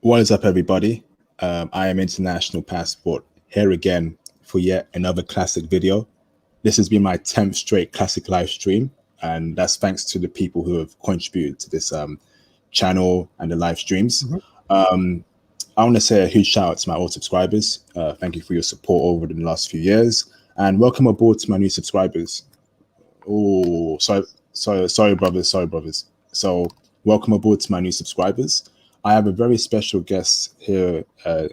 What is up, everybody? I am International Passport here again for yet another classic video. This has been my 10th straight classic live stream, and that's thanks to the people who have contributed to this channel and the live streams. I want to say a huge shout out to my old subscribers. Thank you for your support over the last few years, and welcome aboard to my new subscribers. Oh, sorry, brothers. So welcome aboard to my new subscribers. I have a very special guest here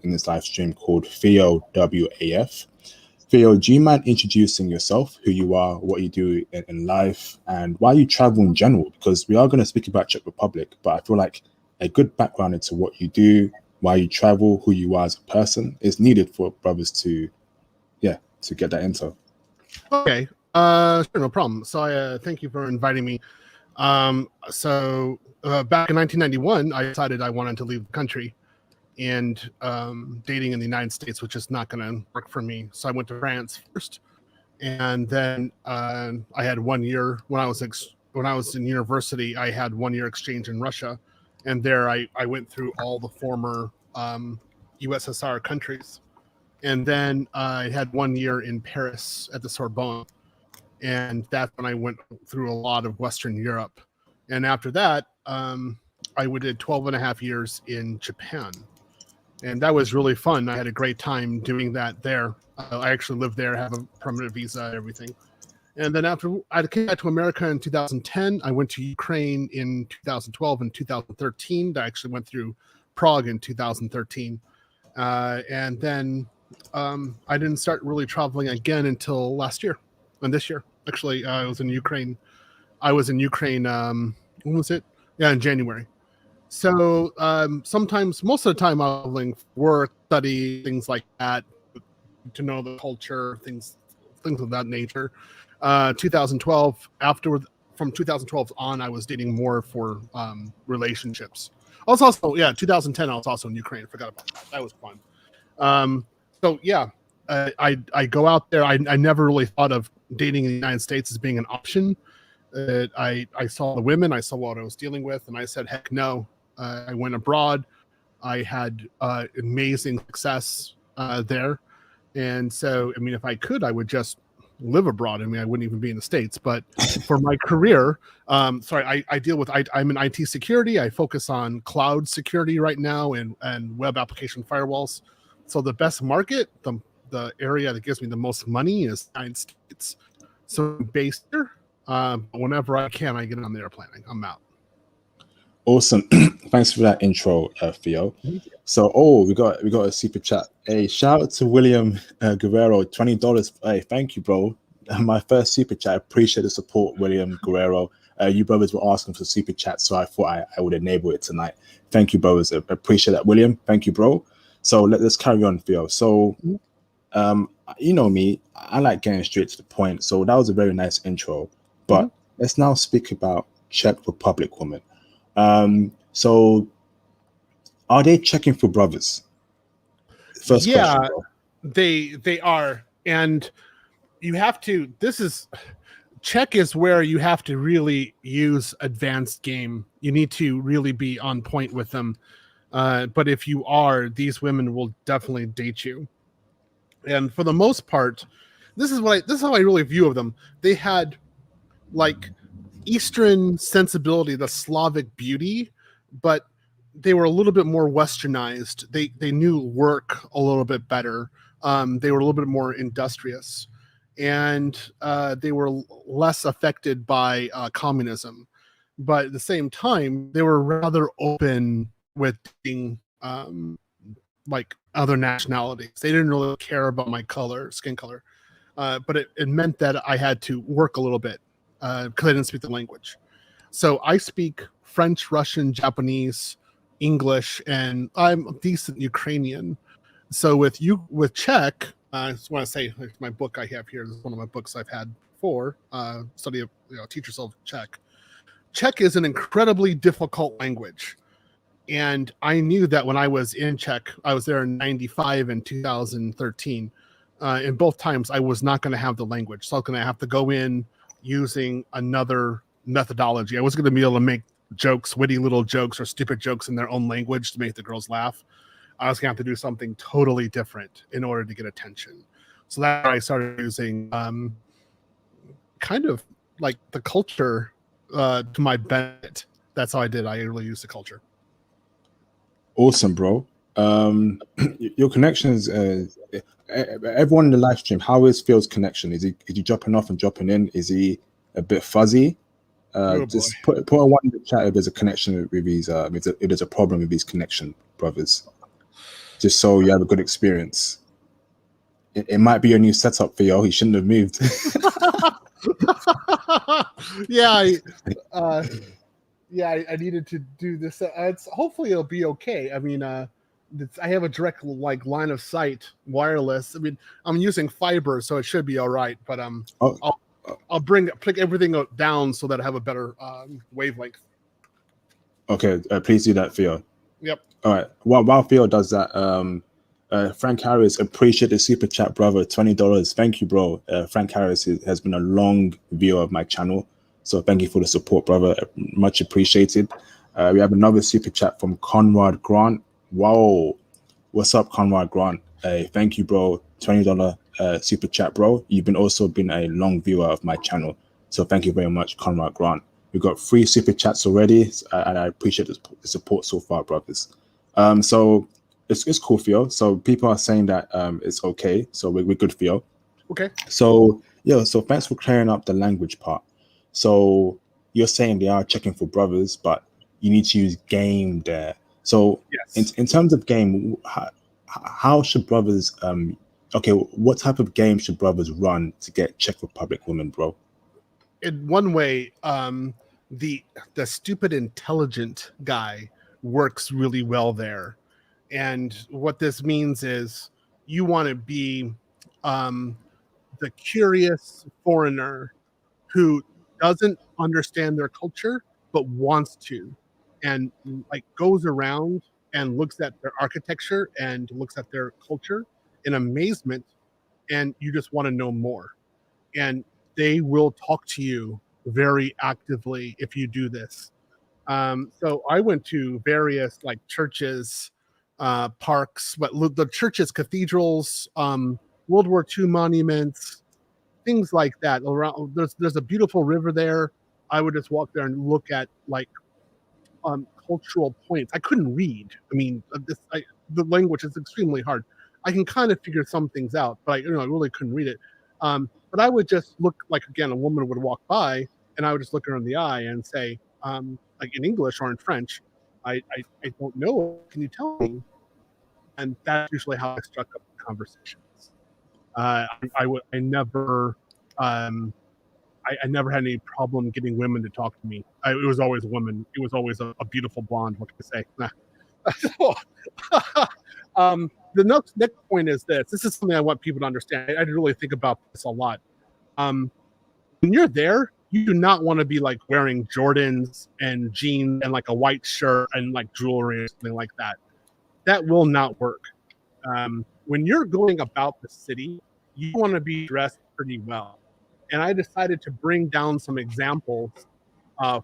in this live stream called Theo WAF. Theo, do you mind introducing yourself, who you are, what you do in life, and why you travel in general? Because we are going to speak about Czech Republic, but I feel like a good background into what you do, why you travel, who you are as a person is needed for brothers to get that info. Okay, sure, no problem. So thank you for inviting me. Back in 1991, I decided I wanted to leave the country, and dating in the United States was just not going to work for me. So I went to France first, and then I had 1 year when I was in university. I had 1 year exchange in Russia, and there I went through all the former USSR countries, and then I had 1 year in Paris at the Sorbonne, and that's when I went through a lot of Western Europe. And after that, I did 12 and a half years in Japan. And that was really fun. I had a great time doing that there. I actually lived there, have a permanent visa, everything. And then after I came back to America in 2010, I went to Ukraine in 2012 and 2013. I actually went through Prague in 2013. And then I didn't start really traveling again until last year and this year. Actually, I was in Ukraine. When was it? Yeah, in January. So sometimes, most of the time, I'm traveling for work, study, things like that, to know the culture, things of that nature. 2012, from 2012 on, I was dating more for relationships. I was also, 2010, I was also in Ukraine. I forgot about that. That was fun. I go out there. I never really thought of dating in the United States as being an option. I saw the women, I saw what I was dealing with, and I said, heck no. I went abroad. I had amazing success there. And so, I mean, if I could, I would just live abroad. I mean, I wouldn't even be in the States. But for my career, I'm in IT security. I focus on cloud security right now and web application firewalls. So the best market, the area that gives me the most money is the United States. So I'm based here. Whenever I can, I get on the airplane. I'm out. Awesome. Thanks for that intro, Theo. So, we got a super chat. Hey, shout out to William Guerrero, $20. Hey, thank you, bro. My first super chat. I appreciate the support, William Guerrero. You brothers were asking for super chat, so I thought I would enable it tonight. Thank you, brothers. I appreciate that, William. Thank you, bro. So let's carry on, Theo. So, you know me, I like getting straight to the point. So that was a very nice intro. But let's now speak about Czech Republic women. So are they checking for brothers? First question, bro. They are. And you have to, Czech is where you have to really use advanced game. You need to really be on point with them. But if you are, these women will definitely date you. And for the most part, this is how I really view of them. They had like Eastern sensibility, the Slavic beauty, but they were a little bit more westernized. They knew work a little bit better. They were a little bit more industrious, and they were less affected by communism. But at the same time, they were rather open with being like other nationalities. They didn't really care about my skin color, but it meant that I had to work a little bit because I didn't speak the language. So I speak French, Russian, Japanese, English, and I'm decent Ukrainian. So with Czech, I just want to say, like, my book I have here, this is one of my books I've had before, study of teach yourself Czech. Czech is an incredibly difficult language. And I knew that when I was in Czech, I was there in 95 and 2013. In both times, I was not going to have the language. So I was going to have to go in using another methodology. I wasn't going to be able to make jokes, witty little jokes or stupid jokes in their own language to make the girls laugh. I was gonna have to do something totally different in order to get attention. So that's why I started using kind of like the culture to my benefit. That's how I did. I really used the culture. Awesome, bro. Your connections, everyone in the live stream, how is Phil's connection? Is he dropping off and dropping in? Is he a bit fuzzy? Just put a one in the chat if there's a connection with his if there's a problem with his connection, brothers. Just so you have a good experience. It might be a new setup for you. He shouldn't have moved. I needed to do this. Hopefully it'll be okay. I mean, I have a direct line of sight wireless. I mean, I'm using fiber, so it should be all right. But I'll click everything down so that I have a better wavelength. Okay, please do that, Theo. Yep. All right. While Theo does that, Frank Harris, appreciate the super chat, brother. $20. Thank you, bro. Frank Harris has been a long viewer of my channel, so thank you for the support, brother. Much appreciated. We have another super chat from Conrad Grant. Wow, what's up, Conrad Grant? Thank you, bro. $20 super chat, bro. You've also been a long viewer of my channel, so thank you very much, Conrad Grant. We've got 3 super chats already, and I appreciate the support so far, brothers. So it's cool, Theo. So people are saying that it's okay, so we're good, Theo. Okay. So so thanks for clearing up the language part. So you're saying they are checking for brothers, but you need to use game there. So yes. in terms of game, how should brothers what type of game should brothers run to get Czech Republic women, bro? In one way, the stupid intelligent guy works really well there. And what this means is you want to be the curious foreigner who doesn't understand their culture but wants to, and goes around and looks at their architecture and looks at their culture in amazement, and you just want to know more. And they will talk to you very actively if you do this. So I went to various churches, parks, but the churches, cathedrals, World War II monuments, things like that. Around there's a beautiful river there. I would just walk there and look at cultural points. I couldn't read. I mean, the language is extremely hard. I can kind of figure some things out, but I really couldn't read it. But I would just look again, a woman would walk by, and I would just look her in the eye and say, in English or in French, I don't know. Can you tell me? And that's usually how I struck up conversations. I never had any problem getting women to talk to me. It was always a woman. It was always a beautiful blonde. What can I say? The next point is this. This is something I want people to understand. I really think about this a lot. When you're there, you do not want to be wearing Jordans and jeans and a white shirt and jewelry or something like that. That will not work. When you're going about the city, you want to be dressed pretty well. And I decided to bring down some examples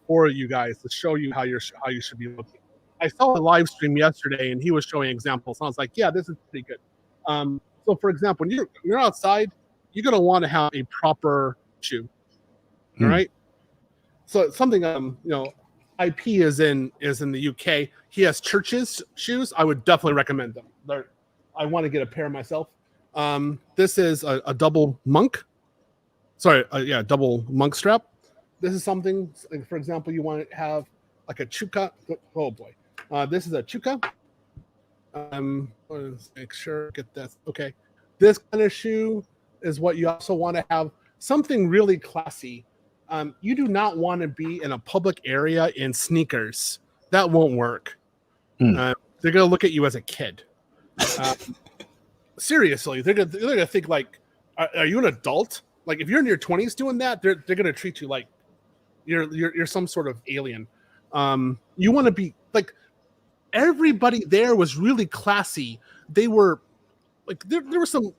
for you guys to show you how you should be looking. I saw a live stream yesterday, and he was showing examples. And I was like, yeah, this is pretty good. So, for example, when you're outside, you're going to want to have a proper shoe. All right. So it's something IP is in the UK. He has Church's shoes. I would definitely recommend them. I want to get a pair myself. This is a double monk. Sorry, double monk strap. This is something, for example, you want to have a chuka. Oh boy, this is a chuka. Let's make sure get that. Okay, this kind of shoe is what you also want to have. Something really classy. You do not want to be in a public area in sneakers. That won't work. They're gonna look at you as a kid. Seriously, they're gonna think are you an adult? If you're in your 20s doing that, they're gonna treat you like you're some sort of alien. You want to be everybody there was really classy. They were there were some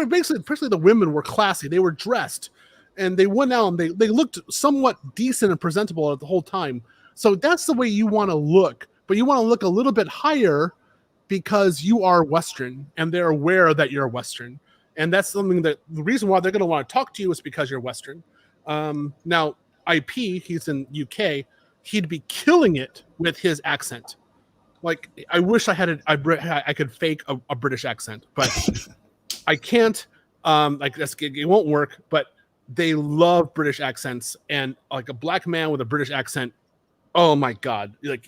basically, especially the women were classy. They were dressed, and they went out and they looked somewhat decent and presentable the whole time. So that's the way you want to look, but you want to look a little bit higher because you are Western and they're aware that you're Western. And that's something that the reason why they're going to want to talk to you is because you're Western. Now, IP, he's in UK, he'd be killing it with his accent. Like, I wish I had I could fake a British accent, but I can't. It won't work. But they love British accents, and like a black man with a British accent. Oh my God! Like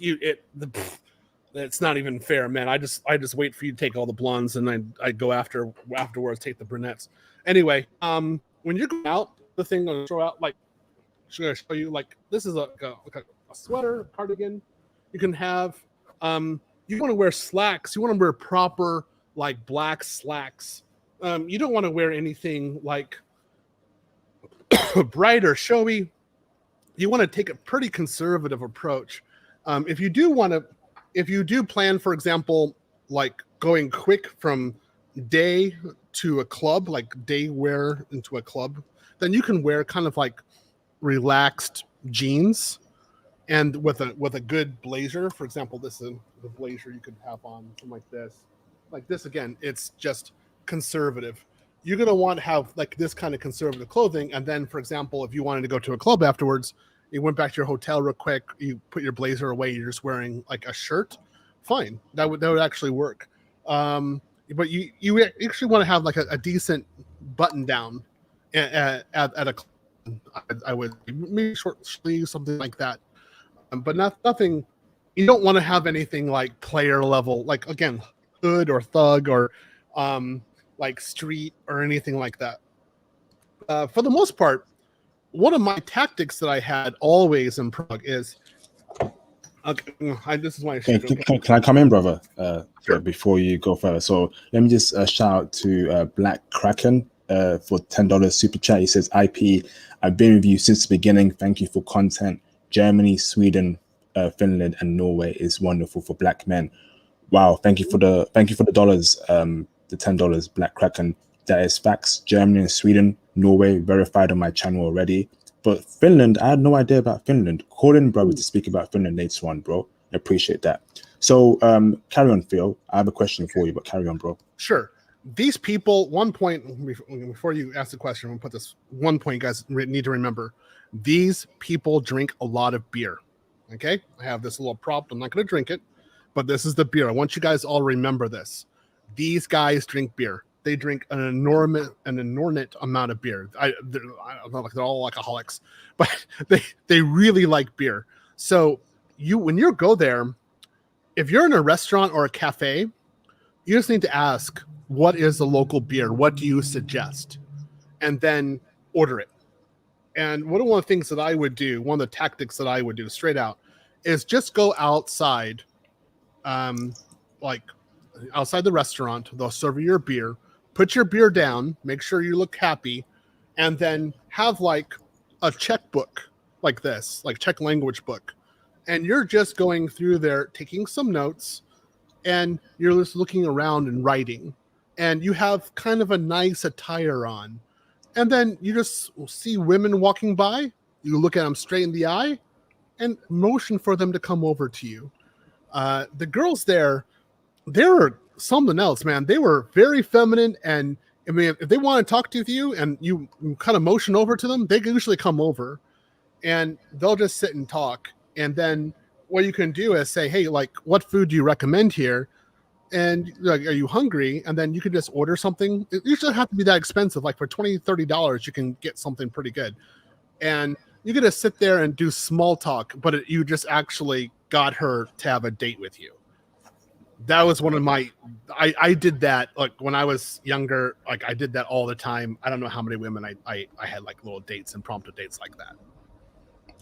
it's not even fair, man. I just wait for you to take all the blondes, and I go afterwards, take the brunettes. Anyway, when you're going out, the thing I'm gonna throw out, like, should I show you? Like, this is a sweater, cardigan. You can have. You want to wear slacks. You want to wear proper, like, black slacks. You don't want to wear anything like bright or showy. You want to take a pretty conservative approach. If you do plan, for example, like going quick from day to a club, like day wear into a club, then you can wear kind of like relaxed jeans and with a good blazer. For example, this is the blazer you could have on, something like this. Like this, again, it's just conservative. You're going to want to have like this kind of conservative clothing. And then, for example, if you wanted to go to a club afterwards, you went back to your hotel real quick, you put your blazer away, you're just wearing like a shirt, fine. That would actually work. But you actually want to have like a decent button down at a club. I would maybe short sleeve, something like that. But nothing. You don't want to have anything like player level, like, again, hood or thug or like street or anything like that. For the most part, one of my tactics that I had always in Prague is, this is my. Can I come in, brother? Sure. Before you go further, so let me just shout out to Black Kraken for $10 super chat. He says, "IP, I've been with you since the beginning. Thank you for content. Germany, Sweden, Finland, and Norway is wonderful for black men." Wow, thank you for the dollars, the $10, Black Kraken. That is facts. Germany and Sweden, Norway verified on my channel already. But Finland, I had no idea about Finland. Call in, brother, to speak about Finland later on, bro. I appreciate that. So carry on, Phil. I have a question for you, but carry on, bro. Sure. These people, one point, before you ask the question, I'm going to put this one point you guys need to remember. These people drink a lot of beer. Okay? I have this little prop. I'm not going to drink it, but this is the beer. I want you guys all remember this. These guys drink beer. They drink an inordinate amount of beer. They're all alcoholics, but they really like beer. So when you go there, if you're in a restaurant or a cafe, you just need to ask, what is the local beer? What do you suggest? And then order it. And one of the things that I would do, one of the tactics that I would do straight out, is just go outside, like outside the restaurant. They'll serve you your beer. Put your beer down, make sure you look happy, and then have like a Czech book like this, like Czech language book. And you're just going through there, taking some notes, and you're just looking around and writing. And you have kind of a nice attire on. And then you just see women walking by, you look at them straight in the eye, and motion for them to come over to you. The girls there, they were something else, man. They were very feminine, and I mean, if they want to talk to you and you kind of motion over to them, they usually come over and they'll just sit and talk. And then what you can do is say, hey, like, what food do you recommend here? And like, are you hungry? And then you can just order something. It usually doesn't have to be that expensive. Like for $20, $30, you can get something pretty good. And you can just sit there and do small talk, but you just actually got her to have a date with you. That was one of my, I did that like when I was younger, like I did that all the time. I don't know how many women I had like little dates, impromptu dates like that.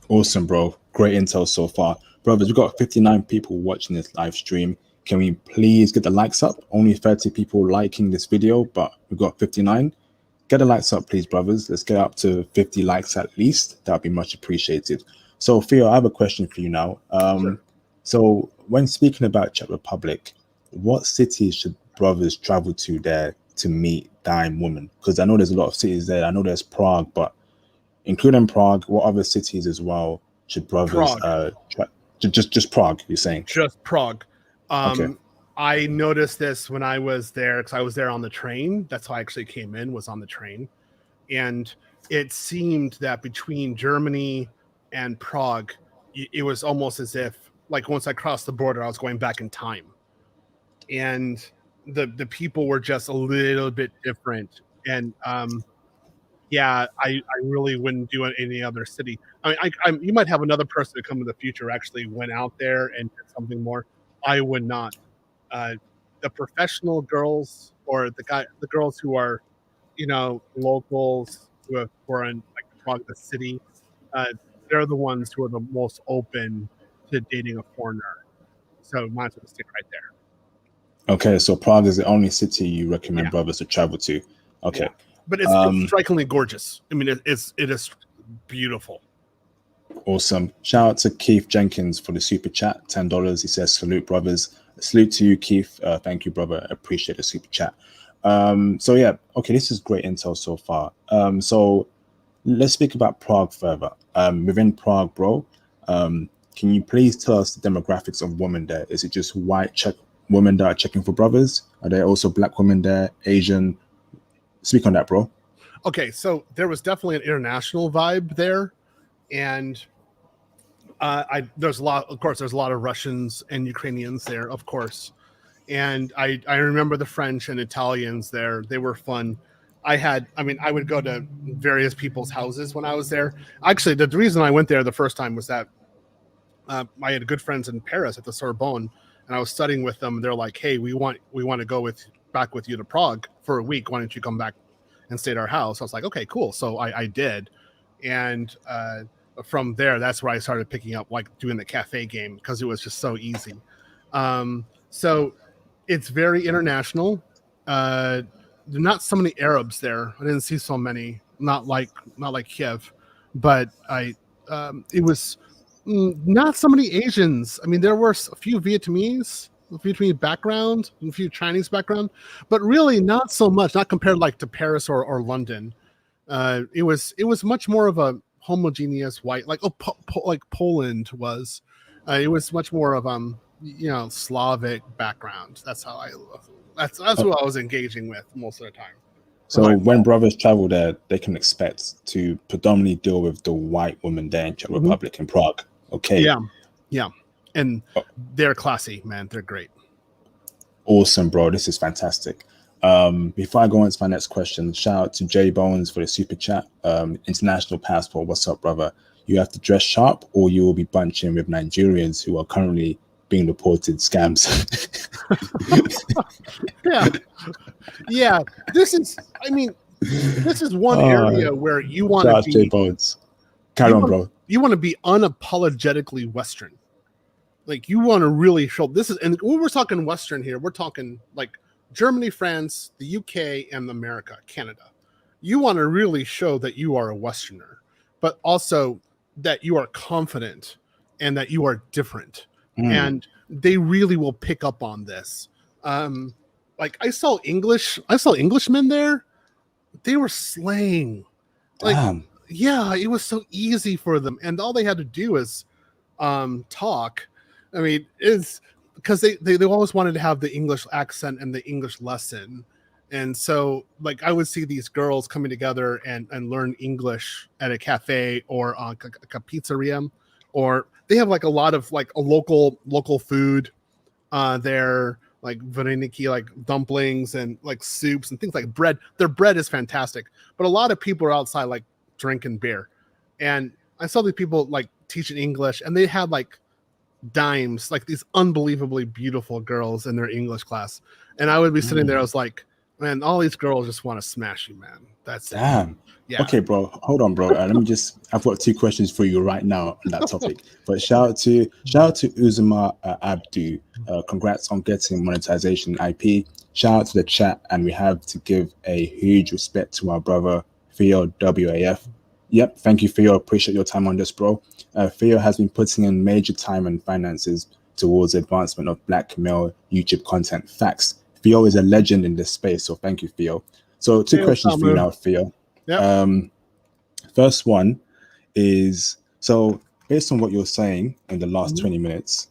Awesome, bro. Great intel so far. Brothers, we've got 59 people watching this live stream. Can we please get the likes up? Only 30 people liking this video, but we've got 59. Get the likes up, please, brothers. Let's get up to 50 likes at least. That would be much appreciated. So, Theo, I have a question for you now. Sure. So when speaking about Czech Republic, what cities should brothers travel to there to meet dime women? Because I know there's a lot of cities there. I know there's Prague, but including Prague, what other cities as well should brothers Prague. just Prague, you're saying? Just Prague. Okay. I noticed this when I was there because I was there on the train. That's how I actually came in, was on the train. And it seemed that between Germany and Prague, it was almost as if, like, once I crossed the border, I was going back in time. And the people were just a little bit different. And yeah, I really wouldn't do it in any other city. I mean, you might have another person to come in the future who actually went out there and did something more. I would not. The professional girls or the girls who are, locals who are in like Prague, the city, they're the ones who are the most open to dating a foreigner. So might as well stick right there. Okay, so Prague is the only city you recommend brothers to travel to. Okay. Yeah. But it's strikingly gorgeous. I mean, it is beautiful. Awesome. Shout out to Keith Jenkins for the super chat, $10. He says, salute, brothers. Salute to you, Keith. Thank you, brother. Appreciate the super chat. So yeah, okay, this is great intel so far. So let's speak about Prague further. Within Prague, bro, can you please tell us the demographics of women there? Is it just white Czech women that are checking for brothers? Are there also black women there, Asian? Speak on that, bro. Okay, so there was definitely an international vibe there, and there's a lot of Russians and Ukrainians there, of course, and I remember the French and Italians there. They were fun. I would go to various people's houses when I was there. Actually, the reason I went there the first time was that I had good friends in Paris at the Sorbonne, and I was studying with them. They're like, "Hey, we want to go back with you to Prague for a week. Why don't you come back and stay at our house?" I was like, "Okay, cool." So I did, and from there, that's where I started picking up, like, doing the cafe game, because it was just so easy. So it's very international. There are not so many Arabs there. I didn't see so many, not like Kiev, but it was not so many Asians. I mean, there were a few Vietnamese background, a few Chinese background, but really not so much, not compared like to Paris or London. It was much more of a homogeneous white, like Poland was. It was much more of Slavic background. That's how that's who I was engaging with most of the time. So when brothers travel there, they can expect to predominantly deal with the white women there in Czech Republic and Prague. Okay. Yeah. And they're classy, man. They're great. Awesome, bro. This is fantastic. Before I go on to my next question, shout out to J Bones for the super chat. International passport. What's up, brother? You have to dress sharp or you will be bunching with Nigerians who are currently being reported scams. Yeah. This is one area where you want to be. J Bones. Carry on, bro. You want to be unapologetically Western. Like, you want to really show this is, and when we're talking Western here, we're talking like Germany, France, the UK, and America, Canada. You want to really show that you are a Westerner, but also that you are confident and that you are different. And they really will pick up on this. Like, I saw Englishmen there. They were slaying. Like, Damn. Yeah, it was so easy for them, and all they had to do is talk. I mean, it's because they always wanted to have the English accent and the English lesson. And so, like, I would see these girls coming together and learn English at a cafe or a pizzeria, or they have like a lot of like a local food there, like vareniki, like dumplings and like soups and things like bread. Their bread is fantastic, but a lot of people are outside like drinking beer. And I saw these people like teaching English, and they had like dimes, like these unbelievably beautiful girls in their English class. And I would be sitting there, I was like, man, all these girls just want to smash you, man. That's damn. Yeah. Okay, bro. Hold on, bro. I've got 2 questions for you right now on that topic. But shout out to Uzuma Abdu. Congrats on getting monetization IP. Shout out to the chat, and we have to give a huge respect to our brother Theo WAF. Yep, thank you, Theo. Appreciate your time on this, bro. Theo has been putting in major time and finances towards the advancement of Black male YouTube content. Facts. Theo is a legend in this space, so thank you, Theo. So 2 questions for you now, Theo. Yep. First one is, so based on what you're saying in the last 20 minutes,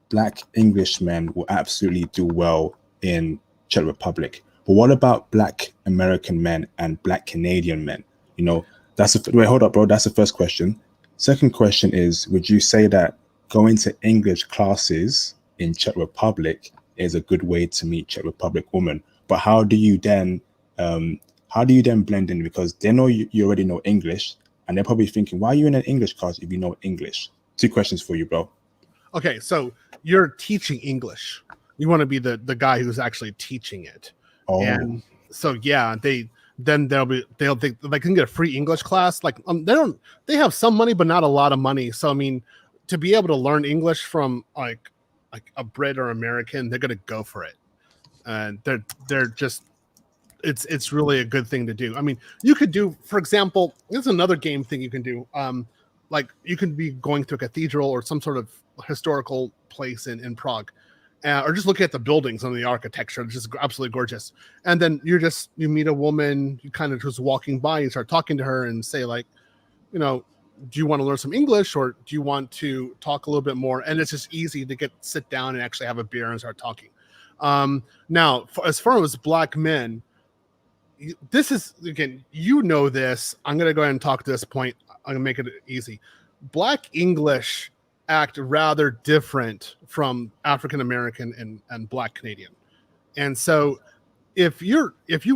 Black English men will absolutely do well in Czech Republic. But what about Black American men and Black Canadian men? You know, wait, hold up, bro. That's the first question. Second question is, would you say that going to English classes in Czech Republic is a good way to meet Czech Republic women? But how do you then blend in? Because they know you already know English, and they're probably thinking, why are you in an English class if you know English? 2 questions for you, bro. Okay, so you're teaching English. You want to be the guy who's actually teaching it. Oh. And so yeah, they can get a free English class. Like they have some money, but not a lot of money. So I mean, to be able to learn English from like a Brit or American, they're gonna go for it. And they're just it's really a good thing to do. I mean, you could do, for example, there's another game thing you can do. Like you can be going to a cathedral or some sort of historical place in Prague, or just look at the buildings and the architecture. It's just absolutely gorgeous. And then you meet a woman, you kind of just walking by, you start talking to her and say like, you know, do you want to learn some English or do you want to talk a little bit more? And it's just easy to sit down and actually have a beer and start talking. Now, as far as Black men, this is, again, you know this. I'm going to go ahead and talk to this point. I'm going to make it easy. Black English act rather different from African American and Black Canadian. And so if you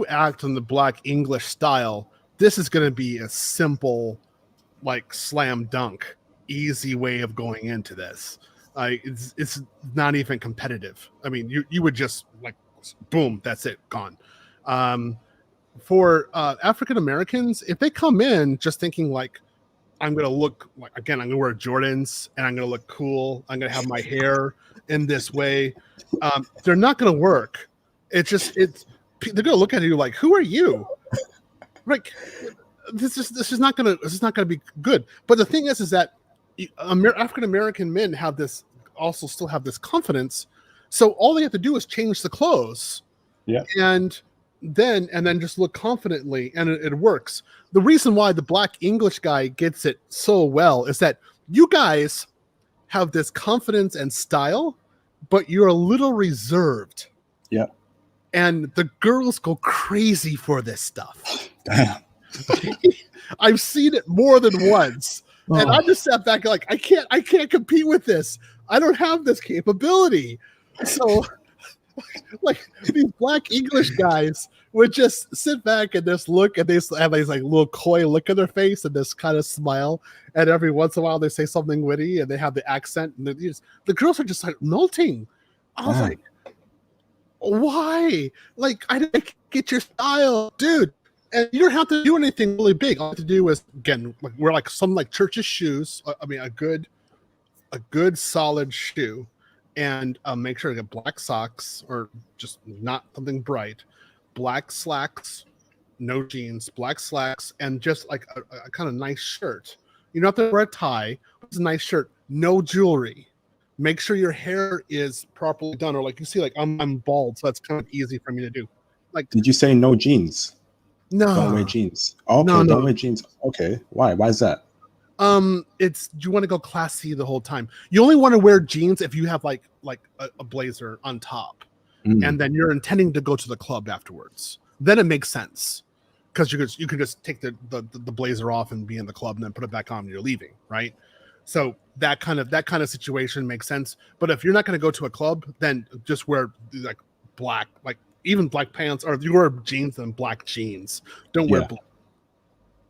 act in the Black English style, this is going to be a simple, like slam dunk, easy way of going into this. It's not even competitive. I mean, you would just like, boom, that's it, gone. For African Americans, if they come in just thinking like, I'm going to look like, again, I'm going to wear Jordans and I'm going to look cool, I'm going to have my hair in this way, they're not going to work. They're going to look at you like, who are you? Like, this is not going to be good. But the thing is that African American men still have this confidence. So all they have to do is change the clothes. Yeah. And then just look confidently, and it works. The reason why the Black English guy gets it so well is that you guys have this confidence and style, but you're a little reserved. Yeah. And the girls go crazy for this stuff. Damn. I've seen it more than once. Oh. And I just sat back like, I can't compete with this. I don't have this capability. So like these Black English guys would just sit back and just look, and they have these like little coy look in their face and just kind of smile. And every once in a while they say something witty and they have the accent, and the girls are just like melting. I was like, why? Like, I didn't get your style, dude. And you don't have to do anything really big. All you have to do is, again, wear like some like church's shoes. I mean, a good solid shoe. And make sure to get black socks, or just not something bright, black slacks, no jeans, black slacks, and just like a kind of nice shirt. You don't have to wear a tie. It's a nice shirt. No jewelry. Make sure your hair is properly done, or like you see, like I'm bald, so that's kind of easy for me to do. Like, did you say no jeans? No, don't wear jeans. Okay, no. Don't wear jeans. Okay, why? Why is that? You want to go classy the whole time. You only want to wear jeans if you have like a blazer on top, and then you're intending to go to the club afterwards. Then it makes sense, because you could just take the blazer off and be in the club and then put it back on when you're leaving, right? So that kind of situation makes sense. But if you're not going to go to a club, then just wear like black, like even black pants, or if you wear jeans, then black jeans. Don't wear black.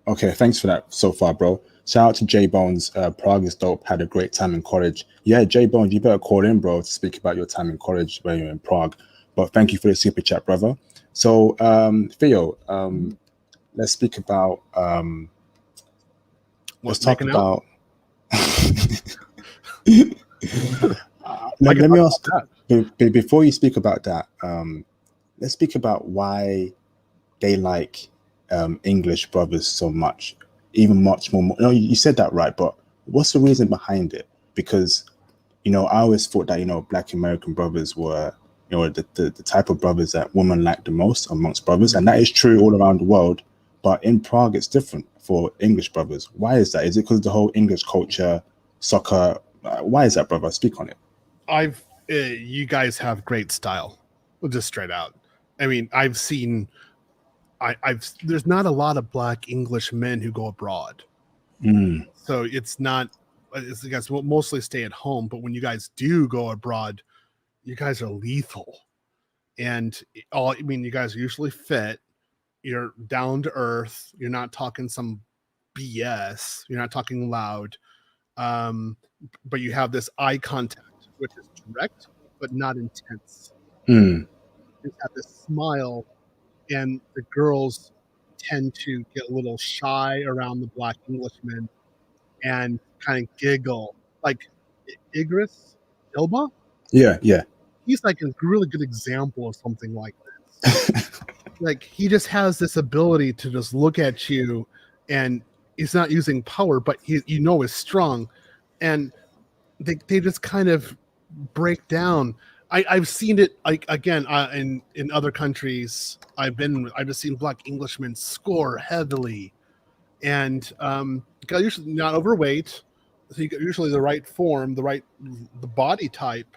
Okay, thanks for that so far, bro. Shout out to J Bones. Prague is dope. Had a great time in college. Yeah, J Bones, you better call in, bro, to speak about your time in college when you're in Prague. But thank you for the super chat, brother. So, Theo, let's speak about. Let's talk about. Let me ask that. Before you speak about that. Let's speak about why they like English brothers so much. Even much more. No, you said that right, but what's the reason behind it? Because, I always thought that, Black American brothers were, the type of brothers that women like the most amongst brothers. And that is true all around the world. But in Prague, it's different for English brothers. Why is that? Is it because the whole English culture soccer. Why is that, brother? Speak on it. You guys have great style, just straight out. I mean, I've seen, there's not a lot of Black English men who go abroad. So it's not, you guys will mostly stay at home, but when you guys do go abroad, you guys are lethal. And you guys are usually fit. You're down to earth. You're not talking some BS. You're not talking loud. But you have this eye contact, which is direct, but not intense. You have this smile, and the girls tend to get a little shy around the Black Englishmen and kind of giggle. Like Idris Elba? Yeah. He's like a really good example of something like this. Like he just has this ability to just look at you, and he's not using power, but he is strong, and they just kind of break down. I've seen it like again in other countries. I've just seen Black Englishmen score heavily, and got usually not overweight, so you got usually the right form, the body type,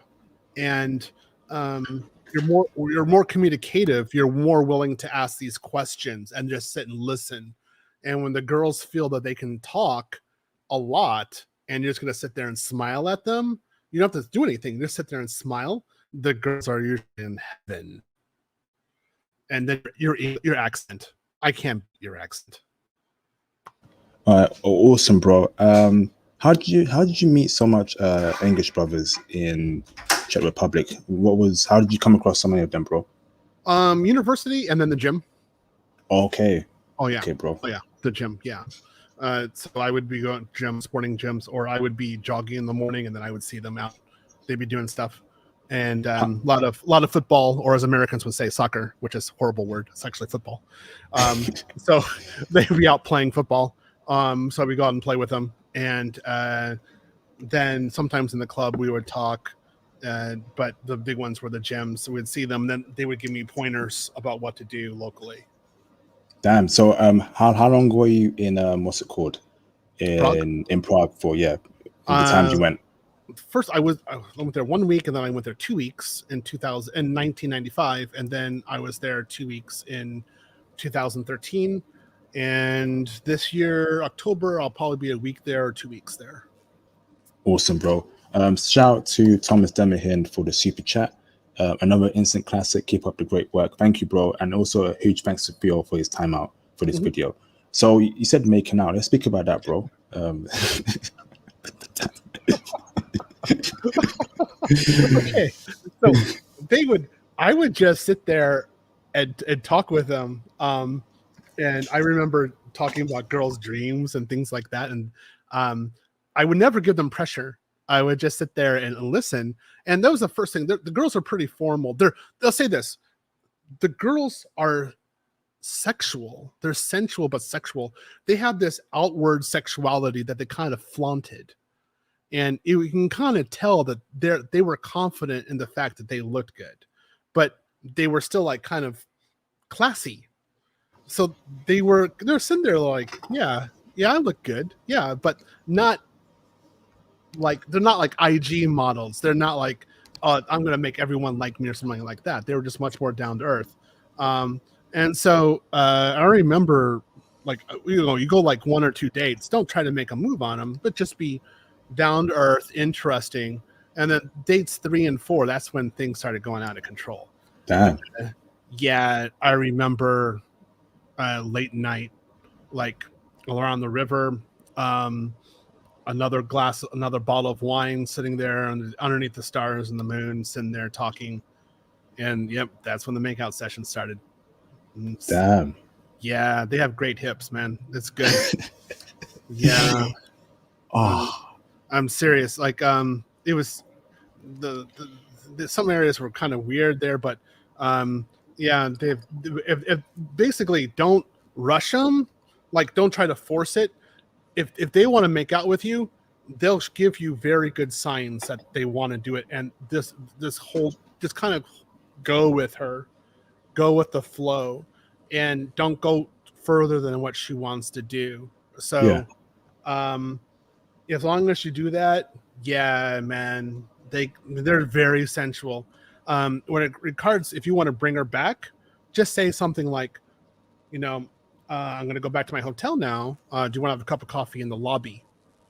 and you're more communicative. You're more willing to ask these questions and just sit and listen. And when the girls feel that they can talk a lot, and you're just going to sit there and smile at them, you don't have to do anything. You just sit there and smile. The girls are usually in heaven. And then your accent. I can't beat your accent. Awesome, bro. How did you meet so much English brothers in Czech Republic? How did you come across so many of them, bro? University and then the gym. Okay. Oh yeah. Okay, bro. Oh yeah, the gym. Yeah. So I would be going to sporting gyms, or I would be jogging in the morning, and then I would see them out. They'd be doing stuff, and a lot of football, or as Americans would say, soccer, which is a horrible word. It's actually football. So they'd be out playing football. So we go out and play with them, and then sometimes in the club we would talk. But the big ones were the gyms. So we'd see them, then they would give me pointers about what to do locally. Damn. So how long were you in what's it called in Prague for? Yeah, the times you went. First, I went there 1 week, and then I went there 2 weeks in 1995, and then I was there 2 weeks in 2013. And this year, October, I'll probably be a week there or 2 weeks there. Awesome, bro. Shout out to Thomas Demahin for the super chat. Another instant classic. Keep up the great work. Thank you, bro. And also a huge thanks to Theo for his time out for this video. So you said making out. Let's speak about that, bro. Okay. So I would just sit there and talk with them. And I remember talking about girls' dreams and things like that. And I would never give them pressure. I would just sit there and listen. And that was the first thing. The girls are pretty formal. They'll say this. The girls are sexual. They're sensual, but sexual. They have this outward sexuality that they kind of flaunted. And you can kind of tell that they were confident in the fact that they looked good. But they were still like kind of classy. So they're sitting there like, yeah, I look good. Yeah, but not like, they're not like IG models. They're not like, I'm going to make everyone like me or something like that. They were just much more down to earth. And so I remember, like, you go like 1 or 2 dates. Don't try to make a move on them, but just be down to earth, interesting. And then dates 3 and 4, that's when things started going out of control. Damn. Yeah, I remember late night, like around the river, another bottle of wine sitting there underneath the stars and the moon, sitting there talking. And yep, that's when the makeout session started. Damn. Yeah, they have great hips, man. It's good. Yeah. I'm serious. Like, it was the some areas were kind of weird there, but yeah, if basically don't rush them. Like, don't try to force it. If they want to make out with you, they'll give you very good signs that they want to do it. And just kind of go with her, go with the flow, and don't go further than what she wants to do. So, as long as you do that, yeah, man, they're very sensual. When it regards, if you want to bring her back, just say something like, I'm going to go back to my hotel now. Do you want to have a cup of coffee in the lobby?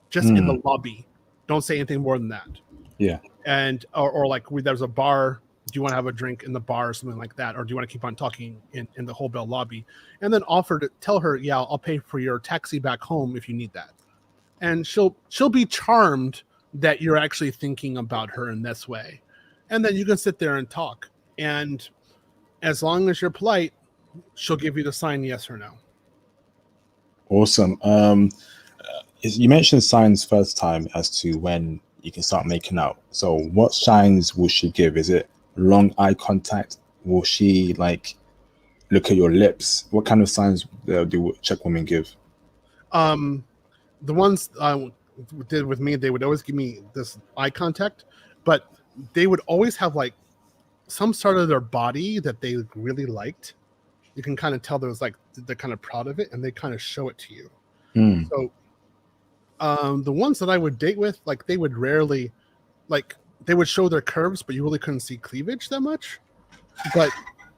Just in the lobby. Don't say anything more than that. Yeah. And or like there's a bar. Do you want to have a drink in the bar or something like that? Or do you want to keep on talking in the hotel lobby? And then tell her, yeah, I'll pay for your taxi back home if you need that. And she'll be charmed that you're actually thinking about her in this way. And then you can sit there and talk. And as long as you're polite, she'll give you the sign yes or no. Awesome. You mentioned signs first time as to when you can start making out. So what signs will she give? Is it long eye contact? Will she like look at your lips? What kind of signs do Czech women give? The ones did with me, they would always give me this eye contact, but they would always have like some sort of their body that they really liked. You can kind of tell they're kind of proud of it, and they kind of show it to you. So the ones that I would date with, like they would rarely, like they would show their curves, but you really couldn't see cleavage that much. But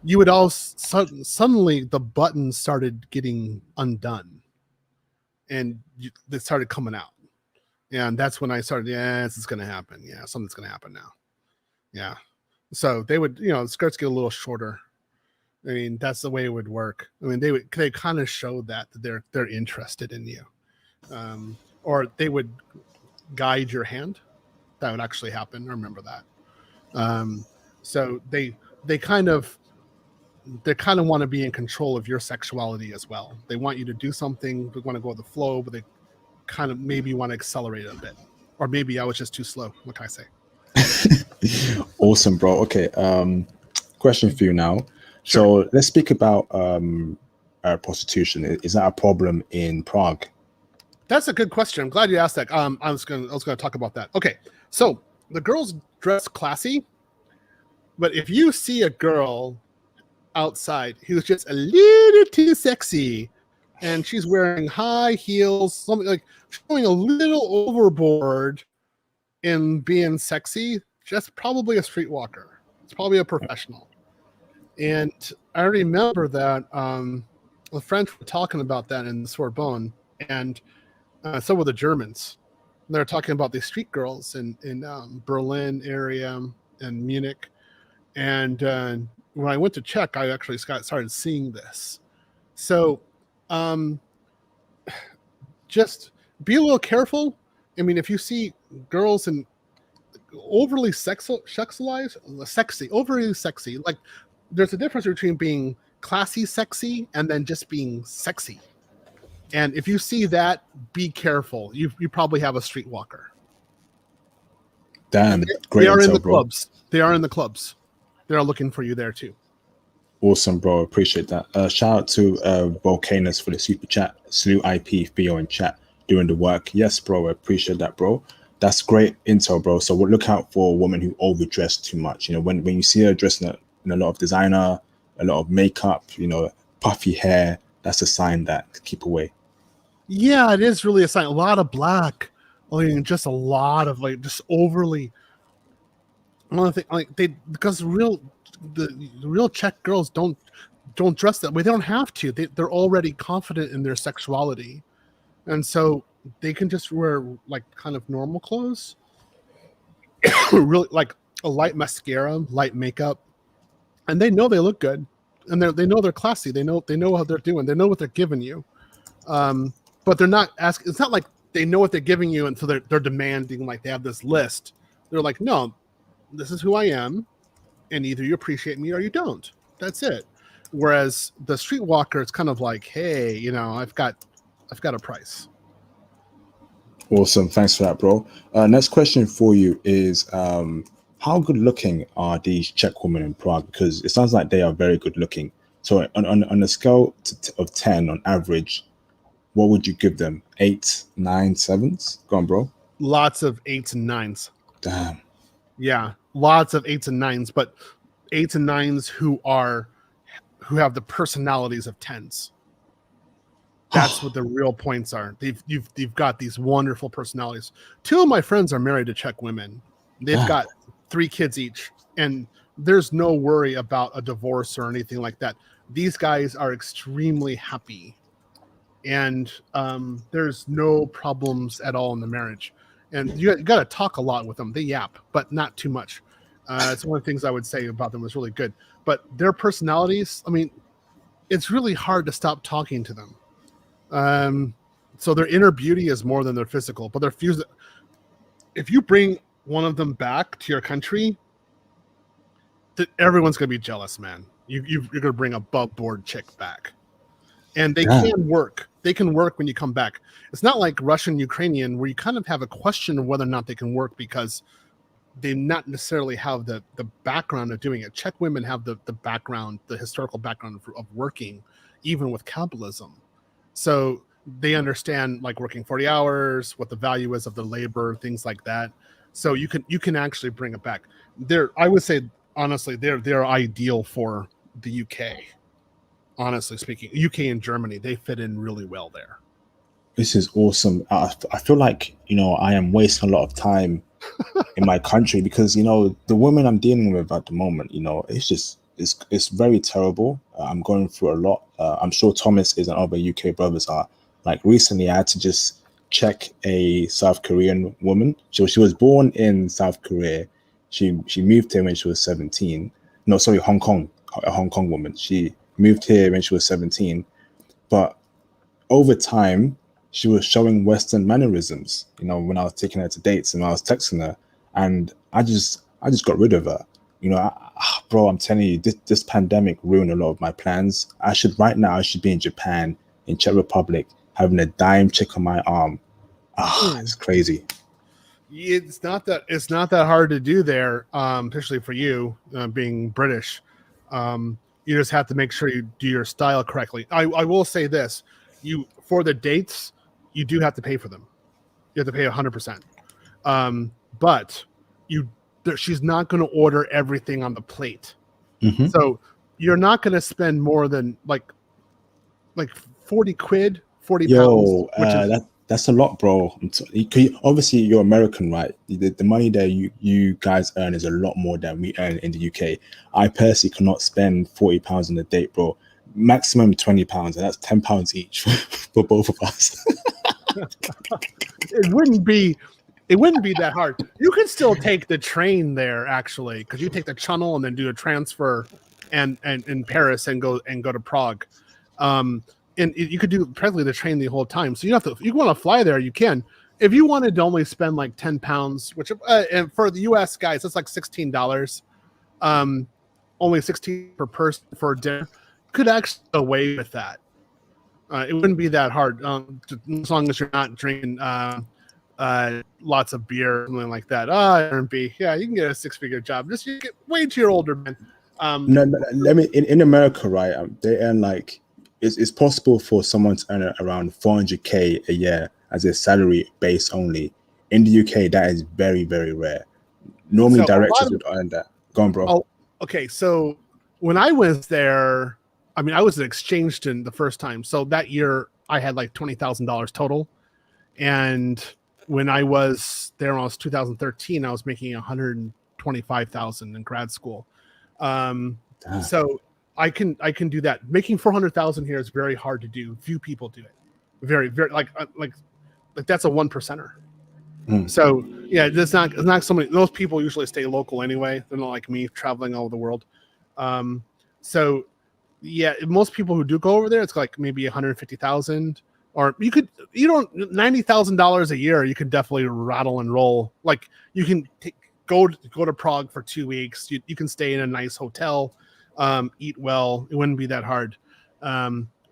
you would all suddenly the buttons started getting undone, and they started coming out. And that's when I started, this is going to happen. Yeah, something's going to happen now. Yeah. So they would, the skirts get a little shorter. I mean, that's the way it would work. I mean, they kind of show that they're interested in you. Or they would guide your hand. That would actually happen. I remember that. So they kind of want to be in control of your sexuality as well. They want you to do something. They want to go with the flow, but they kind of maybe want to accelerate it a bit. Or maybe I was just too slow. What can I say? Awesome, bro. Okay. Question for you now. Sure. So let's speak about prostitution. Is that a problem in Prague? That's a good question. I'm glad you asked that. I was gonna talk about that. Okay, so the girls dress classy, but if you see a girl outside who's just a little too sexy, and she's wearing high heels, something like showing a little overboard in being sexy, that's probably a streetwalker. It's probably a professional. And I remember that the French were talking about that in the Sorbonne, and so were the Germans. They're talking about these street girls in Berlin area and Munich. And when I went to Czech, I actually started seeing this. So just be a little careful. I mean, if you see girls in overly overly sexy, like there's a difference between being classy sexy and then just being sexy. And if you see that, be careful. You probably have a streetwalker. Damn, they are in the clubs. They are in the clubs. They're looking for you there too. Awesome, bro. Appreciate that. Shout out to Volcanus for the super chat. Salute IP Theo in chat doing the work. Yes, bro. I appreciate that, bro. That's great intel, bro. So we'll look out for a woman who overdress too much. When you see her dressing in a lot of designer, a lot of makeup, puffy hair, that's a sign that keep away. Yeah, it is really a sign. A lot of black. I mean, just a lot of just overly. One thing, because the real Czech girls don't dress that way. They don't have to. They're already confident in their sexuality, and so they can just wear kind of normal clothes. Really like a light mascara, light makeup, and they know they look good, and they know they're classy. They know how they're doing. They know what they're giving you. But they're not asking. It's not like they know what they're giving you, and so they're demanding they have this list. They're like, no, this is who I am, and either you appreciate me or you don't. That's it. Whereas the streetwalker, it's kind of like, hey, I've got a price. Awesome, thanks for that, bro. Next question for you is, how good looking are these Czech women in Prague? Because it sounds like they are very good looking. So on a scale of 10 on average, what would you give them? 8, 9, 7s? Go on, bro. Lots of 8s and 9s. Damn. Yeah, lots of 8s and 9s, but 8s and 9s who have the personalities of 10s. That's what the real points are. You've got these wonderful personalities. 2 of my friends are married to Czech women. They've got 3 kids each, and there's no worry about a divorce or anything like that. These guys are extremely happy, and there's no problems at all in the marriage. And you got to talk a lot with them. They yap, but not too much. It's one of the things I would say about them is really good. But their personalities, I mean, it's really hard to stop talking to them. So their inner beauty is more than their physical, but they're fused. If you bring one of them back to your country, everyone's going to be jealous, man. You're going to bring a above board chick back, and they can work. They can work when you come back. It's not like Russian, Ukrainian, where you kind of have a question of whether or not they can work because they not necessarily have the background of doing it. Czech women have the background, the historical background of working, even with capitalism. So they understand like working 40 hours, what the value is of the labor, things like that. So you can actually bring it back. I would say honestly, they're ideal for the UK. Honestly speaking, UK and Germany, they fit in really well there. This is awesome. I feel like, I am wasting a lot of time in my country because, the women I'm dealing with at the moment, it's very terrible. I'm going through a lot. I'm sure Thomas is and other UK brothers are. Like recently, I had to just check a South Korean woman. So she was born in South Korea. She moved here when she was 17. No, sorry, Hong Kong, a Hong Kong woman. She moved here when she was 17. But over time, she was showing Western mannerisms, when I was taking her to dates and I was texting her. And I just got rid of her. Bro, I'm telling you, this pandemic ruined a lot of my plans. I should be in Japan, in Czech Republic, having a dime chick on my arm. It's crazy. It's not that hard to do there, especially for you being British. You just have to make sure you do your style correctly. I will say this: for the dates, you do have to pay for them. You have to pay 100%. But she's not going to order everything on the plate. Mm-hmm. So you're not going to spend more than like 40 quid, 40 pounds. That's a lot, bro. Obviously, you're American, right? The money that you guys earn is a lot more than we earn in the UK. I personally cannot spend £40 on a date, bro. Maximum £20, and that's £10 each for both of us. It wouldn't be that hard. You can still take the train there, actually, because you take the Channel and then do a transfer, and in Paris and go to Prague. And you could do practically the train the whole time. So if you want to fly there, you can. If you wanted to only spend like £10, which and for the US guys, it's like $16. Only $16 per person for dinner. Could actually go away with that. It wouldn't be that hard, as long as you're not drinking lots of beer or something like that. R&B, yeah, you can get a 6-figure job. Just you get wait till you're older, man. No, let me in America, right? They earn like. It's possible for someone to earn around 400k a year as a salary base only. In the UK, that is very, very rare. Normally, directors would earn that. Go on, bro. Oh, okay. So when I was there, I was an exchange student the first time. So that year, I had like $20,000 total. And when I was there, when I was 2013, I was making $125,000 in grad school. So I can do that. Making 400,000 here is very hard to do. Few people do it. Very, very like that's a 1%er. So yeah, it's not so many. Those people usually stay local anyway. They're not like me traveling all over the world. So yeah, most people who do go over there, it's like maybe 150,000, or $90,000 a year. You can definitely rattle and roll. Like you can go to Prague for 2 weeks. You can stay in a nice hotel. Eat well. It wouldn't be that hard.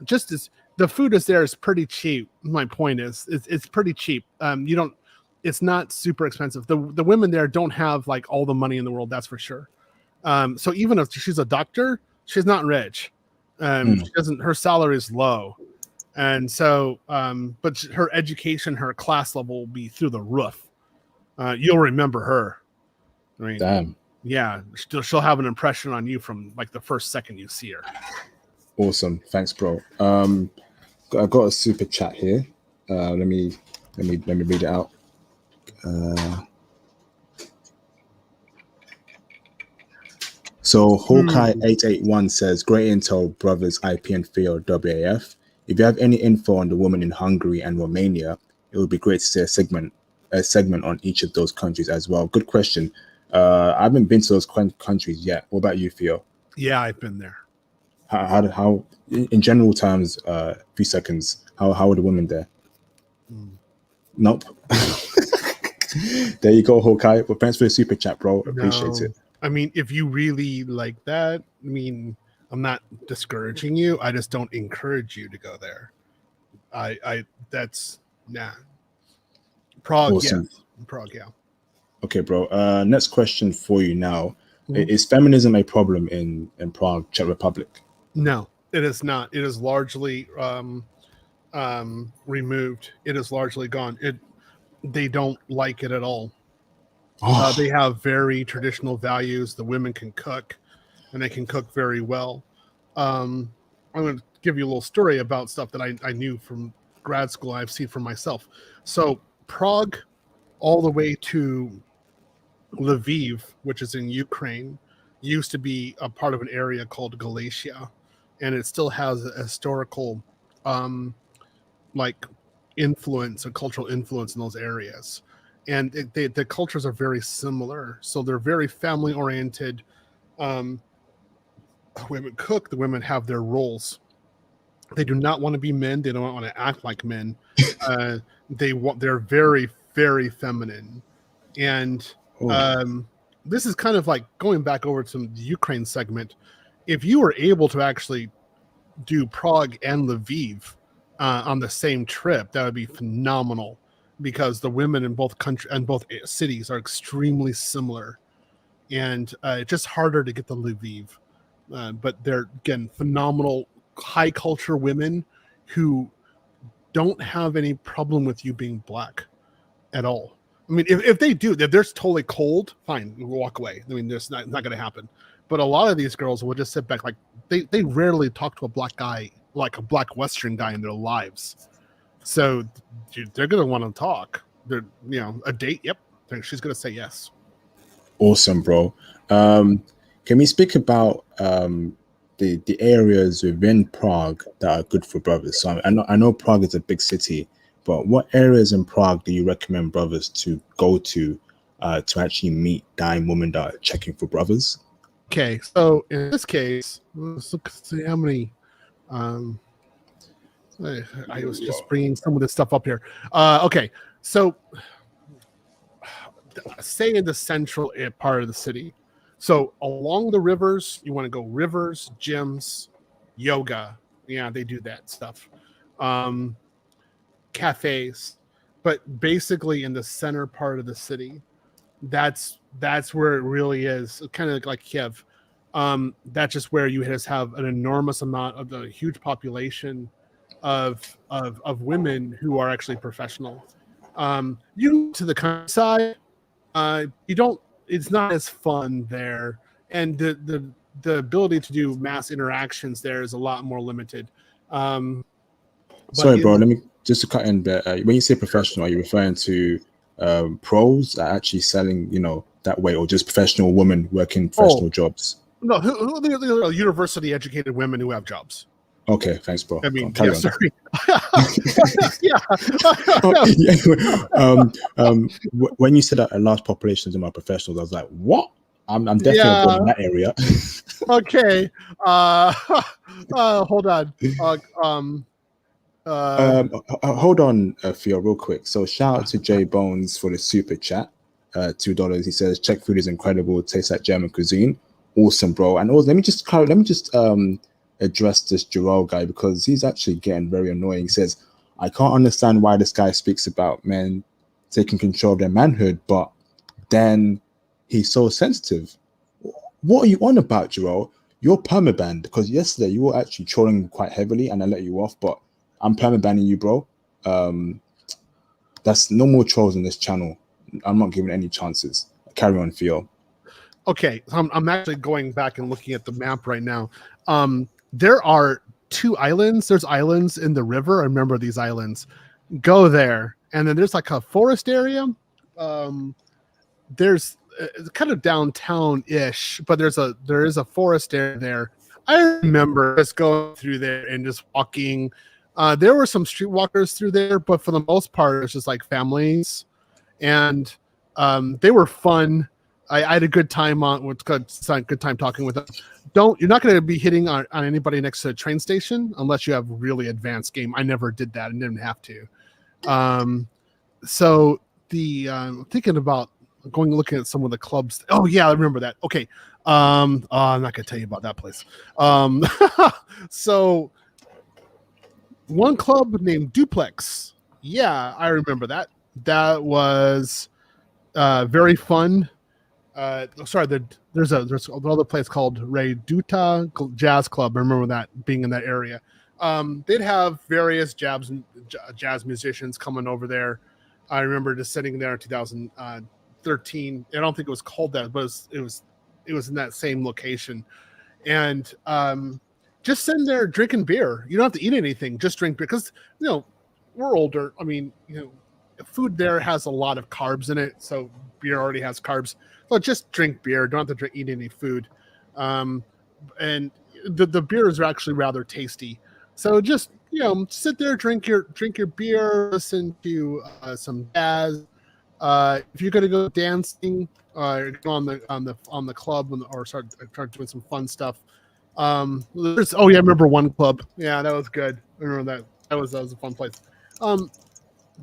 Just as the food is there is pretty cheap. My point is it's pretty cheap. It's not super expensive. The women there don't have like all the money in the world, that's for sure. So even if she's a doctor, she's not rich. She doesn't, her salary is low. And so but her education, her class level will be through the roof. You'll remember her. I mean, damn. Yeah, she'll have an impression on you from like the first second you see her. Awesome, thanks, bro. I got a super chat here. Let me read it out. So Hawkeye 881 says, "Great intel, brothers IP and Theo WAF. If you have any info on the woman in Hungary and Romania, it would be great to see a segment on each of those countries as well." Good question. I haven't been to those countries yet. What about you, Theo? Yeah, I've been there. How in general terms, few seconds, how are the women there? Nope. There you go, Hawkeye. Well, thanks for the super chat, bro. Appreciate it. I mean, if you really like that, I mean, I'm not discouraging you. I just don't encourage you to go there. That's nah. Prague, Awesome. yeah. Prague, yeah. Okay, bro. Next question for you now. Is feminism a problem in Prague, Czech Republic? No, it is not. It is largely removed. It is largely gone. They don't like it at all. They have very traditional values. The women can cook, and they can cook very well. I'm going to give you a little story about stuff that I knew from grad school. I've seen for myself. So Prague, all the way to Lviv, which is in Ukraine, used to be a part of an area called Galicia, and it still has a historical, like influence, a cultural influence in those areas. And the cultures are very similar. So they're very family oriented. Women cook, the women have their roles. They do not want to be men. They don't want to act like men. They're very, very feminine. And this is kind of like going back over to the Ukraine segment. If you were able to actually do Prague and Lviv on the same trip, that would be phenomenal, because the women in both countries and both cities are extremely similar, and it's just harder to get the Lviv. But they're, again, phenomenal high culture women who don't have any problem with you being black at all. I mean, if they do, if they're totally cold, fine, we'll walk away. I mean, there's not going to happen. But a lot of these girls will just sit back. Like they rarely talk to a black guy, like a black Western guy, in their lives. So they're going to want to talk. They're, a date. Yep. She's going to say yes. Awesome, bro. Can we speak about the areas within Prague that are good for brothers? So I know Prague is a big city, but what areas in Prague do you recommend brothers to go to actually meet dying women that are checking for brothers? Okay, so in this case, let's see how many. I was just bringing some of this stuff up here. Okay, so say in the central part of the city. So along the rivers, you want to go rivers, gyms, yoga. Yeah, they do that stuff. Cafes, but basically in the center part of the city, that's where it really is. Kind of like Kiev. That's just where you just have an enormous amount of the huge population of women who are actually professional. You to the countryside, you don't. It's not as fun there, and the ability to do mass interactions there is a lot more limited. Sorry, bro. Let me just to cut in there. When you say professional, are you referring to pros that are actually selling, that way, or just professional women working professional jobs? No, who are university educated women who have jobs. Okay, thanks, bro. I mean, yeah, sorry. When you said that a large population of my professionals, I was like, what? I'm definitely going in that area. Okay. Hold on. Hold on, Theo, real quick. So shout out to Jay Bones for the super chat. $2. He says Czech food is incredible. Tastes like German cuisine. Awesome, bro. And also, let me just address this Joel guy, because he's actually getting very annoying. He says, I can't understand why this guy speaks about men taking control of their manhood, but then he's so sensitive. What are you on about, Joel? You're permabanned, because yesterday you were actually trolling quite heavily and I let you off, but I'm permabanning you, bro. That's no more trolls on this channel. I'm not giving any chances. Carry on, Theo. Okay, so I'm actually going back and looking at the map right now. There are 2 islands. There's islands in the river. I remember these islands. Go there, and then there's like a forest area. There's kind of downtown-ish, but there is a forest area there. I remember just going through there and just walking. There were some streetwalkers through there, but for the most part, it was just like families, and they were fun. I had a good time good time talking with them. You're not going to be hitting on anybody next to the train station unless you have really advanced game. I never did that and didn't have to. So thinking about looking at some of the clubs. Oh yeah, I remember that. Okay. I'm not going to tell you about that place. So one club named Duplex. Yeah, I remember that. That was very fun. There's another place called Reduta Jazz Club. I remember that being in that area. They'd have various jazz musicians coming over there. I remember just sitting there in 2013. I don't think it was called that, but it was in that same location, and just sitting there drinking beer. You don't have to eat anything; just drink beer because we're older. I mean, food there has a lot of carbs in it, so beer already has carbs. So just drink beer. Don't have to eat any food. And the beers are actually rather tasty. So just sit there, drink your beer, listen to some jazz. If you're gonna go dancing, go on the club or start doing some fun stuff. I remember one club. Yeah, that was good. I remember that. That was a fun place.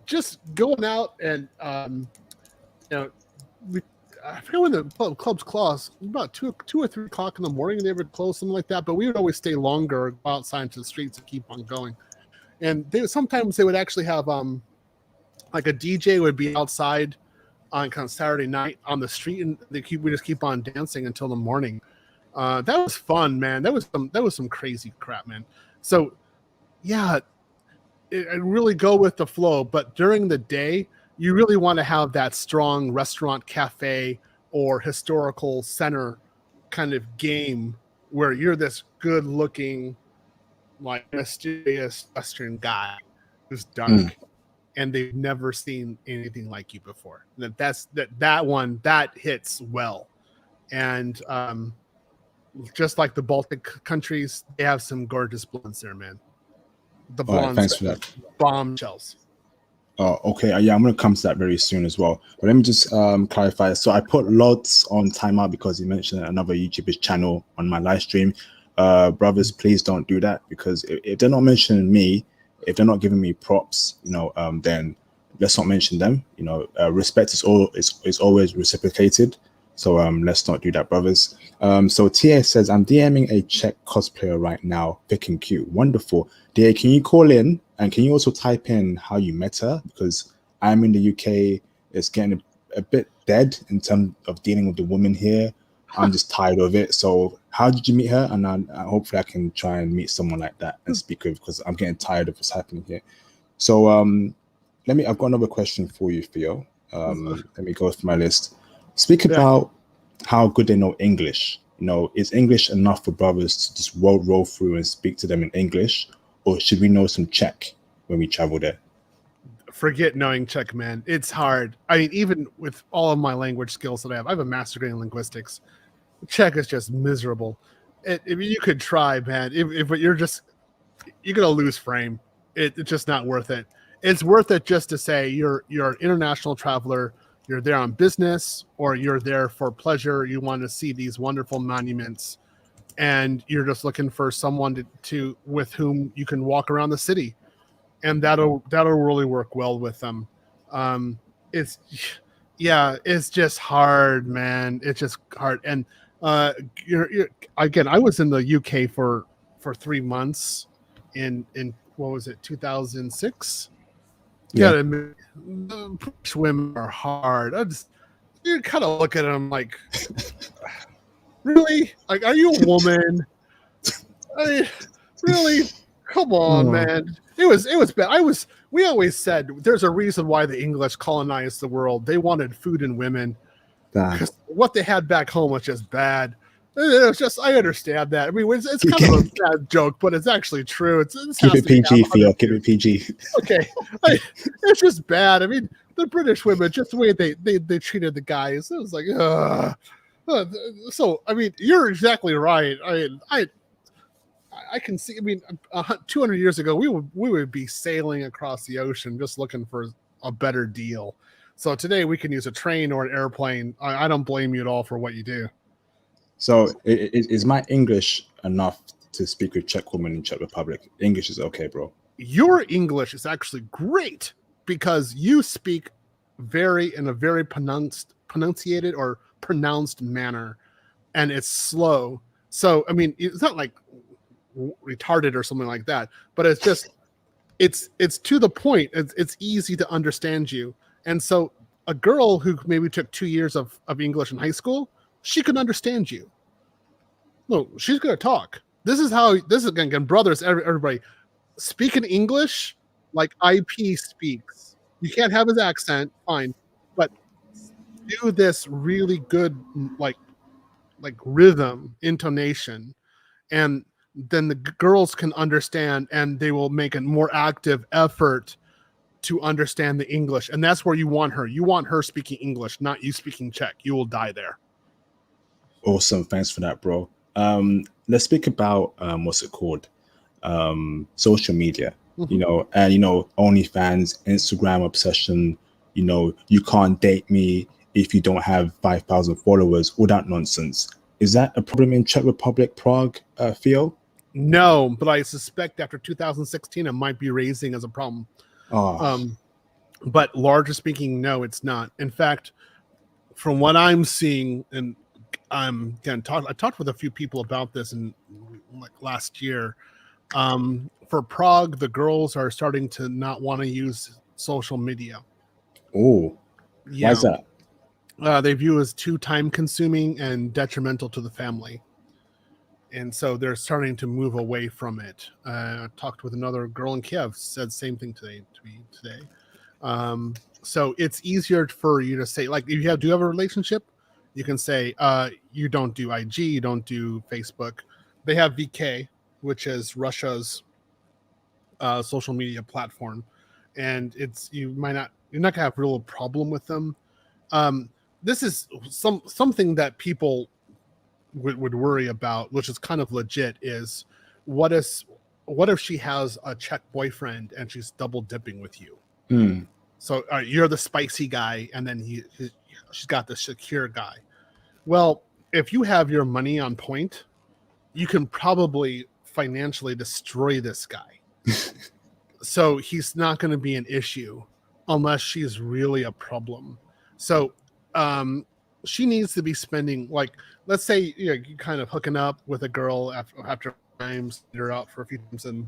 Just going out and I forget when the clubs closed. About 2 or 3 o'clock in the morning, they would close, something like that. But we would always stay longer, go outside into the streets and keep on going. And sometimes they would actually have like a DJ would be outside on kind of Saturday night on the street, and we just keep on dancing until the morning. That was fun, man. That was some crazy crap, man. So yeah, I really go with the flow. But during the day, you really want to have that strong restaurant, cafe, or historical center kind of game where you're this good-looking, like mysterious Western guy who's dark, and they've never seen anything like you before. That hits well, and just like the Baltic countries, they have some gorgeous blondes there, man. The blondes, thanks for that. Bombshells. Oh, okay. Yeah, I'm going to come to that very soon as well. But let me just clarify. So I put Lods on timeout because you mentioned another YouTuber's channel on my live stream. Brothers, please don't do that, because if they're not mentioning me, if they're not giving me props, then let's not mention them. Respect is always reciprocated. So let's not do that, brothers. So TA says, I'm DMing a Czech cosplayer right now, thick and cute. Wonderful. TA, can you call in? And can you also type in how you met her? Because I'm in the UK. It's getting a bit dead in terms of dealing with the woman here. I'm just tired of it. So how did you meet her? And hopefully I can try and meet someone like that and speak with, because I'm getting tired of what's happening here. So I've got another question for you, Theo. Let me go through my list. Speak about how good they know English. Is English enough for brothers to just roll through and speak to them in English? Or should we know some Czech when we travel there? Forget knowing Czech, man. It's hard. I mean, even with all of my language skills that I have a master's degree in linguistics. Czech is just miserable. You could try, man. But you're gonna lose frame. It's just not worth it. It's worth it just to say you're an international traveler. You're there on business, or you're there for pleasure. You want to see these wonderful monuments, and you're just looking for someone to with whom you can walk around the city, and that'll really work well with them. It's just hard, man. It's just hard. And again, I was in the UK for 3 months in what was it, 2006? Yeah, women are hard. You kind of look at them like, really? Like, are you a woman? I mean, really? Come on, man. It was bad. We always said there's a reason why the English colonized the world. They wanted food and women. Because what they had back home was just bad. It was just, I understand that. I mean, it's kind of a bad joke, but it's actually true. It's Keep it PG, Theo. Keep it PG. Okay, it's just bad. I mean, the British women, just the way they treated the guys, it was like, so I mean, you're exactly right. I can see. I mean, 200 years ago, we would be sailing across the ocean just looking for a better deal. So today we can use a train or an airplane. I don't blame you at all for what you do. So is my English enough to speak with Czech women in Czech Republic? English is okay, bro. Your English is actually great because you speak in a very pronunciated or pronounced manner, and it's slow. So I mean, it's not like retarded or something like that, but it's just it's to the point. It's easy to understand you, and so a girl who maybe took 2 years of English in high school, she can understand you. No, she's gonna talk. This is again, brothers, everybody speak in English like IP speaks. You can't have his accent, fine, but do this really good like rhythm, intonation, and then the girls can understand, and they will make a more active effort to understand the English, and that's where you want her. You want her speaking English, not you speaking Czech. You will die there. Awesome, thanks for that, bro. Let's speak about what's it called? Social media. Mm-hmm. You know, and OnlyFans, Instagram obsession. You can't date me if you don't have 5,000 followers. All that nonsense. Is that a problem in Czech Republic, Prague, Theo? No, but I suspect after 2016, it might be raising as a problem. Oh. But larger speaking, no, it's not. In fact, from what I'm seeing, and I talked with a few people about this in like last year. For Prague, the girls are starting to not want to use social media. Oh, yeah. Why is that? They view it as too time consuming and detrimental to the family. And so they're starting to move away from it. I talked with another girl in Kiev, said the same thing to me today. So it's easier for you to say, like, if you do you have a relationship, you can say you don't do IG, you don't do Facebook. They have VK, which is Russia's social media platform, and you're not gonna have a real problem with them. This is something that people would worry about, which is kind of legit. Is what if she has a Czech boyfriend and she's double dipping with you? So you're the spicy guy, and then she's got the secure guy. Well, if you have your money on point, you can probably financially destroy this guy. So he's not going to be an issue unless she's really a problem. So she needs to be spending, like, let's say you're kind of hooking up with a girl after times, you're out for a few times, and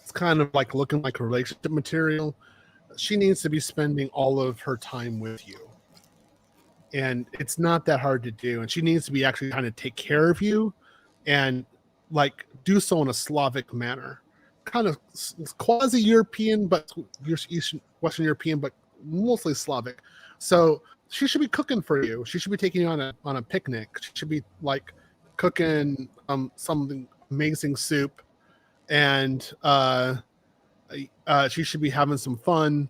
it's kind of like looking like a relationship material. She needs to be spending all of her time with you. And it's not that hard to do. And she needs to be actually kind of take care of you and like do so in a Slavic manner. Kind of quasi-European, but Eastern, Western European, but mostly Slavic. So she should be cooking for you. She should be taking you on a picnic. She should be like cooking something amazing soup, and she should be having some fun.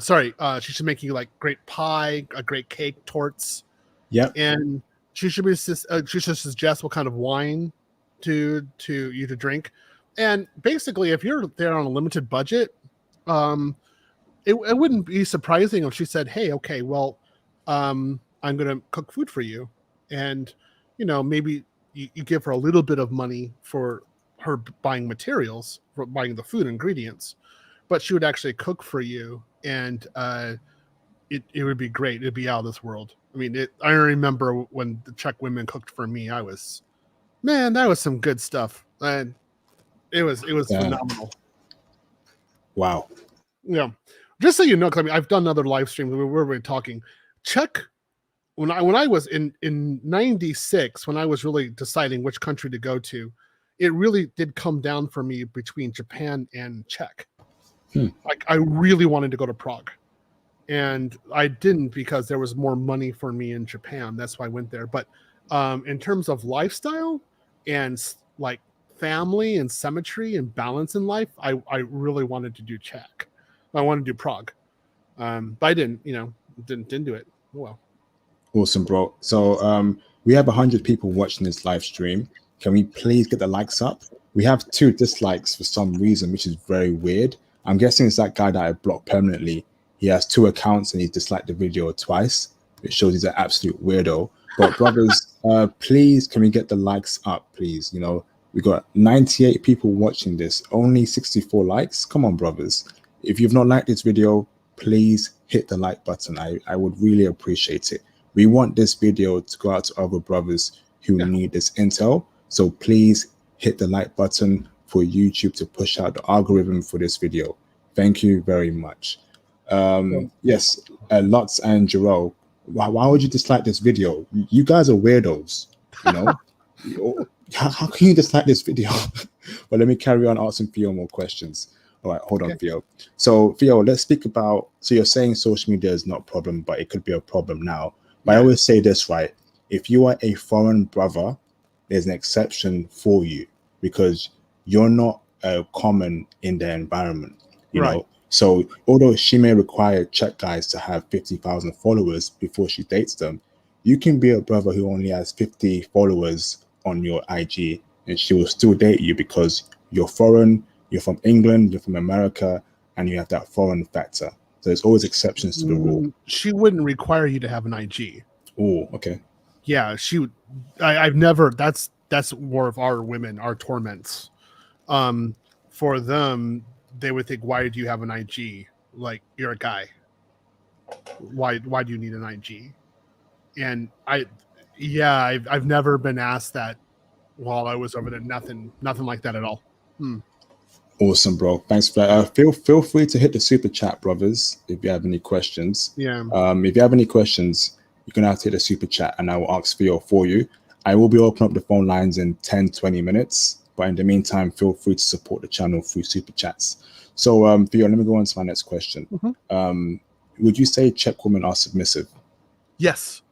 She should make you like great pie, a great cake, torts. Yeah. And she should suggest what kind of wine to you to drink. And basically, if you're there on a limited budget, it wouldn't be surprising if she said, "Hey, okay, well, I'm going to cook food for you," and maybe you give her a little bit of money for her buying materials, for buying the food ingredients, but she would actually cook for you, and it would be great. It'd be out of this world. I mean, I remember when the Czech women cooked for me. That was some good stuff, and it was phenomenal. Wow. Yeah, just so you know, because I've done other live streams where we're talking Czech. When I was in '96, when I was really deciding which country to go to, it really did come down for me between Japan and Czech. Like, I really wanted to go to Prague, and I didn't because there was more money for me in Japan. That's why I went there. But In terms of lifestyle and like family and symmetry and balance in life, I really wanted to do Czech. I wanted to do Prague. But I didn't, didn't do it. Oh, well. Awesome, bro. So we have 100 people watching this live stream. Can we please get the likes up? We have 2 dislikes for some reason, which is very weird. I'm guessing it's that guy that I blocked permanently. He has 2 accounts and he's disliked the video twice. It shows he's an absolute weirdo. But brothers, please, can we get the likes up, please? We got 98 people watching this, only 64 likes. Come on, brothers. If you've not liked this video, please hit the like button. I would really appreciate it. We want this video to go out to other brothers who need this intel. So please hit the like button for YouTube to push out the algorithm for this video. Thank you very much. Yes, Lutz and Jarrell, why would you dislike this video? You guys are weirdos, How can you dislike this video? Well, let me carry on asking Theo more questions. All right, hold on, Theo. So Theo, let's speak about, so you're saying social media is not a problem, but it could be a problem now. But I always say this, right? If you are a foreign brother, there's an exception for you because you're not common in their environment, you know? So although she may require Czech guys to have 50,000 followers before she dates them, you can be a brother who only has 50 followers on your IG and she will still date you because you're foreign, you're from England, you're from America, and you have that foreign factor. So there's always exceptions to the rule. She wouldn't require you to have an IG. Oh, okay. Yeah, she would. I've never. That's more of our women, our torments. For them, they would think, "Why do you have an IG? Like you're a guy. Why do you need an IG?" And I've never been asked that while I was over there. Nothing like that at all. Awesome, bro. Thanks for that. Feel free to hit the super chat, brothers, if you have any questions. Yeah. If you have any questions, you're gonna have to hit the super chat, and I will ask Theo for you. I will be opening up the phone lines in 10-20 minutes, but in the meantime, feel free to support the channel through super chats. So, Theo, let me go on to my next question. Would you say Czech women are submissive? Yes,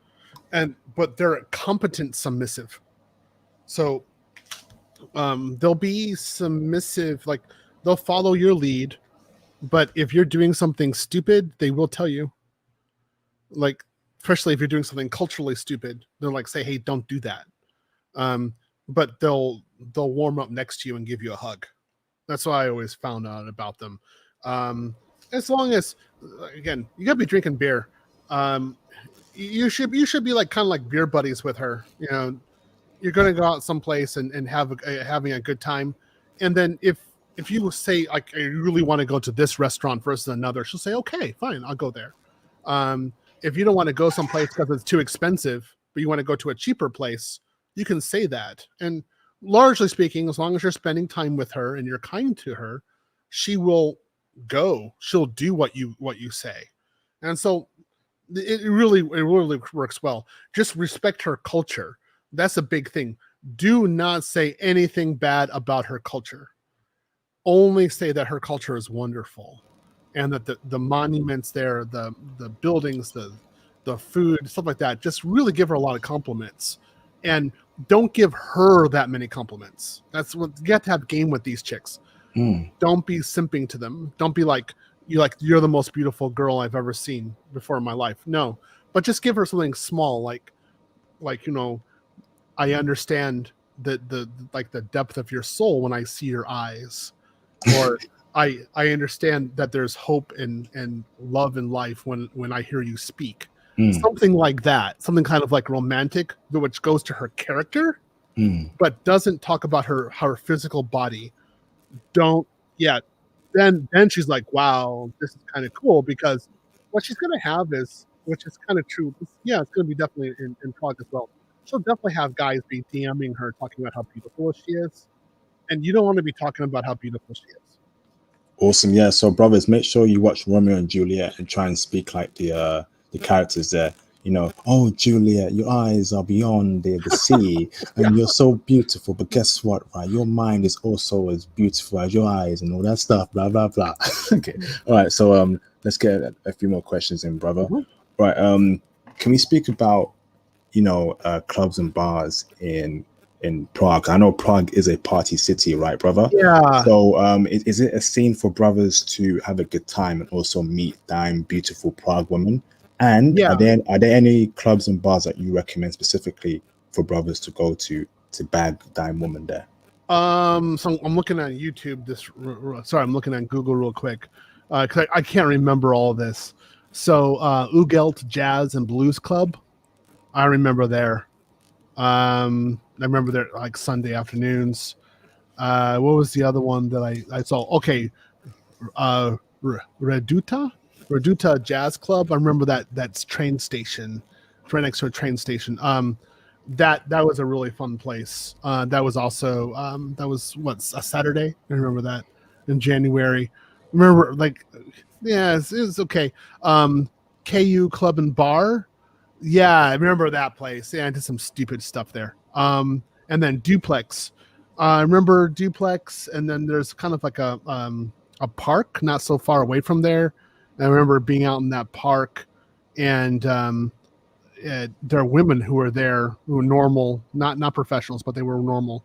but they're competent submissive. So they'll be submissive, like they'll follow your lead, but if you're doing something stupid, they will tell you. Like, especially if you're doing something culturally stupid, they'll like say, "Hey, don't do that." But they'll warm up next to you and give you a hug. That's what I always found out about them. As long as, again, you gotta be drinking beer. You should be like kind of like beer buddies with her. You're going to go out someplace and having a good time. And then if you say, like, I really want to go to this restaurant versus another, she'll say, okay, fine, I'll go there. If you don't want to go someplace because it's too expensive, but you want to go to a cheaper place, you can say that. And largely speaking, as long as you're spending time with her and you're kind to her, she will go. She'll do what you say. And so it really works well. Just respect her culture. That's a big thing. Do not say anything bad about her culture. Only say that her culture is wonderful, and that the monuments there, the buildings, the food, stuff like that. Just really give her a lot of compliments, and don't give her that many compliments. That's what you have to have game with these chicks. Don't be simping to them. Don't be like you're the most beautiful girl I've ever seen before in my life. No, but just give her something small, like I understand the depth of your soul when I see your eyes, or I understand that there's hope and love in life when I hear you speak. Something like that, something kind of like romantic, which goes to her character, but doesn't talk about her physical body. Then she's like, wow, this is kind of cool, because what she's gonna have is, which is kind of true. It's gonna be definitely in Prague as well. She'll definitely have guys be DMing her talking about how beautiful she is. And you don't want to be talking about how beautiful she is. Awesome. Yeah. So brothers, make sure you watch Romeo and Juliet and try and speak like the characters there. Oh, Juliet, your eyes are beyond the sea and you're so beautiful. But guess what, right? Your mind is also as beautiful as your eyes and all that stuff, blah, blah, blah. Okay. All right. So let's get a few more questions in, brother. Right. Can we speak about clubs and bars in Prague? I know Prague is a party city, right, brother? Yeah. So is it a scene for brothers to have a good time and also meet dime beautiful Prague women? And Yeah. are there any clubs and bars that you recommend specifically for brothers to go to bag dime women there? So I'm looking at YouTube. Sorry, I'm looking at Google real quick because I can't remember all this. So Ugelt Jazz and Blues Club, I remember there. I remember there like Sunday afternoons. What was the other one that I saw? Okay, Reduta Jazz Club. I remember that's train station, right next to a train station. That was a really fun place. That was also that was a Saturday. I remember that in January. Remember yeah, it's okay. KU Club and Bar. Yeah, I remember that place. Yeah, I did some stupid stuff there. And then Duplex. I remember Duplex, and then there's kind of like a park not so far away from there. And I remember being out in that park, and there are women who were there who were normal, not professionals, but they were normal.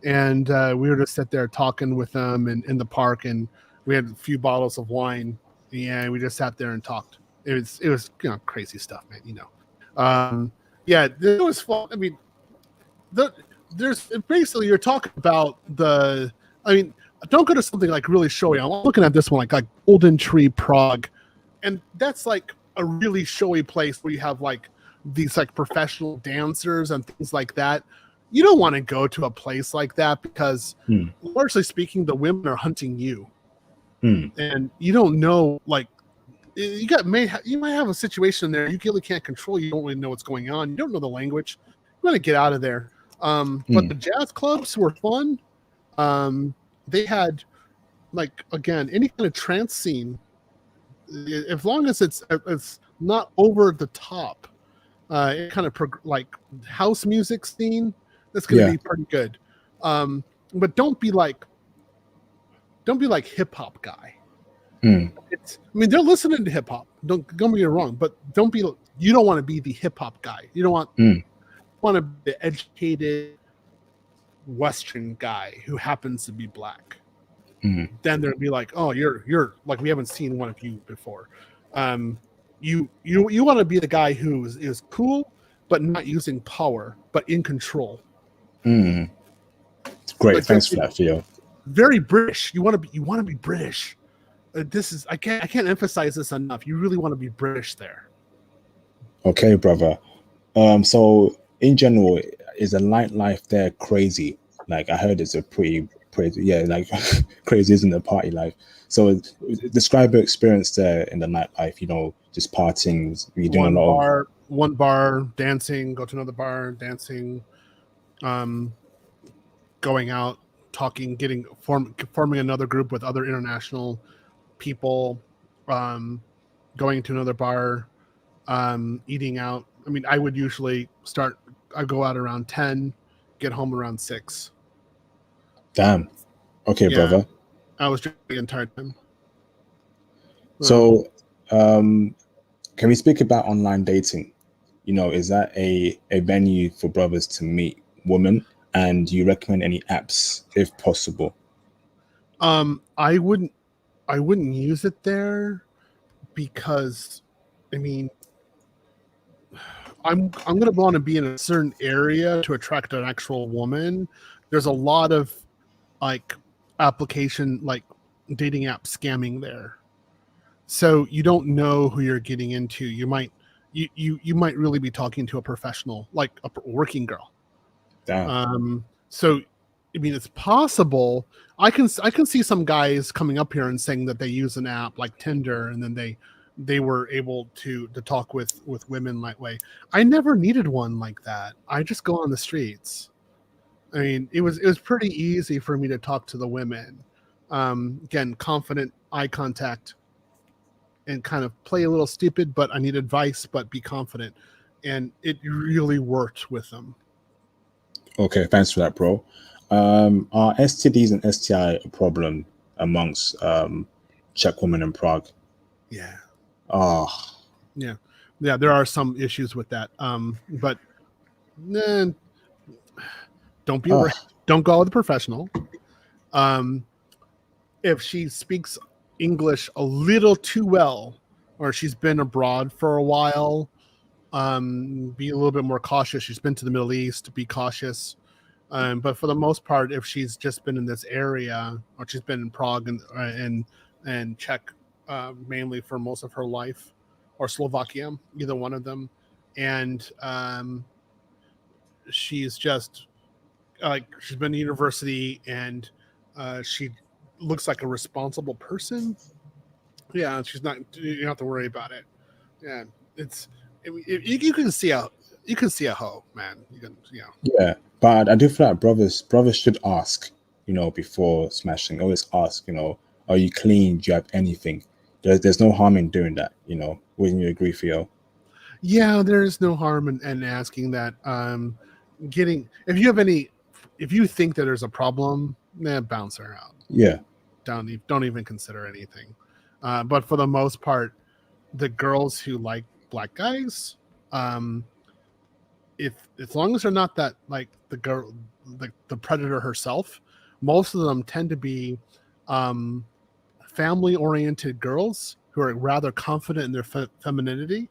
And we were just sit there talking with them in the park, and we had a few bottles of wine. Yeah, we just sat there and talked. It was crazy stuff, man. Yeah, it was fun. I mean, there's basically you're talking about don't go to something like really showy. I'm looking at this one like Golden Tree Prague, and that's like a really showy place where you have like these like professional dancers and things like that. You don't want to go to a place like that because largely speaking, the women are hunting you, and you don't know like you might have a situation there you really can't control. You don't really know what's going on. You don't know the language. You want to get out of there. But the jazz clubs were fun. They had like again any kind of trance scene, as long as it's not over the top. It kind of like house music scene. That's going to be pretty good. But don't be like hip hop guy. They're listening to hip hop. Don't get me wrong, but you don't want to be the hip hop guy. You don't want to be the educated Western guy who happens to be black. Then they'll be like, oh, you're like, we haven't seen one of you before. You want to be the guy who is cool, but not using power, but in control. Great, like, thanks for that, Theo. Very British. You want to be British. I can't emphasize this enough. You really want to be British there. Okay, brother. So in general, is the nightlife there crazy? Like I heard it's a pretty like crazy, isn't the party life? So describe your experience there in the nightlife. Just partying. You doing a lot of one bar, dancing. Go to another bar, dancing. Going out, talking, forming another group with other international people, going to another bar, eating out. I mean, I would usually I go out around 10, get home around 6. Damn. Okay, brother. I was drinking the entire time. So, can we speak about online dating? Is that a venue for brothers to meet women? And do you recommend any apps if possible? I wouldn't use it there because, I mean, I'm gonna want to be in a certain area to attract an actual woman. There's a lot of like application, like dating app scamming there, so you don't know who you're getting into. You might really be talking to a professional, like a working girl. Damn. So I mean, it's possible. I can see some guys coming up here and saying that they use an app like Tinder, and then they were able to talk with women that way. I never needed one like that. I just go on the streets. I mean, it was pretty easy for me to talk to the women. Again, confident eye contact, and kind of play a little stupid, but I need advice, but be confident. And it really worked with them. Okay, thanks for that, bro. Are STDs and STI a problem amongst Czech women in Prague? Yeah. Oh. Yeah, there are some issues with that. But Nah, don't be don't go with a professional. If she speaks English a little too well, or she's been abroad for a while, be a little bit more cautious. She's been to the Middle East, be cautious. But for the most part, if she's just been in this area, or she's been in Prague and Czech mainly for most of her life, or Slovakia, either one of them, and she's just she's been to university and she looks like a responsible person. Yeah, she's not. You don't have to worry about it. Yeah, you can see a hoe, man. Yeah, but I do feel like brothers should ask, before smashing. Always ask, are you clean? Do you have anything? There's no harm in doing that, Wouldn't you agree, Theo? Yeah, there's no harm in asking that. If you think that there's a problem, bounce her out. Yeah. Don't even consider anything. But for the most part, the girls who like black guys, if as long as they're not that like the girl, like the predator herself, most of them tend to be family-oriented girls who are rather confident in their femininity,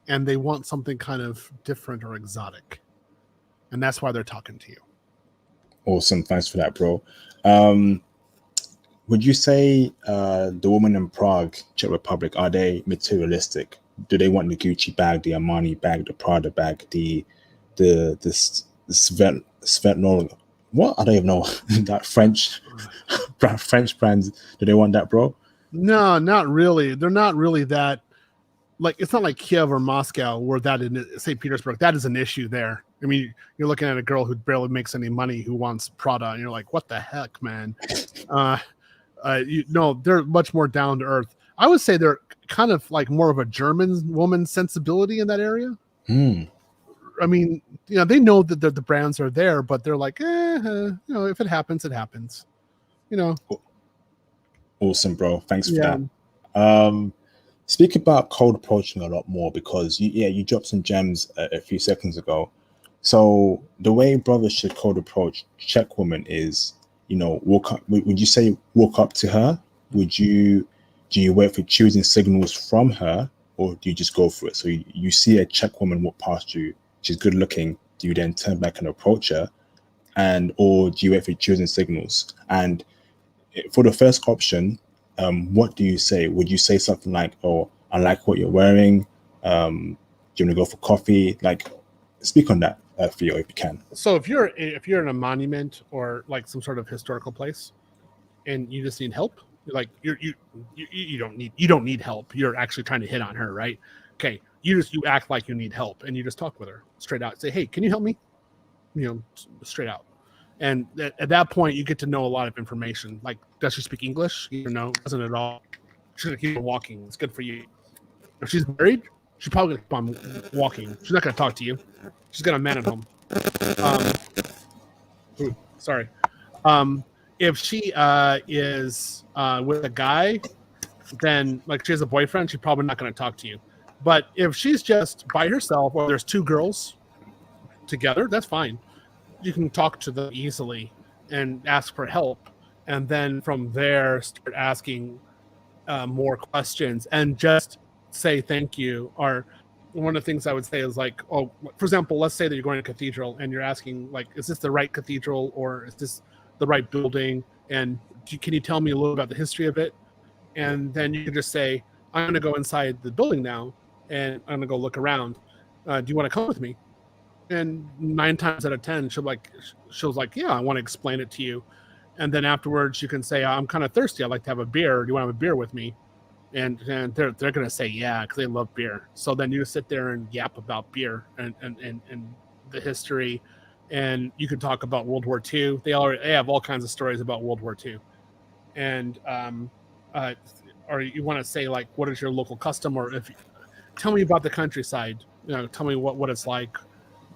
and they want something kind of different or exotic, and that's why they're talking to you. Awesome, thanks for that, bro. Would you say the women in Prague, Czech Republic, are they materialistic? Do they want the Gucci bag, the Armani bag, the Prada bag, the Svetlana? What? I don't even know. That French brands. Do they want that, bro? No, not really. They're not really that. Like, it's not like Kiev or Moscow where that in St. Petersburg, that is an issue there. I mean, you're looking at a girl who barely makes any money who wants Prada, and you're like, what the heck, man? They're much more down to earth. I would say they're kind of like more of a German woman sensibility in that area. I mean, they know that the brands are there, but they're like, if it happens, it happens. Awesome, bro. Thanks for that. Speak about cold approaching a lot more, because you dropped some gems a few seconds ago. So the way brothers should cold approach Czech women is, walk up. Would you say walk up to her? Do you wait for choosing signals from her, or do you just go for it? So you see a Czech woman walk past you, she's good looking. Do you then turn back and approach her, or do you wait for choosing signals? And for the first option, what do you say? Would you say something like, "Oh, I like what you're wearing. Do you want to go for coffee?" Like, speak on that, Theo, if you can. So if you're in a monument or like some sort of historical place, and you just need help, like you don't need help. You're actually trying to hit on her, right? Okay, you act like you need help, and you just talk with her straight out. Say, "Hey, can you help me?" Straight out. And at that point, you get to know a lot of information. Like, does she speak English? No, doesn't at all. She's gonna keep on walking. It's good for you. If she's married, she's probably gonna keep on walking. She's not gonna talk to you. She's got a man at home. Sorry. If she is with a guy, then like she has a boyfriend, she's probably not gonna talk to you. But if she's just by herself, or there's two girls together, that's fine. You can talk to them easily and ask for help, and then from there start asking more questions and just say thank you. Or one of the things I would say is like, oh, for example, let's say that you're going to a cathedral and you're asking like, is this the right cathedral, or is this the right building? And can you tell me a little about the history of it? And then you can just say, I'm going to go inside the building now and I'm going to go look around. Do you want to come with me? And 9 times out of 10, she'll like, yeah, I want to explain it to you. And then afterwards, you can say, I'm kind of thirsty. I'd like to have a beer. Do you want to have a beer with me? And they're going to say, yeah, because they love beer. So then you sit there and yap about beer and the history. And you can talk about World War II. They have all kinds of stories about World War II. And or you want to say, like, what is your local custom? Or tell me about the countryside. Tell me what it's like.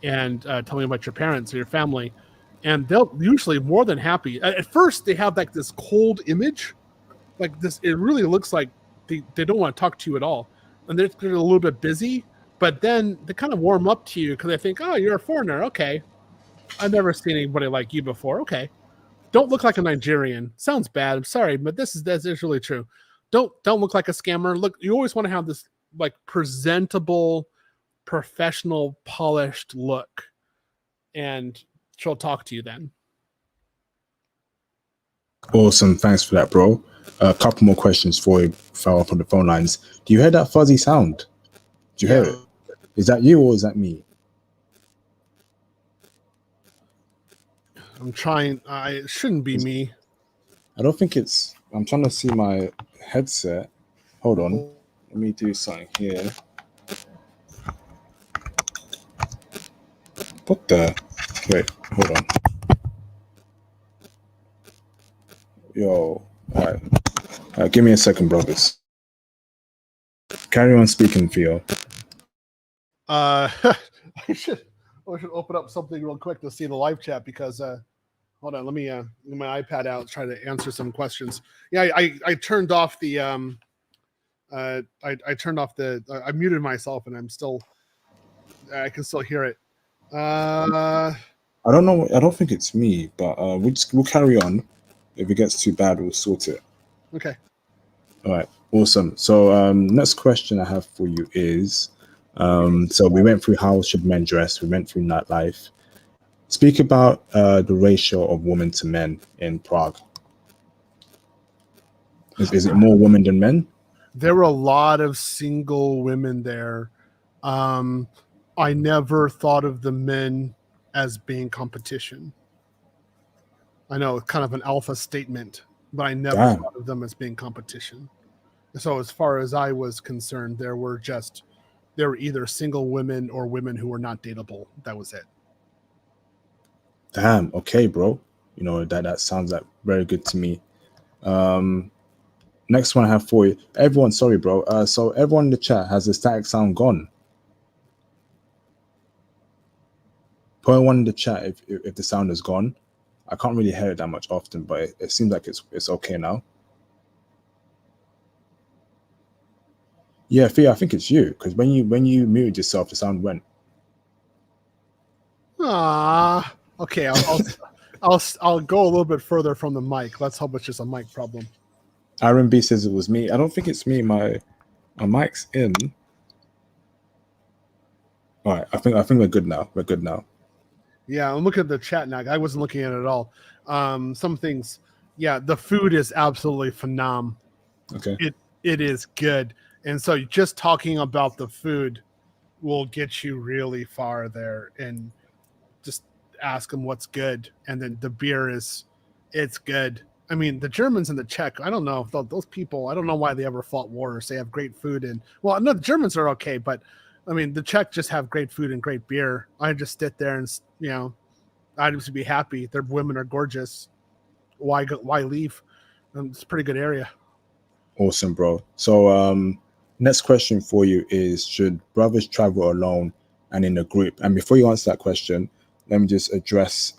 And tell me about your parents or your family, and they'll usually more than happy. At first, they have like this cold image, like this. It really looks like they don't want to talk to you at all, and they're a little bit busy. But then they kind of warm up to you because they think, oh, you're a foreigner. Okay. I've never seen anybody like you before. Okay. Don't look like a Nigerian. Sounds bad. I'm sorry, but that's really true. Don't look like a scammer. Look, you always want to have this like presentable, professional, polished look. And she'll talk to you then. Awesome. Thanks for that, bro. A couple more questions for you fell off on the phone lines. Do you hear that fuzzy sound? Do you hear it? Is that you or is that me? I'm trying. It shouldn't be me. I don't think it's. I'm trying to see my headset. Hold on. Let me do something here. What the? Wait, hold on. Yo, all right. Give me a second, brothers. Carry on speaking, Theo. I should open up something real quick to see the live chat because hold on, let me get my iPad out, try to answer some questions. Yeah, I turned off the I turned off the I muted myself and I can still hear it. I don't know. I don't think it's me, but we'll carry on. If it gets too bad, we'll sort it. Okay. All right. Awesome. So next question I have for you is, so we went through how should men dress. We went through nightlife. Speak about the ratio of women to men in Prague. Is it more women than men? There were a lot of single women there. I never thought of the men as being competition. I know it's kind of an alpha statement, but I never thought of them as being competition. So as far as I was concerned, there were either single women or women who were not dateable. That was it. Damn. Okay, bro. You know, that sounds like very good to me. Next one I have for you. Everyone, sorry, bro. So everyone in the chat, has the static sound gone? Put one in the chat if the sound is gone. I can't really hear it that much often, but it seems like it's okay now. Yeah, Fia, I think it's you because when you muted yourself, the sound went. Okay. I'll go a little bit further from the mic. Let's hope it's just a mic problem. Aaron B says it was me. I don't think it's me. My mic's in. All right, I think we're good now. We're good now. Yeah, I'm looking at the chat now. I wasn't looking at it at all. Some things, yeah, the food is absolutely phenomenal. Okay. It is good. And so just talking about the food will get you really far there, and just ask them what's good. And then the beer it's good. I mean, the Germans and the Czech, I don't know if those people, I don't know why they ever fought wars. They have great food. And well, no, the Germans are okay, but I mean, the Czech just have great food and great beer. I just sit there and, you know, I'd just be happy. Their women are gorgeous. Why leave? It's a pretty good area. Awesome, bro. So next question for you is, should brothers travel alone and in a group? And before you answer that question, let me just address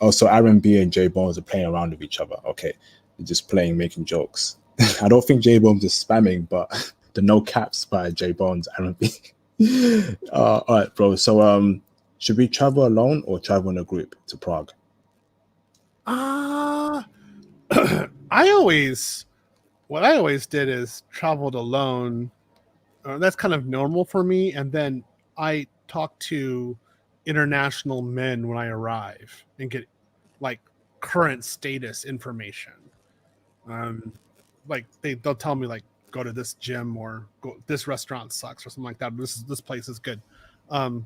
also Aaron B and J Bones are playing around with each other. Okay, they're just playing, making jokes. I don't think J Bones is spamming, but the no caps by J Bones, Aaron B. All right, bro. So should we travel alone or travel in a group to Prague? What I always did is traveled alone. That's kind of normal for me. And then I talk to international men when I arrive and get like current status information. Like they'll tell me like, go to this gym or go, this restaurant sucks or something like that. This place is good. And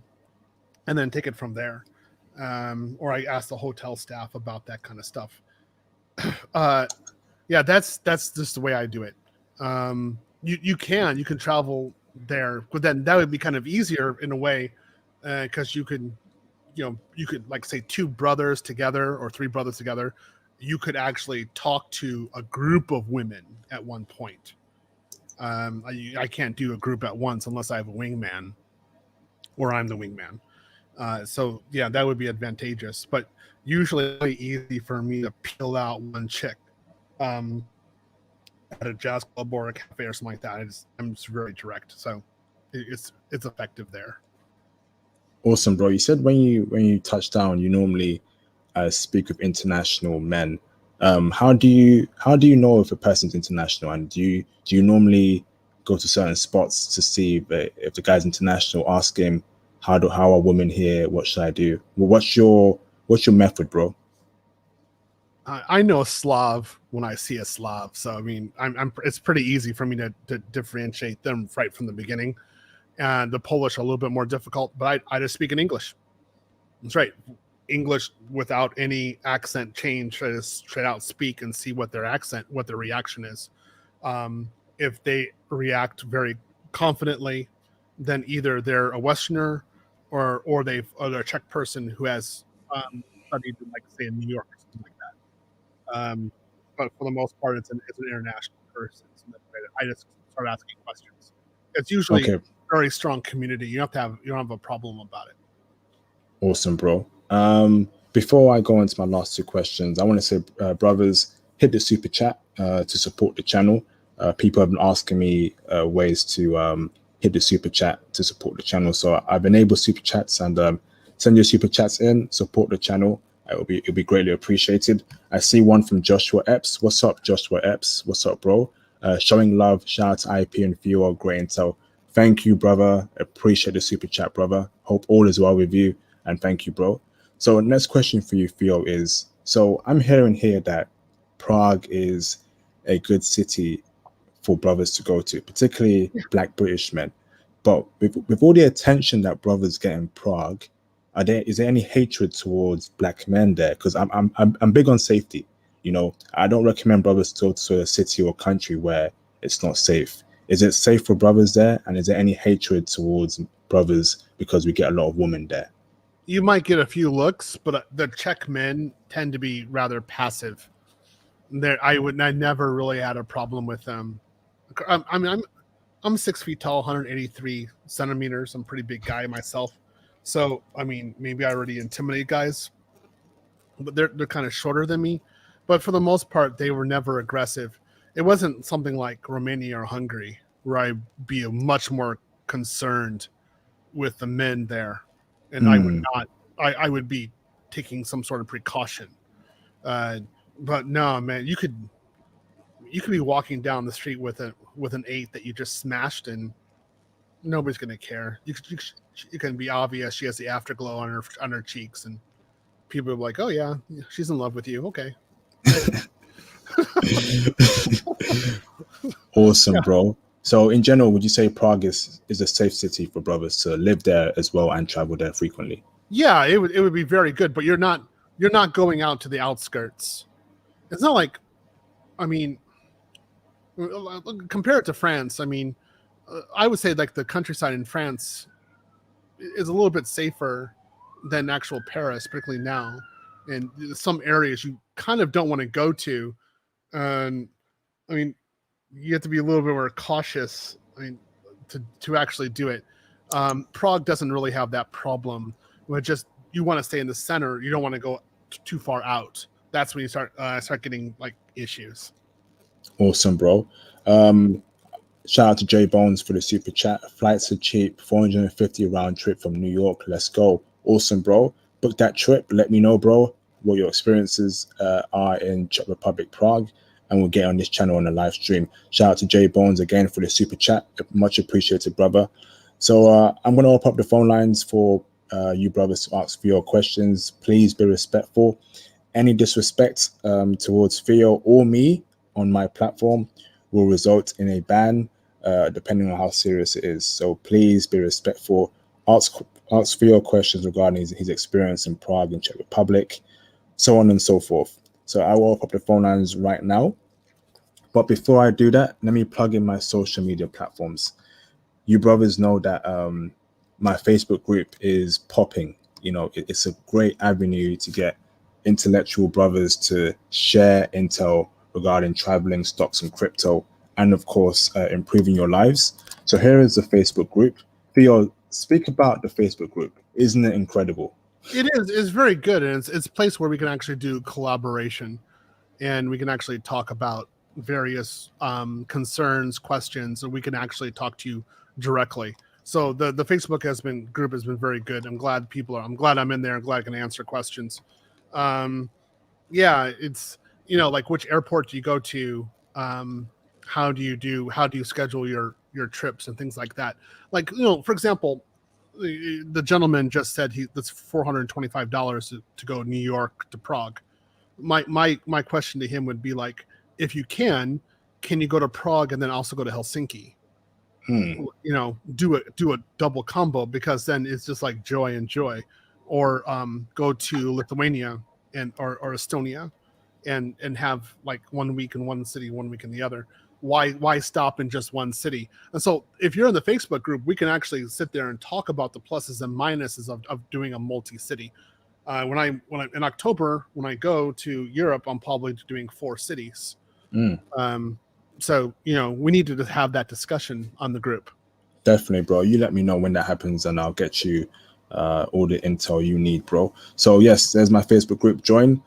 then take it from there. Or I ask the hotel staff about that kind of stuff. Yeah, that's just the way I do it. You can travel there, but then that would be kind of easier in a way, because you could like say two brothers together or three brothers together. You could actually talk to a group of women at one point. I can't do a group at once unless I have a wingman or I'm the wingman. So yeah, that would be advantageous, but usually it's really easy for me to peel out one chick at a jazz club or a cafe or something like that. I'm just very direct. So it's effective there. Awesome, bro. You said when you touch down, you normally speak with international men. How do you know if a person's international, and do you normally go to certain spots to see if the guy's international? Ask him how are women here? What should I do? Well, what's your method, bro? I know a Slav when I see a Slav, so I mean, it's pretty easy for me to differentiate them right from the beginning. And the Polish are a little bit more difficult, but I just speak in English. That's right, English without any accent change. I just straight out speak and see what their reaction is. If they react very confidently, then either they're a Westerner or they're a Czech person who has studied, like say in New York or something like that. But for the most part, it's an international person. So I just start asking questions. It's usually Okay. a very strong community. You don't have a problem about it. Awesome, bro. Before I go into my last two questions, I want to say, brothers, hit the super chat to support the channel. People have been asking me ways to hit the super chat to support the channel. So I've enabled super chats, and send your super chats in, support the channel. It'll be greatly appreciated. I see one from Joshua Epps. What's up, Joshua Epps? What's up, bro? Showing love. Shout out to IP and Fuel. Great intel. Thank you, brother. Appreciate the super chat, brother. Hope all is well with you, and thank you, bro. So next question for you, Theo, is, so I'm hearing here that Prague is a good city for brothers to go to, particularly Black British men. But with all the attention that brothers get in Prague, is there any hatred towards Black men there? Because I'm big on safety. You know, I don't recommend brothers to go to a city or country where it's not safe. Is it safe for brothers there? And is there any hatred towards brothers because we get a lot of women there? You might get a few looks, but the Czech men tend to be rather passive. I never really had a problem with them. I mean, I'm 6 feet tall, 183 centimeters. I'm a pretty big guy myself. So, I mean, maybe I already intimidate guys, but they're kind of shorter than me. But for the most part, they were never aggressive. It wasn't something like Romania or Hungary where I'd be much more concerned with the men there. And I would not, I would be taking some sort of precaution. But no, man, you could be walking down the street with an 8 that you just smashed, and nobody's gonna care. It can be obvious she has the afterglow on her cheeks, and people are like, "Oh yeah, she's in love with you." Okay. Awesome, yeah. Bro. So in general, would you say Prague is a safe city for brothers to live there as well and travel there frequently? Yeah, it would be very good, but you're not going out to the outskirts. It's not like, I mean, compare it to France. I mean, I would say like the countryside in France is a little bit safer than actual Paris, particularly now. And some areas you kind of don't want to go to. And I mean, you have to be a little bit more cautious. I mean, to actually do it. Prague doesn't really have that problem. You want to stay in the center. You don't want to go too far out. That's when you start getting like issues. Awesome, bro. Shout out to J Bones for the super chat. Flights are cheap, 450 round trip from New York. Let's go. Awesome, bro. Book that trip. Let me know, bro, what your experiences are in Czech Republic, Prague, and we'll get on this channel on the live stream. Shout out to J Bones again for the super chat. Much appreciated, brother. So I'm going to open up the phone lines for you brothers to ask Theo questions. Please be respectful. Any disrespect towards Theo or me on my platform will result in a ban, depending on how serious it is. So please be respectful. Ask Theo questions regarding his experience in Prague and Czech Republic, so on and so forth. So I will open up the phone lines right now. But before I do that, let me plug in my social media platforms. You brothers know that my Facebook group is popping. You know, it's a great avenue to get intellectual brothers to share intel regarding traveling, stocks, and crypto, and of course, improving your lives. So here is the Facebook group. Theo, speak about the Facebook group. Isn't it incredible? It is. It's very good, and it's a place where we can actually do collaboration, and we can actually talk about various concerns, questions, and we can actually talk to you directly. So the Facebook group has been very good. I'm glad I'm in there. I'm glad I can answer questions. Yeah, it's, like which airport do you go to? How do you schedule your trips and things like that? Like, for example, the gentleman just said that's $425 to go New York to Prague. My question to him would be like, if you can you go to Prague and then also go to Helsinki? Do a double combo, because then it's just like joy and joy. Or go to Lithuania or Estonia and have like 1 week in one city, 1 week in the other. Why stop in just one city? And so if you're in the Facebook group, we can actually sit there and talk about the pluses and minuses of doing a multi-city. When I in October, when I go to Europe, I'm probably doing 4 cities. So we need to have that discussion on the group. Definitely, bro. You let me know when that happens, and I'll get you all the intel you need, bro. So yes, there's my Facebook group. Join.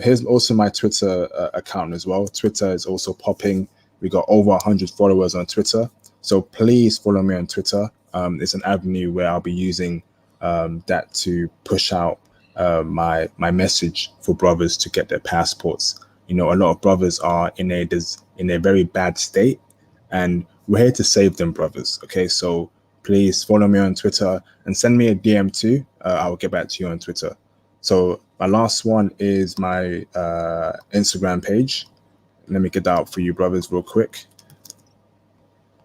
Here's also my Twitter account as well. Twitter is also popping. We got over 100 followers on Twitter, so please follow me on Twitter. It's an avenue where I'll be using that to push out my message for brothers to get their passports. A lot of brothers are in a very bad state, and we're here to save them, brothers. Okay, so please follow me on Twitter and send me a DM too. I will get back to you on Twitter. So my last one is my Instagram page. Let me get that out for you, brothers, real quick.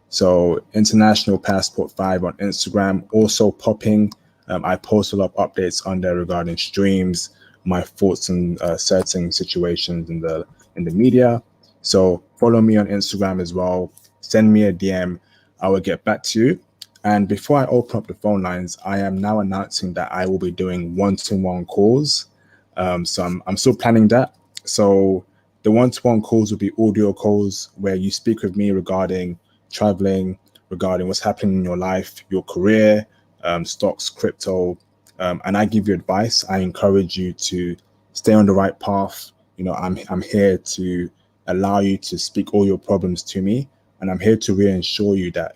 So International Passport 5 on Instagram, also popping. I post a lot of updates on there regarding streams, my thoughts on certain situations in the media. So follow me on Instagram as well. Send me a DM. I will get back to you. And before I open up the phone lines, I am now announcing that I will be doing one-to-one calls. So I'm still planning that. So the one-to-one calls will be audio calls where you speak with me regarding traveling, regarding what's happening in your life, your career, stocks, crypto, and I give you advice. I encourage you to stay on the right path. I'm here to allow you to speak all your problems to me, and I'm here to reassure you that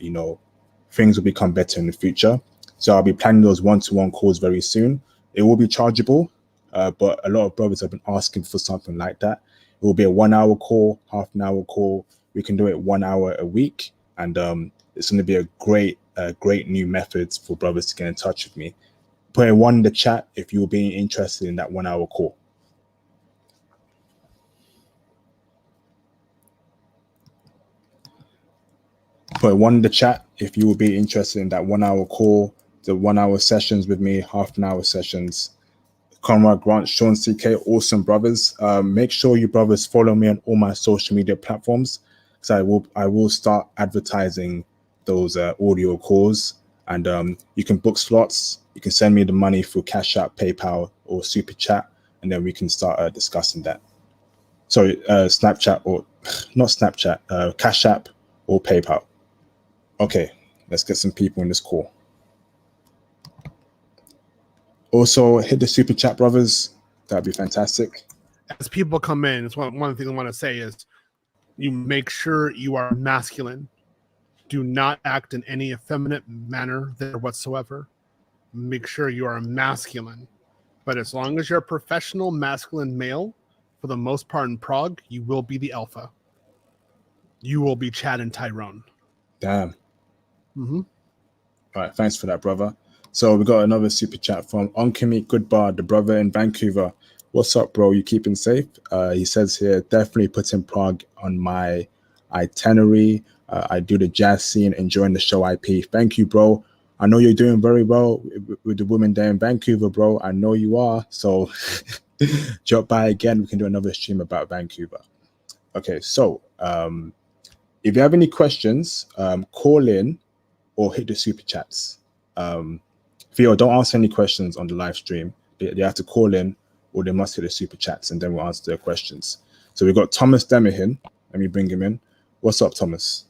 things will become better in the future. So I'll be planning those one-to-one calls very soon. It will be chargeable, but a lot of brothers have been asking for something like that. It will be a 1 hour call, half an hour call. We can do it 1 hour a week, and it's going to be a great new method for brothers to get in touch with me. Put a 1 in the chat if you're being interested in that 1 hour call. Put a 1 in the chat if you will be interested in that 1 hour call, the 1 hour sessions with me, half an hour sessions. Conrad Grant, Sean CK, awesome brothers. Make sure you brothers follow me on all my social media platforms, because I will start advertising those audio calls, and you can book slots. You can send me the money through Cash App, PayPal, or Super Chat, and then we can start discussing that. Sorry, Snapchat, or not Snapchat, Cash App or PayPal. Okay, let's get some people in this call. Also, hit the Super Chat, brothers. That'd be fantastic. As people come in, it's one thing I want to say is you make sure you are masculine. Do not act in any effeminate manner there whatsoever. Make sure you are masculine. But as long as you're a professional masculine male, for the most part in Prague, you will be the alpha. You will be Chad and Tyrone. Damn. Mm-hmm. All right, thanks for that, brother. So we got another super chat from Onkami Goodbar, the brother in Vancouver. What's up, bro? You keeping safe? He says here, definitely putting Prague on my itinerary. I do the jazz scene, enjoying the show IP. Thank you, bro. I know you're doing very well with the women there in Vancouver, bro. I know you are. So drop by again. We can do another stream about Vancouver. Okay, so if you have any questions, call in or hit the super chats. Theo, don't answer any questions on the live stream. They have to call in or they must hit the super chats, and then we'll answer their questions. So we've got Thomas Demahin. Let me bring him in. What's up, Thomas?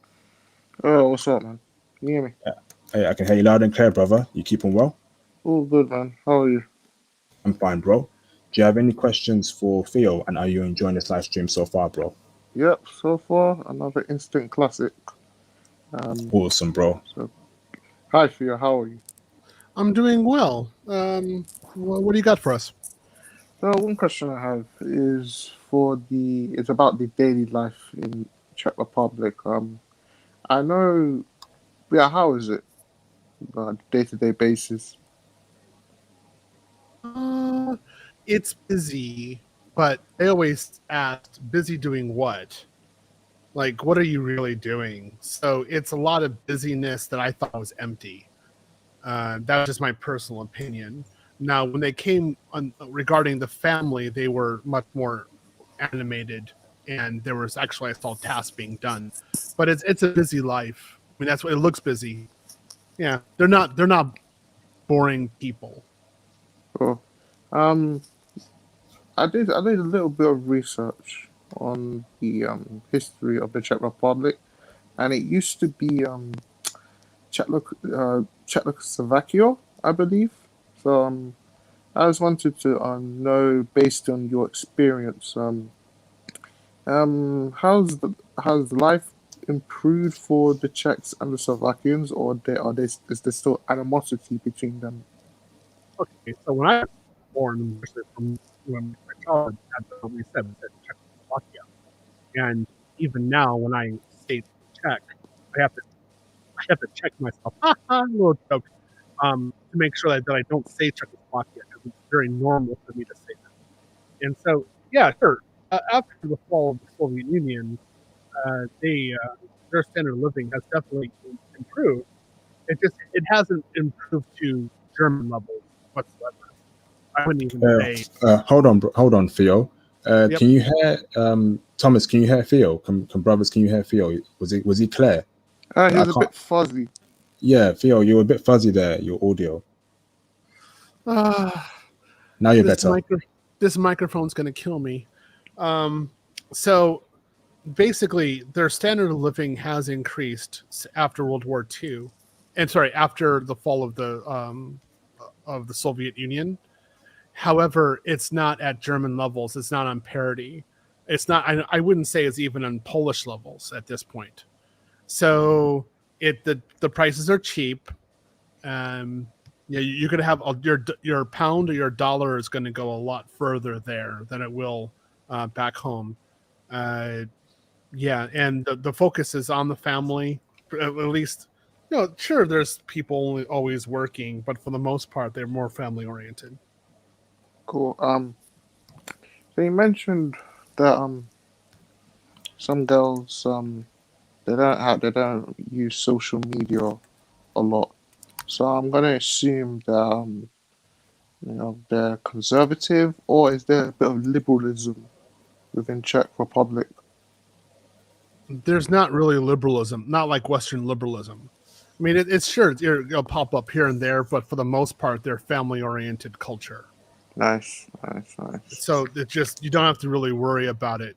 Oh, what's up, man? Can you hear me? Hey, I can hear you loud and clear, brother. You keeping well? All good, man. How are you? I'm fine, bro. Do you have any questions for Theo, and are you enjoying this live stream so far, bro? Yep, so far, another instant classic. Awesome, bro. So Hi, Fia. How are you? I'm doing well. What do you got for us? So one question I have is it's about the daily life in Czech Republic. I know, yeah, how is it on a day-to-day basis? Uh, it's busy, but I always ask, busy doing what? Like, what are you really doing? So it's a lot of busyness that I thought was empty. That was just my personal opinion. Now, when they came on regarding the family, they were much more animated, and there was actually I saw tasks being done. But it's a busy life. I mean, that's what it looks busy. Yeah, they're not boring people. Or, um, I did a little bit of research on the history of the Czech Republic, and it used to be Czechoslovakia, I believe. So I just wanted to know, based on your experience, how's life improved for the Czechs and the Slovakians, or is there still animosity between them? Okay, so when I was born, especially from when my childhood, as we said, was in Czechoslovakia, and even now when I say Czech, I have to I have to check myself. Little joke. To make sure that I don't say Czechoslovakia because it's very normal for me to say that. And so, yeah, sure. After the fall of the Soviet Union, their standard of living has definitely improved. It hasn't improved to German levels whatsoever. I wouldn't even say. Hold on, Theo. Yep. Can you hear Thomas? Can you hear Theo? Can brothers? Can you hear Theo? Was he clear? He was a bit fuzzy. Yeah, Theo, you were a bit fuzzy there. Your audio. Now you're better. This microphone's going to kill me. So basically, their standard of living has increased after World War II, and after the fall of the Soviet Union. However, it's not at German levels. It's not on parity. It's not. I wouldn't say it's even on Polish levels at this point. So the prices are cheap. Yeah, you're gonna have your pound or your dollar is going to go a lot further there than it will back home. Yeah, and the focus is on the family. At least, sure, there's people always working, but for the most part, they're more family oriented. Cool. So you mentioned that some girls they don't use social media a lot. So I'm gonna assume that they're conservative, or is there a bit of liberalism within Czech Republic? There's not really liberalism, not like Western liberalism. I mean, it's sure it'll pop up here and there, but for the most part, they're family-oriented culture. Nice. So it just you don't have to really worry about it.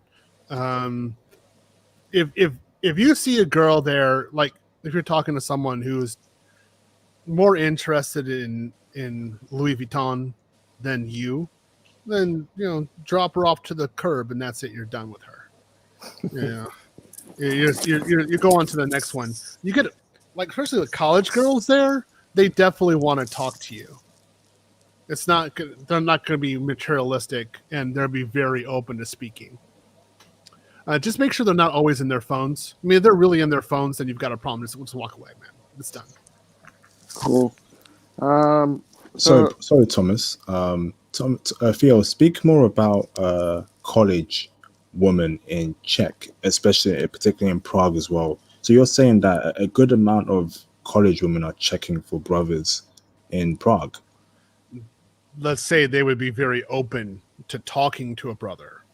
If you see a girl there, like if you're talking to someone who's more interested in Louis Vuitton than you, then drop her off to the curb and that's it. You're done with her. Yeah, you go on to the next one. You get especially the college girls there. They definitely want to talk to you. They're not going to be materialistic, and they'll be very open to speaking. Just make sure they're not always in their phones. I mean, if they're really in their phones, then you've got a problem. Just walk away, man. It's done. Cool. Sorry, Thomas. Theo, speak more about college women in Czech, particularly in Prague as well. So you're saying that a good amount of college women are checking for brothers in Prague. Let's say they would be very open to talking to a brother,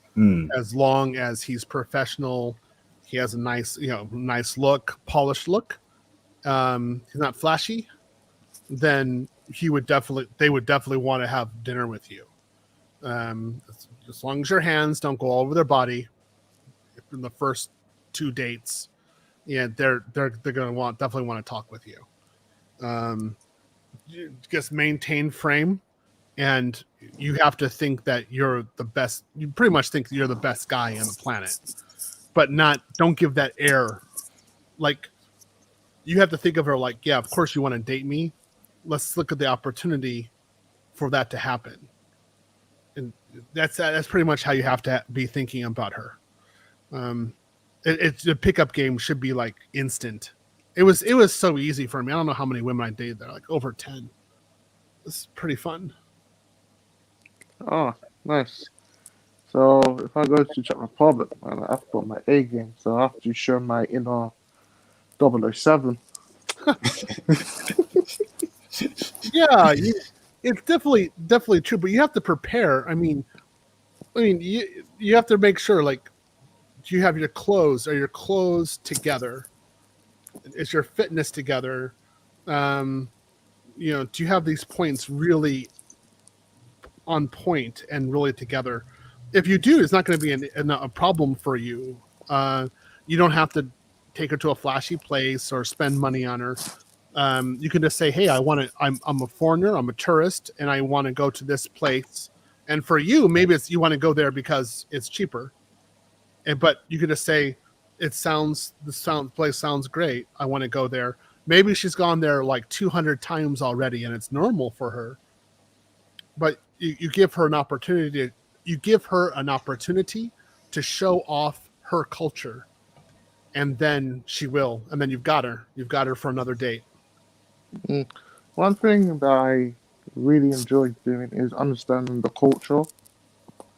as long as he's professional, he has a nice look, polished look. He's not flashy. Then they would definitely want to have dinner with you. As long as your hands don't go all over their body in the first 2 dates, yeah, they're gonna definitely want to talk with you. Just maintain frame. And you have to think that you're the best. You pretty much think you're the best guy on the planet, but don't give that air. Like you have to think of her like, yeah, of course you want to date me. Let's look at the opportunity for that to happen. And that's pretty much how you have to be thinking about her. The pickup game should be like instant. It was so easy for me. I don't know how many women I dated there, like over 10. It's pretty fun. Oh, nice. So if I go to Czech Republic, man, I have to put my A game. So I have to show my inner 007. Yeah, it's definitely true, but you have to prepare. I mean, you have to make sure, like, do you have your clothes? Are your clothes together? Is your fitness together? Do you have these points really on point and really together? If you do, it's not going to be a problem for you. You don't have to take her to a flashy place or spend money on her. You can just say, hey, I'm a foreigner, I'm a tourist, and I want to go to this place. And for you, maybe you want to go there because it's cheaper. But you can just say, the place sounds great. I want to go there. Maybe she's gone there like 200 times already, and it's normal for her. But you give her an opportunity. You give her an opportunity to show off her culture, and then she will. And then you've got her. You've got her for another date. One thing that I really enjoy doing is understanding the culture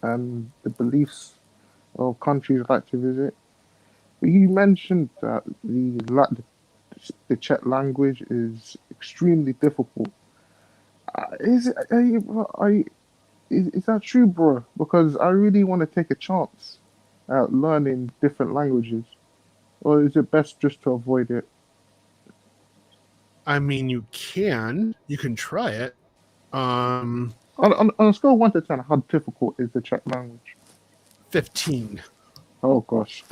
and the beliefs of countries I like to visit. But you mentioned that the Czech language is extremely difficult. Is that true, bro? Because I really want to take a chance at learning different languages, or is it best just to avoid it? I mean, you can try it. On a scale of 1 to 10, how difficult is the Czech language? 15. Oh gosh.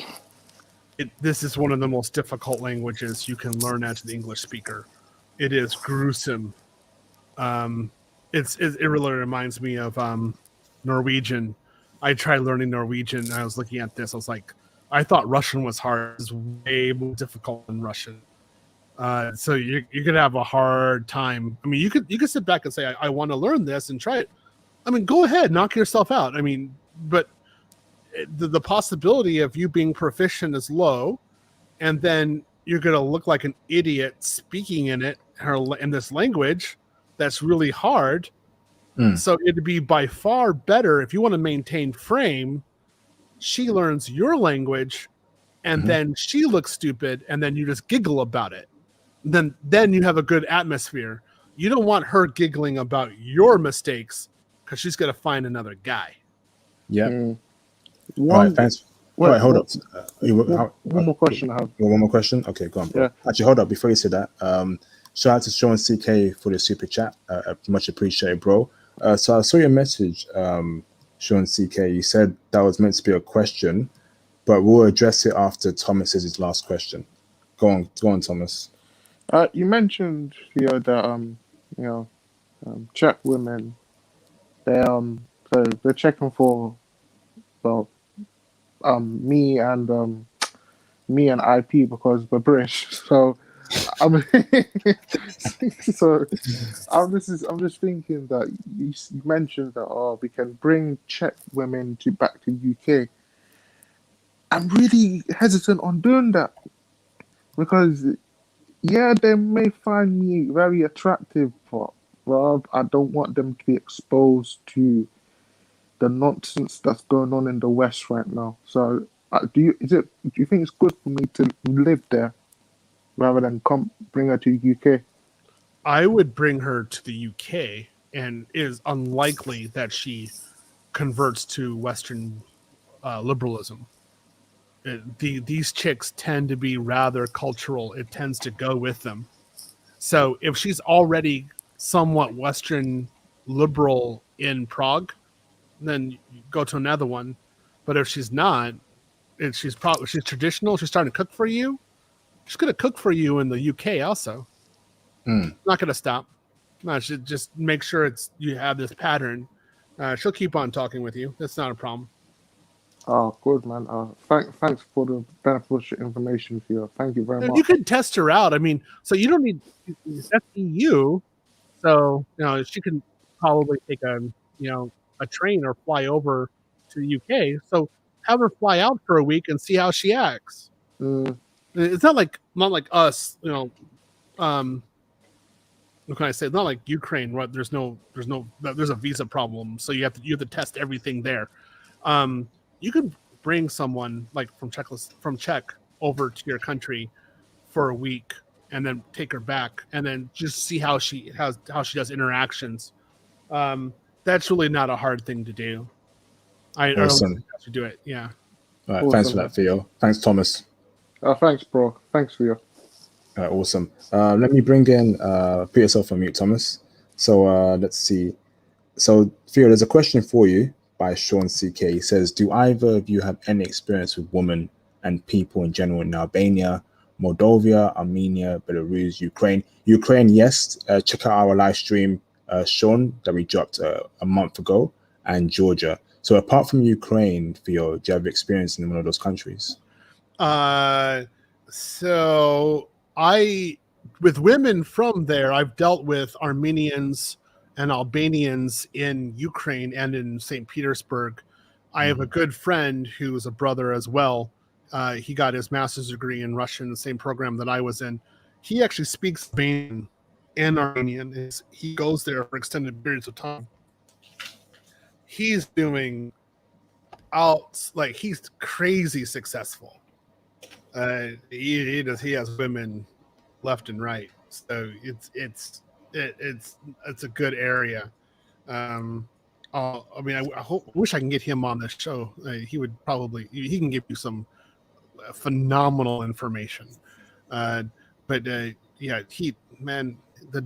This is one of the most difficult languages you can learn as the English speaker. It is gruesome. It really reminds me of Norwegian. I tried learning Norwegian, and I was looking at this. I was like, I thought Russian was hard. It's way more difficult than Russian. So you could have a hard time. I mean, you could sit back and say, I want to learn this and try it. I mean, go ahead, knock yourself out. I mean, but the possibility of you being proficient is low, and then you're going to look like an idiot speaking in this language that's really hard. So it'd be by far better if you want to maintain frame. She learns your language, and then she looks stupid, and then you just giggle about it. Then you have a good atmosphere. You don't want her giggling about your mistakes because she's going to find another guy. Yeah. Right, thanks. Wait, hold up. One more question I have. One more question? Okay, go on, bro. Yeah. Actually, hold up. Before you say that, shout out to Sean CK for the super chat. Much appreciated, bro. So I saw your message, Sean CK. You said that was meant to be a question, but we'll address it after Thomas says his last question. Go on, Thomas. You mentioned here that Czech women, they're checking for me and IP because we're British. So I'm just thinking that you mentioned that we can bring Czech women back to UK. I'm really hesitant on doing that because they may find me very attractive, but I don't want them to be exposed to the nonsense that's going on in the West right now. So, do you think it's good for me to live there rather than bring her to the UK? I would bring her to the UK, and it is unlikely that she converts to Western liberalism. These chicks tend to be rather cultural. It tends to go with them. So if she's already somewhat Western liberal in Prague, then you go to another one. But if she's not, she's traditional, she's starting to cook for you, she's going to cook for you in the UK also. Not going to stop. No, should just make sure you have this pattern. She'll keep on talking with you. That's not a problem. Oh, good man. Thanks for the beneficial information, Theo. Thank you very And you much. could test her out. I mean, so you don't need that's EU. So she can probably take a train or fly over to the UK. So have her fly out for a week and see how she acts. Mm, It's not like us. What can I say? It's not like Ukraine, right? There's a visa problem, so you have to test everything there. You could bring someone like from Czech over to your country for a week and then take her back and then just see how she does interactions. That's really not a hard thing to do. I don't Awesome. have to do it. Yeah. All right, thanks for awesome. that, Theo. Thanks, Thomas. Thanks, bro. Thanks, Theo. Awesome. Let me bring in put yourself on mute, Thomas. So let's see. So Theo, there's a question for you by Sean CK. He says, do either of you have any experience with women and people in general in Albania, Moldova, Armenia, Belarus, Ukraine? Ukraine, yes. Check out our live stream, Sean, that we dropped a month ago, and Georgia. So apart from Ukraine, Theo, do you have experience in one of those countries? So with women from there, I've dealt with Armenians and Albanians in Ukraine and in St. Petersburg. I have a good friend who's a brother as well. He got his master's degree in Russian, the same program that I was in. He actually speaks Albanian and Armenian. He goes there for extended periods of time. He's doing he's crazy successful. He has women left and right, so it's a good area. I wish I can get him on the show. He can give you some phenomenal information. The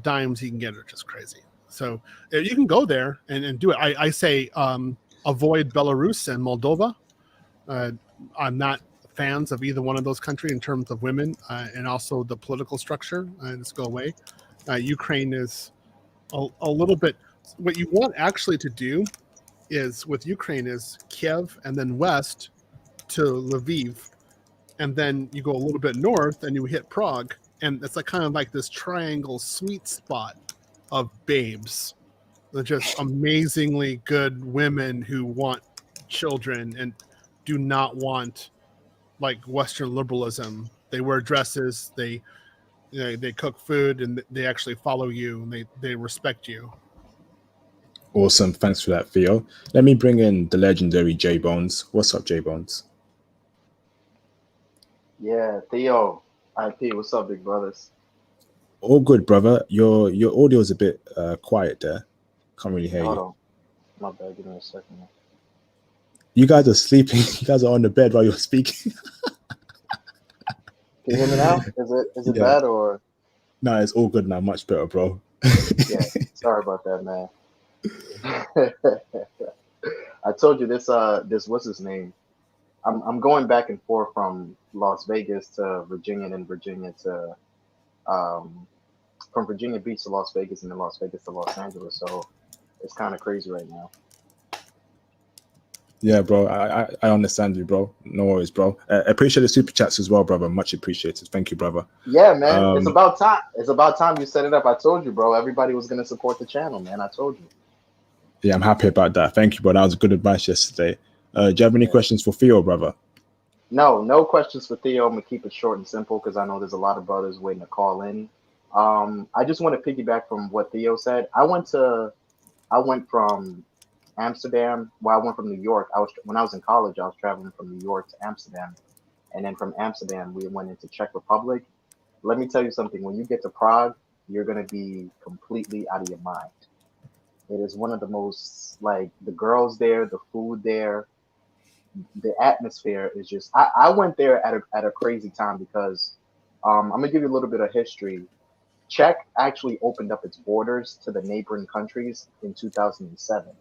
dimes he can get are just crazy. So you can go there and do it. I say avoid Belarus and Moldova. I'm not fans of either one of those countries in terms of women and also the political structure. Let's go away. Ukraine is a little bit. What you want actually to do is with Ukraine is Kiev and then west to Lviv, and then you go a little bit north and you hit Prague, and it's kind of like this triangle sweet spot of babes. They're just amazingly good women who want children and do not want like Western liberalism. They wear dresses, they cook food, and they actually follow you, and they respect you. Awesome. Thanks for that, Theo. Let me bring in the legendary J Bones. What's up, J Bones? Yeah, Theo. IP, what's up, big brothers? All good, brother. Your audio is a bit quiet there. Can't really hear Hold you. on. My bad, give me a second. You guys are sleeping. You guys are on the bed while you're speaking. Can you hear me now? Is it bad or? No, it's all good now. Much better, bro. Yeah, sorry about that, man. I told you this what's his name? I'm going back and forth from Las Vegas to Virginia and then Virginia to from Virginia Beach to Las Vegas and then Las Vegas to Los Angeles. So it's kind of crazy right now. Yeah, bro. I understand you, bro. No worries, bro. Appreciate the super chats as well, brother. Much appreciated. Thank you, brother. Yeah, man. It's about time. It's about time you set it up. I told you, bro. Everybody was gonna support the channel, man. I told you. Yeah, I'm happy about that. Thank you, bro. That was good advice yesterday. Do you have any questions for Theo, brother? No questions for Theo. I'm gonna keep it short and simple because I know there's a lot of brothers waiting to call in. I just want to piggyback from what Theo said. I went from Amsterdam. Well, I went from New York. When I was in college, I was traveling from New York to Amsterdam, and then from Amsterdam we went into Czech Republic. Let me tell you something. When you get to Prague, you're gonna be completely out of your mind. It is one of the most, like, the girls there, the food there, the atmosphere is just. I went there at a crazy time because I'm gonna give you a little bit of history. Czech actually opened up its borders to the neighboring countries in 2007.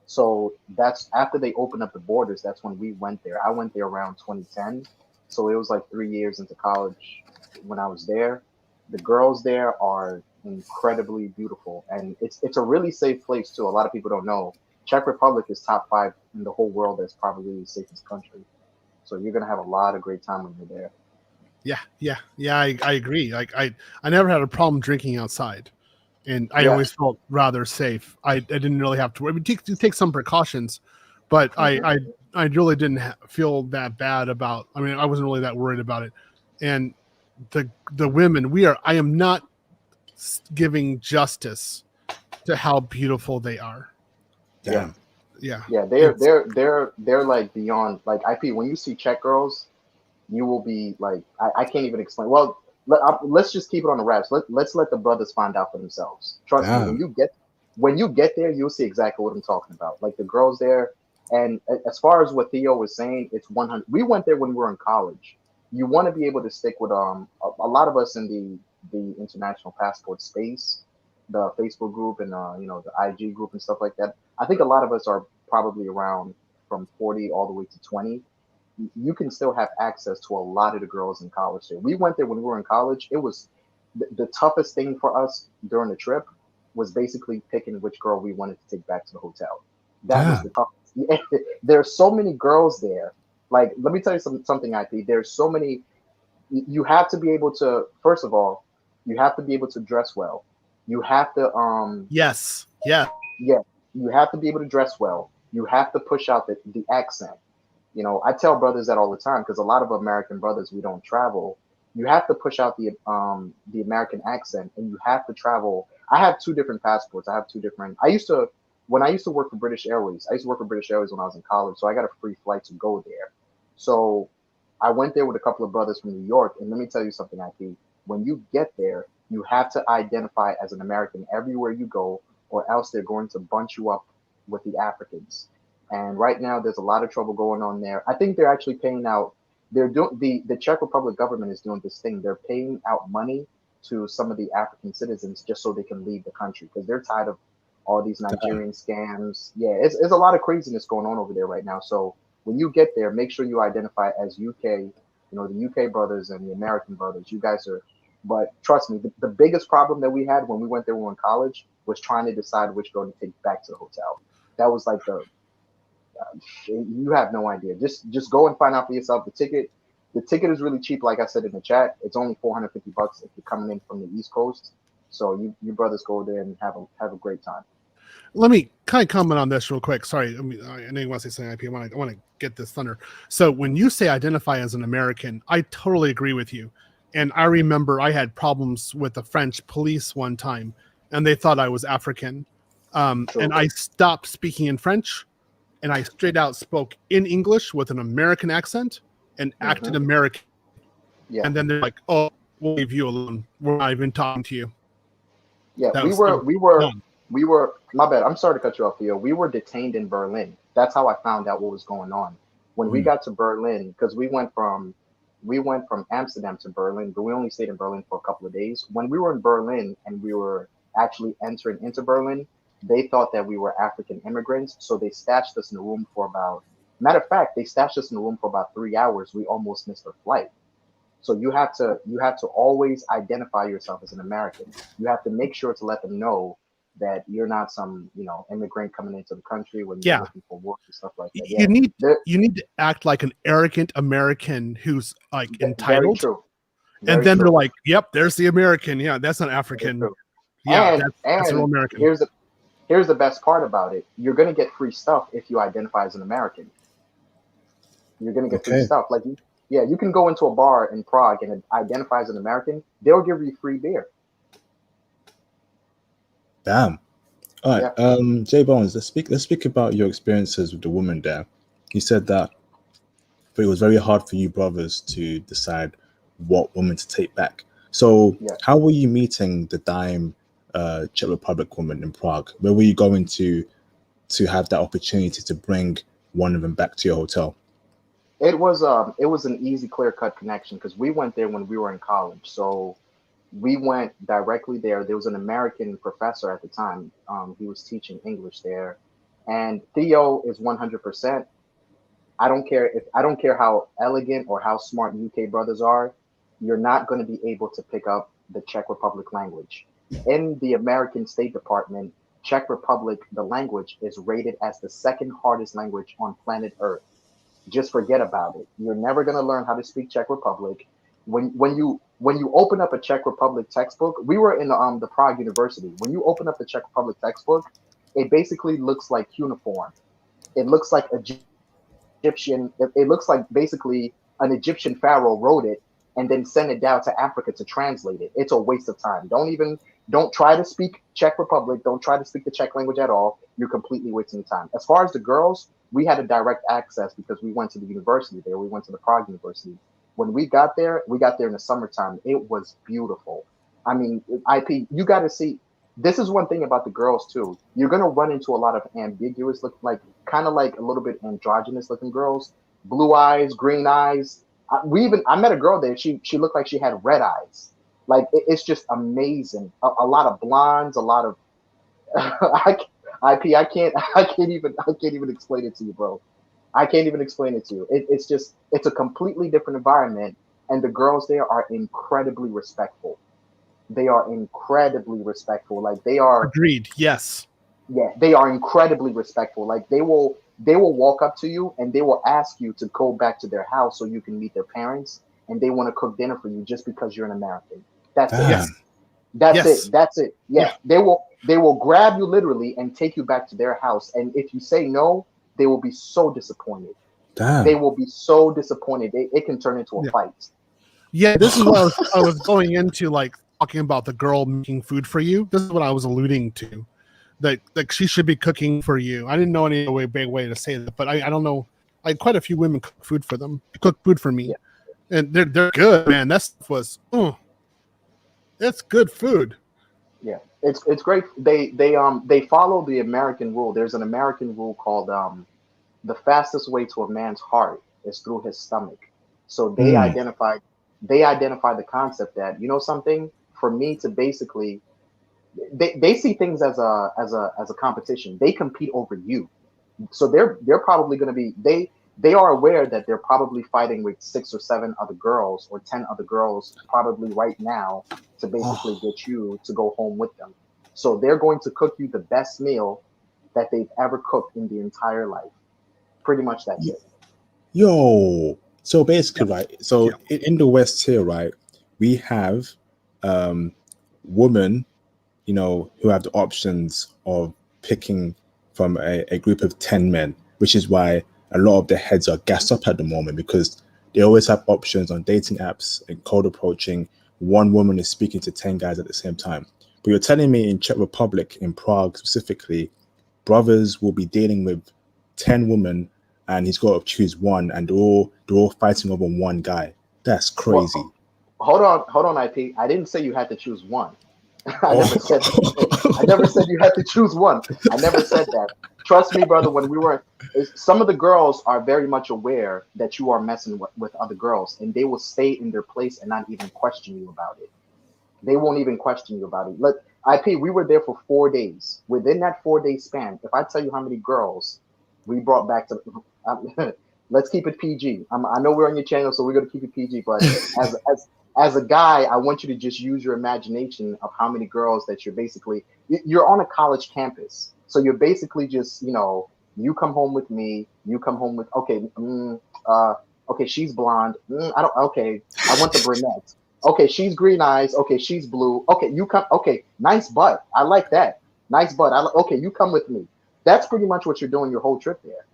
So that's after they opened up the borders. That's when we went there. I went there around 2010. So it was like 3 years into college when I was there. The girls there are incredibly beautiful, and it's a really safe place too. A lot of people don't know. Czech Republic is top 5 in the whole world as probably the safest country. So you're gonna have a lot of great time when you're there. Yeah. I agree. Like I never had a problem drinking outside, and I always felt rather safe. I didn't really have to worry. I mean, take some precautions, but I really didn't feel that bad about. I mean, I wasn't really that worried about it. And the women, I am not giving justice to how beautiful they are. Damn. Yeah. They're like beyond, like, IP. When you see Czech girls, you will be like, I can't even explain. Well, let's just keep it on the wraps. Let's let the brothers find out for themselves. Trust me, when you get there, you'll see exactly what I'm talking about. Like the girls there, and as far as what Theo was saying, it's 100. We went there when we were in college. You want to be able to stick with a lot of us in the international passport space, the Facebook group and the IG group and stuff like that. I think a lot of us are probably around from 40 all the way to 20. You can still have access to a lot of the girls in college there. We went there when we were in college. It was the toughest thing for us during the trip was basically picking which girl we wanted to take back to the hotel. That was the toughest. There's so many girls there. Like, let me tell you something, IP. There's so many. You have to be able to, first of all, you have to be able to dress well. You have to Yes. Yeah. You have to be able to dress well. You have to push out the accent. I tell brothers that all the time because a lot of American brothers, we don't travel. You have to push out the American accent, and you have to travel. I have 2 different passports. I have 2 different. When I used to work for British Airways. I used to work for British Airways when I was in college, so I got a free flight to go there. So I went there with a couple of brothers from New York, and let me tell you something, IP. When you get there, you have to identify as an American everywhere you go, or else they're going to bunch you up with the Africans. And right now, there's a lot of trouble going on there. I think they're actually paying out. They're doing the Czech Republic government is doing this thing. They're paying out money to some of the African citizens just so they can leave the country because they're tired of all these Nigerian scams. Yeah, it's a lot of craziness going on over there right now. So when you get there, make sure you identify as UK. The UK brothers and the American brothers. You guys are. But trust me, the biggest problem that we had when we went there, we were in college, was trying to decide which girl to take back to the hotel. That was like you have no idea. Just go and find out for yourself. The ticket is really cheap. Like I said in the chat, it's only $450 if you're coming in from the East Coast. So you brothers go there and have a great time. Let me kind of comment on this real quick. Sorry, I know you want to say something, IP. I want to get this thunder. So when you say identify as an American, I totally agree with you. And I remember I had problems with the French police one time, and they thought I was African. And I stopped speaking in French, and I straight out spoke in English with an American accent and acted American. Yeah. And then they're like, "Oh, we'll leave you alone. We're not even talking to you." Yeah, we were. My bad. I'm sorry to cut you off, Theo. We were detained in Berlin. That's how I found out what was going on. When we got to Berlin, because we went from Amsterdam to Berlin, but we only stayed in Berlin for a couple of days. When we were in Berlin and we were actually entering into Berlin, they thought that we were African immigrants, so they stashed us in the room for matter of fact, they stashed us in the room for about 3 hours. We almost missed our flight. So you have to always identify yourself as an American. You have to make sure to let them know that you're not some immigrant coming into the country when you're looking for work and stuff like that. You need to act like an arrogant American who's like entitled. Very true. And then they're like, "Yep, there's the American. Yeah, that's not African. Yeah, that's real American." Here's the best part about it. You're gonna get free stuff if you identify as an American. You're gonna get free stuff. Like, you can go into a bar in Prague and identify as an American. They'll give you free beer. Damn. All right. J Bones, let's speak about your experiences with the woman there. You said that it was very hard for you brothers to decide what woman to take back. So how were you meeting the dime Czech Republic woman in Prague? Where were you going to have that opportunity to bring one of them back to your hotel? It was an easy, clear-cut connection because we went there when we were in college. So we went directly there. There was an American professor at the time. He was teaching English there, and Theo is 100%. I don't care how elegant or how smart UK brothers are. You're not going to be able to pick up the Czech Republic language. In the American State Department, Czech Republic, the language, is rated as the second hardest language on planet Earth. Just forget about it. You're never going to learn how to speak Czech Republic. When you open up a Czech Republic textbook, we were in the Prague University. When you open up the Czech Republic textbook, it basically looks like cuneiform. It looks like Egyptian. It looks like basically an Egyptian pharaoh wrote it and then sent it down to Africa to translate it. It's a waste of time. Don't try to speak Czech Republic. Don't try to speak the Czech language at all. You're completely wasting time. As far as the girls, we had a direct access because we went to the university there. We went to the Prague University. When we got there in the summertime. It was beautiful. I mean, IP, you got to see. This is one thing about the girls too. You're gonna run into a lot of ambiguous, kind of like a little bit androgynous looking girls, blue eyes, green eyes. I met a girl there. She looked like she had red eyes. Like it's just amazing. A lot of blondes, a lot of I can't even explain it to you, bro. I can't even explain it to you. It's a completely different environment, and the girls there are incredibly respectful. They are incredibly respectful. Like they are. Agreed. Yes. Yeah, they are incredibly respectful. Like they will walk up to you and they will ask you to go back to their house so you can meet their parents, and they want to cook dinner for you just because you're an American. That's it. Yes. That's it. Yeah. They will grab you literally and take you back to their house. And if you say no, they will be so disappointed. Damn. They will be so disappointed. It can turn into a fight. Yeah, this is what I was going into, like talking about the girl making food for you. This is what I was alluding to. That like she should be cooking for you. I didn't know any way to say that, but I don't know. Like quite a few women cook food for them. Cook food for me, and they're good, man. That stuff was that's good food. Yeah, it's great. They follow the American rule. There's an American rule called the fastest way to a man's heart is through his stomach. So they identify the concept that, you know something, for me to basically they see things as a competition. They compete over you. So they're probably going to be they are aware that they're probably fighting with 6 or 7 other girls or 10 other girls probably right now to basically get you to go home with them. So they're going to cook you the best meal that they've ever cooked in the entire life. Pretty much that's it. Yo, so basically, right? So in the West here, right, we have women, you know, who have the options of picking from a group of 10 men, which is why a lot of their heads are gassed up at the moment, because they always have options on dating apps and cold approaching. One woman is speaking to 10 guys at the same time. But you're telling me in Czech Republic, in Prague specifically, brothers will be dealing with 10 women and he's got to choose one, and they're all fighting over one guy. That's crazy. Well, hold on, IP. I didn't say you had to choose one. I never said you had to choose one. I never said that. Trust me, brother, some of the girls are very much aware that you are messing with other girls, and they will stay in their place and not even question you about it. They won't even question you about it. IP, we were there for 4 days. Within that 4-day span, if I tell you how many girls we brought back to, let's keep it PG. I know we're on your channel, so we're going to keep it PG, but as a guy, I want you to just use your imagination of how many girls that you're on a college campus. So you're basically just, you come home with me, you come home with, okay, she's blonde. I want the brunette. Okay, she's green eyes. Okay, she's blue. Okay, you come. Okay, nice butt. I like that. Nice butt. Okay, you come with me. That's pretty much what you're doing your whole trip there.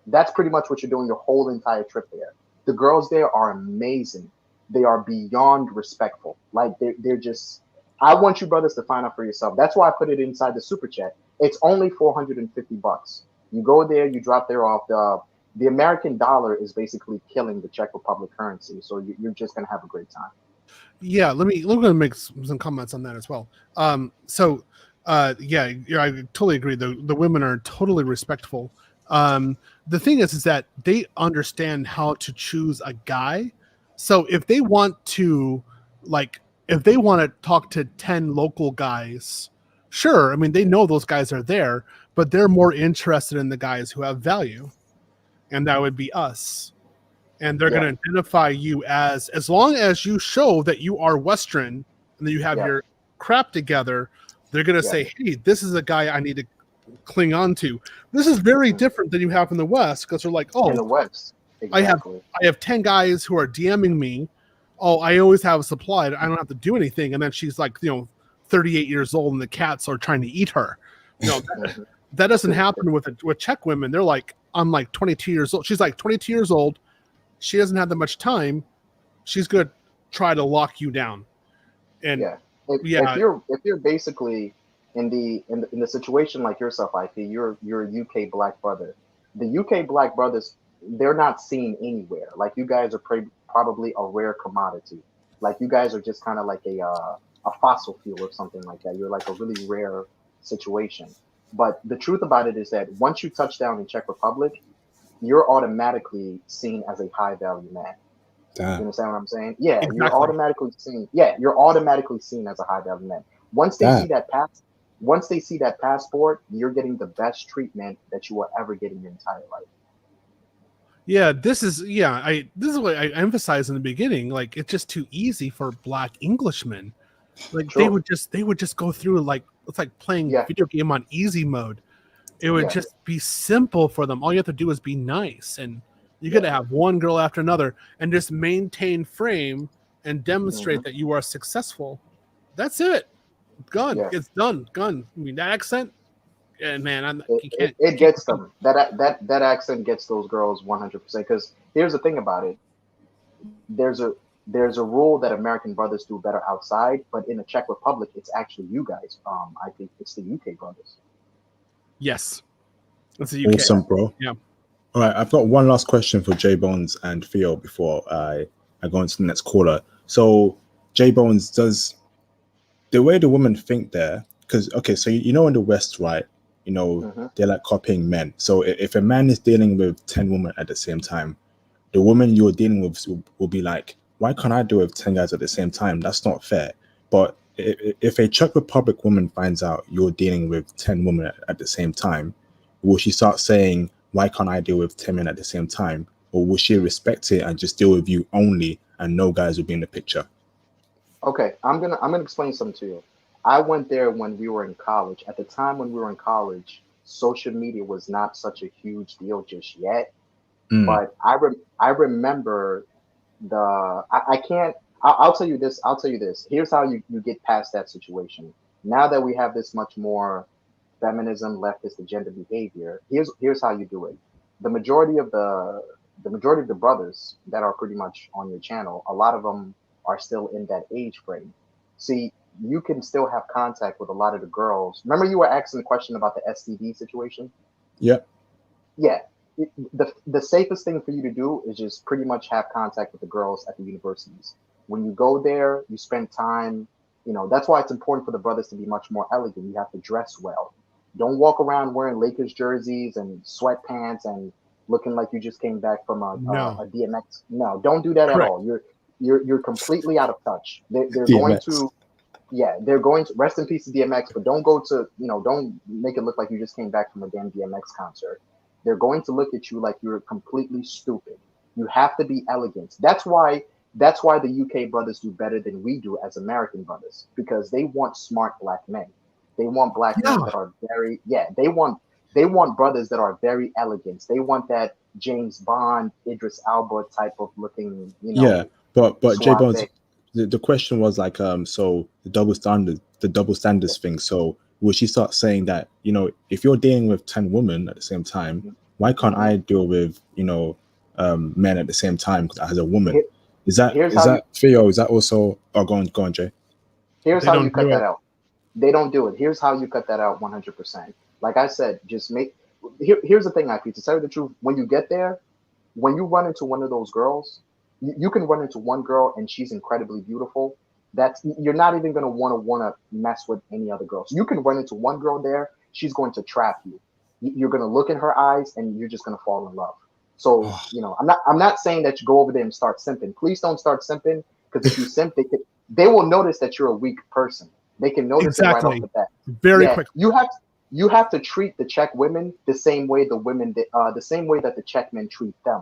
That's pretty much what you're doing your whole entire trip there. The girls there are amazing. They are beyond respectful. Like they're just. I want you brothers to find out for yourself. That's why I put it inside the super chat. It's only $450. You go there, you drop there off. The American dollar is basically killing the Czech Republic currency. So you're just gonna have a great time. Yeah, let me make some comments on that as well. I totally agree. The women are totally respectful. The thing is that they understand how to choose a guy. So if they want to talk to 10 local guys, sure. I mean, they know those guys are there, but they're more interested in the guys who have value, and that would be us. And they're going to identify you as long as you show that you are Western and that you have your crap together, They're going to say, hey, this is a guy I need to cling on to. This is very different than you have in the West, because they're like, oh, in the West, exactly. I have 10 guys who are DMing me. Oh, I always have a supply. I don't have to do anything. And then she's like, 38 years old, and the cats are trying to eat her. That doesn't happen with Czech women. They're like, I'm like 22 years old. She's like 22 years old. She doesn't have that much time. She's going to try to lock you down. And if you're basically in the situation like yourself, IP, you're a UK black brother. The UK black brothers, they're not seen anywhere. Like, you guys are probably a rare commodity. Like, you guys are just kind of like a fossil fuel or something like that. You're like a really rare situation. But the truth about it is that once you touch down in Czech Republic, you're automatically seen as a high value man. Damn. You understand what I'm saying? Yeah, Exactly. you're automatically seen. Yeah, you're automatically seen as a high value man. Once they see that passport, you're getting the best treatment that you will ever get in your entire life. Yeah, this is what I emphasized in the beginning. Like, it's just too easy for black Englishmen. Like, Sure. they would just go through, like, it's like playing video game on easy mode. It would just be simple for them. All you have to do is be nice, and you got to have one girl after another and just maintain frame and demonstrate that you are successful. That's it. Gun. Yeah. It's done. Gun. I mean, that accent, and man, it gets them. That accent gets those girls 100%. Because here's the thing about it. There's a rule that American brothers do better outside, but in the Czech Republic, it's actually you guys. I think it's the UK brothers. Yes, that's the UK. Awesome, bro. Yeah. All right, I've got one last question for J Bones and Theo before I go into the next caller. So, J Bones, does the way the women think there, because so in the West, right? They're like copying men. So if a man is dealing with 10 women at the same time, the woman you're dealing with will be like, why can't I do it with 10 guys at the same time? That's not fair. But if a Czech Republic woman finds out you're dealing with 10 women at the same time, will she start saying, why can't I deal with 10 men at the same time? Or will she respect it and just deal with you only and no guys will be in the picture? Okay, I'm gonna explain something to you. I went there when we were in college. At the time when we were in college, social media was not such a huge deal just yet. But I remember I'll tell you this. Here's how you get past that situation. Now that we have this much more feminism, leftist agenda behavior, here's how you do it. The majority of the brothers that are pretty much on your channel, a lot of them are still in that age frame. See, you can still have contact with a lot of the girls. Remember, you were asking the question about the STD situation? Yep. Yeah. The safest thing for you to do is just pretty much have contact with the girls at the universities. When you go there, you spend time, that's why it's important for the brothers to be much more elegant. You have to dress well. Don't walk around wearing Lakers jerseys and sweatpants and looking like you just came back from a DMX. No, don't do that at all. You're completely out of touch. They're going to, they're going to, rest in peace to DMX, but don't go to, don't make it look like you just came back from a damn DMX concert. They're going to look at you like you're completely stupid. You have to be elegant. That's why the UK brothers do better than we do as American brothers, because they want smart black men. They want black men that are very, they want brothers that are very elegant. They want that James Bond, Idris Elba type of looking, But J Bones, the question was like, so the double standards thing. So will she start saying that, if you're dealing with 10 women at the same time, why can't I deal with, men at the same time as a woman? Is that Theo? Is that also? Oh, go on, Jay. Here's how you cut that out. They don't do it. Here's how you cut that out 100%. Like I said, just here's the thing, IP. To tell you the truth, when you get there, when you run into one of those girls, you can run into one girl and she's incredibly beautiful. You're not even going to want to mess with any other girls. You can run into one girl there, she's going to trap you. You're going to look in her eyes and you're just going to fall in love. So, I'm not saying that you go over there and start simping. Please don't start simping, because if you simp, they will notice that you're a weak person. They can notice it right off the bat. Very quickly. You have to treat the Czech women the same way the same way that the Czech men treat them.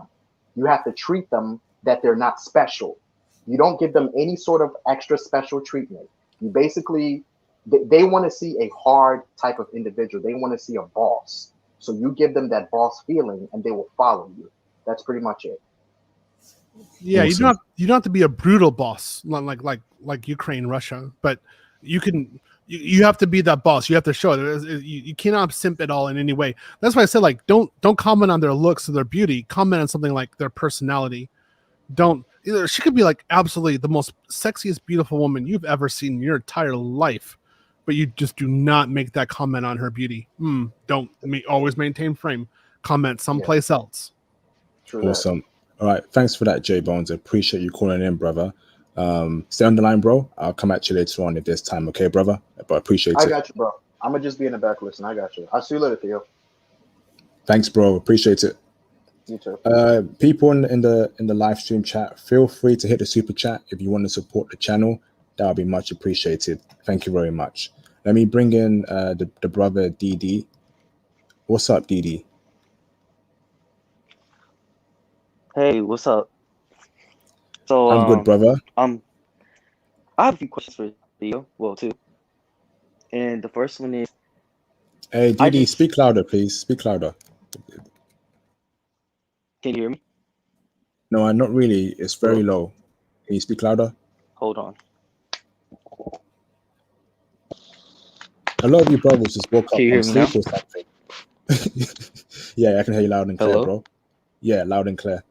You have to treat them that they're not special. You don't give them any sort of extra special treatment. You basically they want to see a hard type of individual. They want to see a boss. So you give them that boss feeling, and they will follow you. That's pretty much it. Yeah, Awesome. you don't have to be a brutal boss like Ukraine, Russia, but you can. You have to be that boss. You have to show it. You cannot simp at all in any way. That's why I said, like, don't comment on their looks or their beauty. Comment on something like their personality. She could be like absolutely the most sexiest, beautiful woman you've ever seen in your entire life, but you just do not make that comment on her beauty. Always maintain frame. Comment someplace else. True. Awesome. All right. Thanks for that, J Bones. I appreciate you calling in, brother. Stay on the line, bro. I'll come at you later on if there's time. Okay, brother? But I appreciate it. I got you, bro. I'm going to just be in the back listen. I got you. I'll see you later, Theo. Thanks, bro. Appreciate it. You too. People in the live stream chat, feel free to hit the super chat if you want to support the channel. That would be much appreciated. Thank you very much. Let me bring in the brother DD. What's up, DD? Hey, what's up? So I'm good, brother. I have a few questions for Theo. Well, two. And the first one is, Hey, DD, speak louder, please. Speak louder. can you hear me? No, not really. It's very low. Can you speak louder? Hold on. A lot of you brothers just woke up Can you hear from me sleep or something. Yeah, I can hear you loud and clear, Hello? bro. Yeah, loud and clear.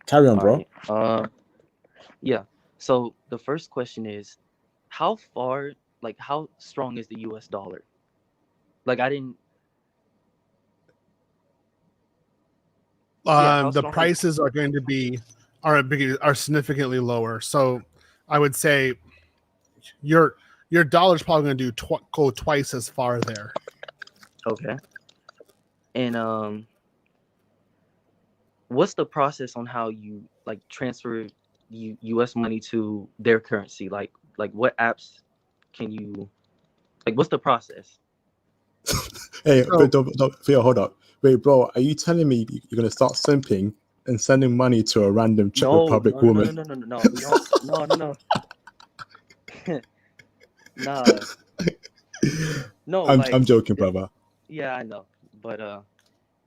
Carry on, bro. All right. Yeah. So the first question is, how strong is the US dollar? Like, I didn't. how The strong is- prices are going to be are significantly lower. So I would say your dollar's probably going to go twice as far there. Okay. And what's the process on how you like transfer US money to their currency? Like what apps can you what's the process? Hey, Theo, hold up. Wait, bro, are you telling me you're gonna start simping and sending money to a random Czech Republic woman? No. We don't, no. Nah. No, I'm joking, brother. Yeah, I know. But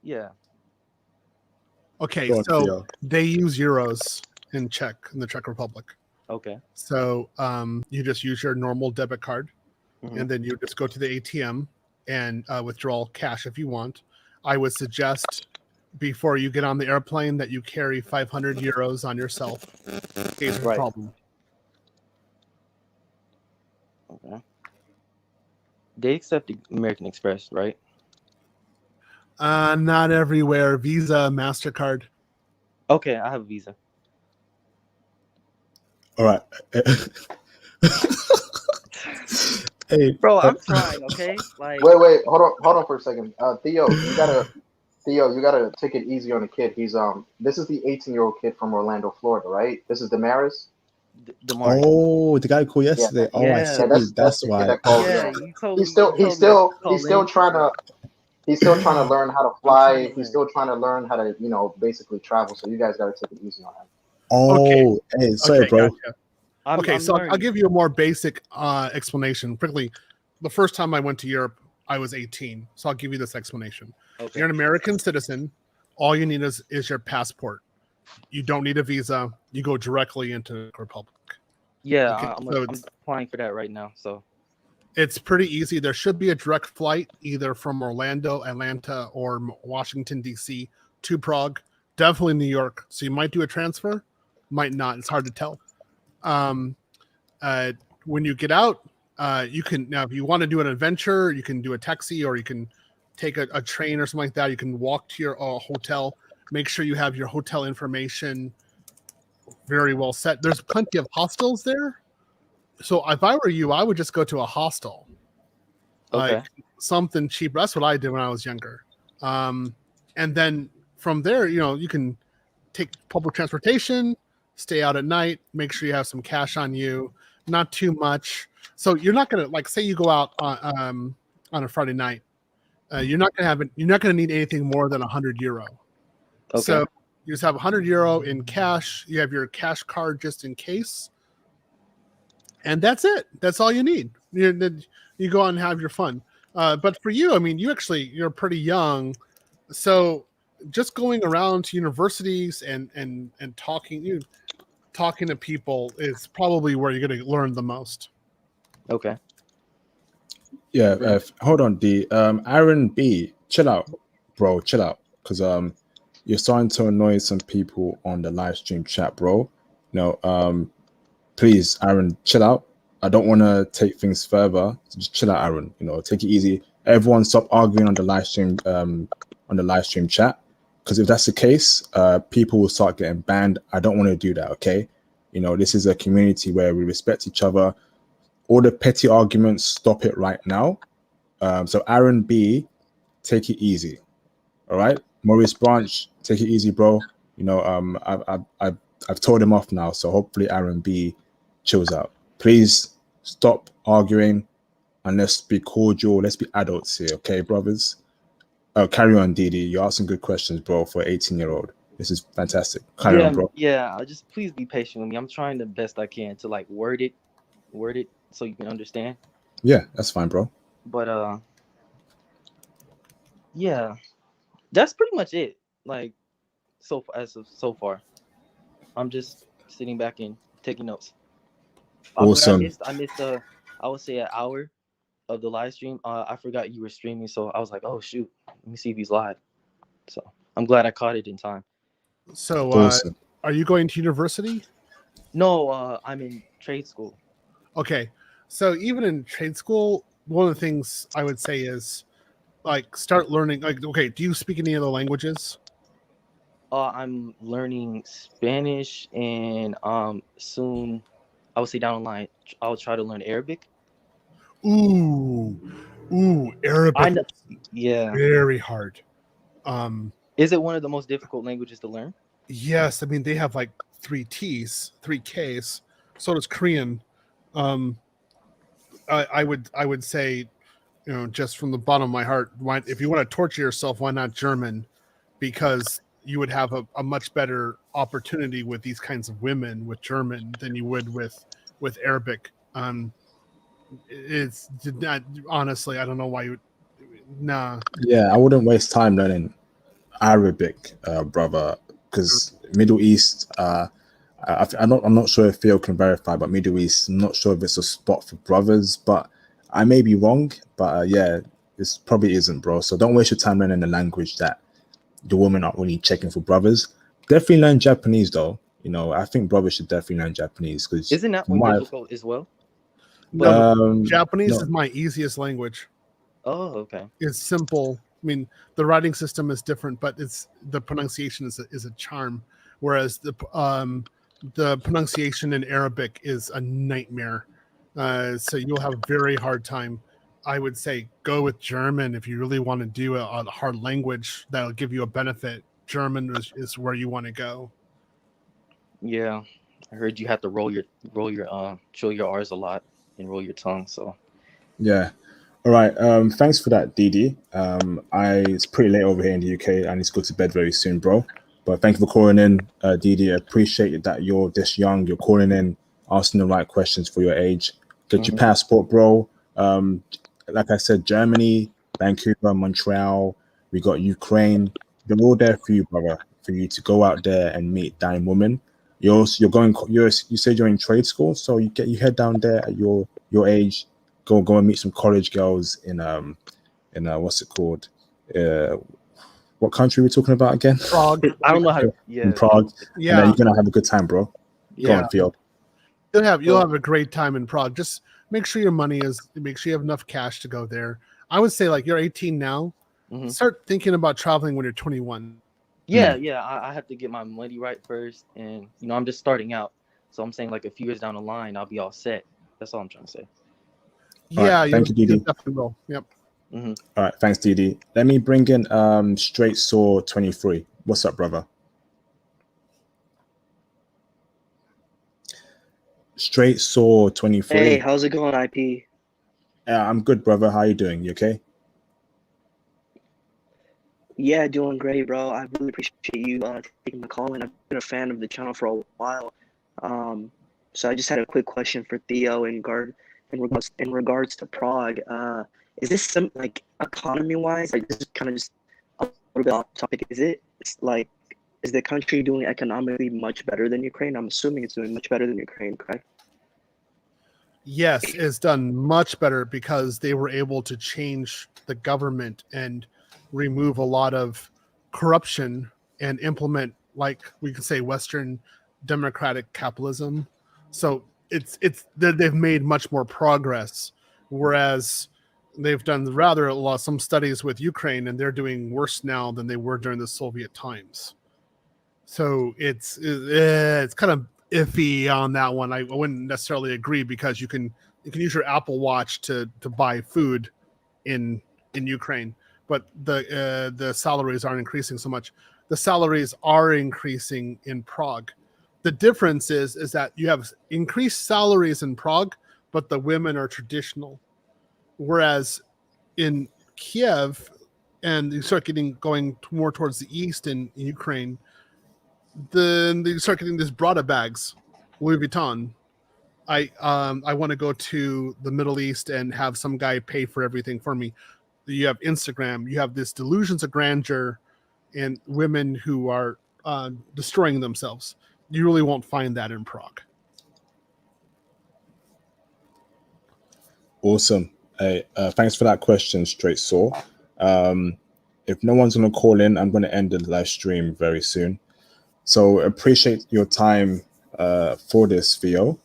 yeah. Okay, Go on, so Theo. they use euros in the Czech Republic. Okay. So you just use your normal debit card, Mhm. and then you just go to the ATM and withdraw cash if you want. I would suggest before you get on the airplane that you carry 500 euros on yourself in case of a Right. problem. Okay. They accept the American Express, right? Not everywhere. Visa, MasterCard. Okay, I have a Visa. All right. Hey, Bro, I'm trying, okay? Like, Wait, hold on for a second. Theo, you gotta take it easy on the kid. He's this is the 18-year-old kid from Orlando, Florida, right? This is Damaris. Demar. Oh, the guy called yesterday. Yeah. Oh, I Yeah, see. that's That's the kid why. that called you. Yeah, you told me. He's still trying to learn how to I'm trying fly. to He's learn. still trying to learn how to basically travel. So you guys gotta take it easy on him. Oh, hey, sorry, Okay, bro. gotcha. I'm So I'll learning. give you a more basic explanation. Quickly, the first time I went to Europe, I was 18. So I'll give you this explanation. Okay. You're an American citizen. All you need is your passport. You don't need a visa. You go directly into the Republic. Yeah, Okay, I'm so applying for that right now. So it's pretty easy. There should be a direct flight either from Orlando, Atlanta, or Washington, D.C. to Prague. Definitely New York. So you might do a transfer, might not. It's hard to tell. When you get out, you can now if you want to do an adventure, you can do a taxi or you can take a train or something like that. You can walk to your hotel. Make sure you have your hotel information very well set. There's plenty of hostels there. So if I were you, I would just go to a hostel. okay. Like something cheap. That's what I did when I was younger. And then from there, you can take public transportation, stay out at night, make sure you have some cash on you, not too much. So you're not gonna say you go out on a Friday night. You're not gonna need anything more than €100. Okay. So you just have €100 in cash. You have your cash card just in case. and that's it. That's all you need. You go out and have your fun. But for you, I mean, you're pretty young, so just going around to universities and talking to people is probably where you're going to learn the most. Okay. Yeah, hold on, D. Aaron B, chill out, bro, chill out, because you're starting to annoy some people on the live stream chat, bro. Please, Aaron, chill out. I don't want to take things further. So just chill out, Aaron. Take it easy. Everyone, stop arguing on the live stream chat, because if that's the case, people will start getting banned. I don't want to do that. Okay, this is a community where we respect each other. All the petty arguments, stop it right now. So Aaron B, take it easy. All right, Maurice Branch, take it easy, bro. I've told him off now, so hopefully Aaron B chills out. Please stop arguing and let's be cordial. Let's be adults here, okay, brothers? Carry on, Didi. You asked some good questions, bro, for an 18-year-old. This is fantastic. Carry on, bro. Yeah, just please be patient with me. I'm trying the best I can to like word it so you can understand. Yeah, that's fine, bro. But yeah, that's pretty much it. Like so far, I'm just sitting back and taking notes. Awesome. I missed I would say an hour of the live stream. I forgot you were streaming, so I was like, oh shoot, let me see if he's live. So I'm glad I caught it in time. So awesome. Are you going to university? No, I'm in trade school. Okay, so even in trade school, one of the things I would say is like start learning. Like, okay, do you speak any other languages? I'm learning Spanish, and soon, I would say down the line, I'll try to learn Arabic. Ooh, Arabic. Yeah, very hard. Is it one of the most difficult languages to learn? Yes, I mean they have like 3 T's, 3 K's. So does Korean. I would say, just from the bottom of my heart, if you want to torture yourself, why not German? Because you would have a much better opportunity with these kinds of women with German than you would with Arabic. It's not, honestly, I don't know why you would. Nah. Yeah, I wouldn't waste time learning Arabic, brother, because Middle East. I'm not sure if Theo can verify, but Middle East, I'm not sure if it's a spot for brothers, but I may be wrong. But yeah, it probably isn't, bro. So don't waste your time learning a language that the women aren't really checking for brothers. Definitely learn Japanese, though. I think brothers should definitely learn Japanese, because isn't that one difficult as well? Japanese is my easiest language. Oh, okay. It's simple. I mean, the writing system is different, but the pronunciation is a charm. Whereas the pronunciation in Arabic is a nightmare. So you'll have a very hard time. I would say go with German if you really want to do a hard language that'll give you a benefit. German is where you want to go. Yeah, I heard you have to roll your show your R's a lot and roll your tongue. So yeah. All right. Thanks for that, Didi. It's pretty late over here in the UK. I need to go to bed very soon, bro. But thank you for calling in, Didi. I appreciate that you're this young. You're calling in, asking the right questions for your age. Get your passport, bro. Like I said, Germany, Vancouver, Montreal. We got Ukraine. They're all there for you, brother. For you to go out there and meet dying women. You said you're in trade school, so you head down there at your age. Go and meet some college girls in what's it called? What country are we talking about again? Prague. I don't know how to. Yeah. In Prague. Yeah. And you're gonna have a good time, bro. Yeah. Go on, Theo. You'll have a great time in Prague. Just make sure you have enough cash to go there. I would say, like, you're 18 now. Mm-hmm. Start thinking about traveling when you're 21. Yeah. I have to get my money right first, and I'm just starting out. So I'm saying, like, a few years down the line, I'll be all set. That's all I'm trying to say. Yeah, right, thank you, Didi. Definitely will. Yep. Mm-hmm. All right, thanks, Didi. Let me bring in Straight Saw 23. What's up, brother? Straight Saw 23. Hey, how's it going, IP? Yeah, I'm good, brother. How you doing? You okay? Yeah, doing great, bro. I really appreciate you taking the call, and I've been a fan of the channel for a while. So I just had a quick question for Theo in regards to Prague. Is this some like economy wise? Like this is kind of just a little bit off topic. Is the country doing economically much better than Ukraine? I'm assuming it's doing much better than Ukraine, correct? Yes, it's done much better because they were able to change the government and remove a lot of corruption and implement, like we could say, Western democratic capitalism. So they've made much more progress, whereas they've done rather some studies with Ukraine, and they're doing worse now than they were during the Soviet times. So it's kind of iffy on that one. I wouldn't necessarily agree because you can use your Apple Watch to buy food in Ukraine, but the salaries aren't increasing so much. The salaries are increasing in Prague. The difference is that you have increased salaries in Prague, but the women are traditional, whereas in Kiev, and you start going more towards the east in Ukraine, then you start getting these Prada bags, Louis Vuitton. I want to go to the Middle East and have some guy pay for everything for me. You have Instagram. You have this delusions of grandeur and women who are destroying themselves. You really won't find that in Prague. Awesome. Hey, thanks for that question, Straight Saw. If no one's going to call in, I'm going to end the live stream very soon. So appreciate your time for this, Theo.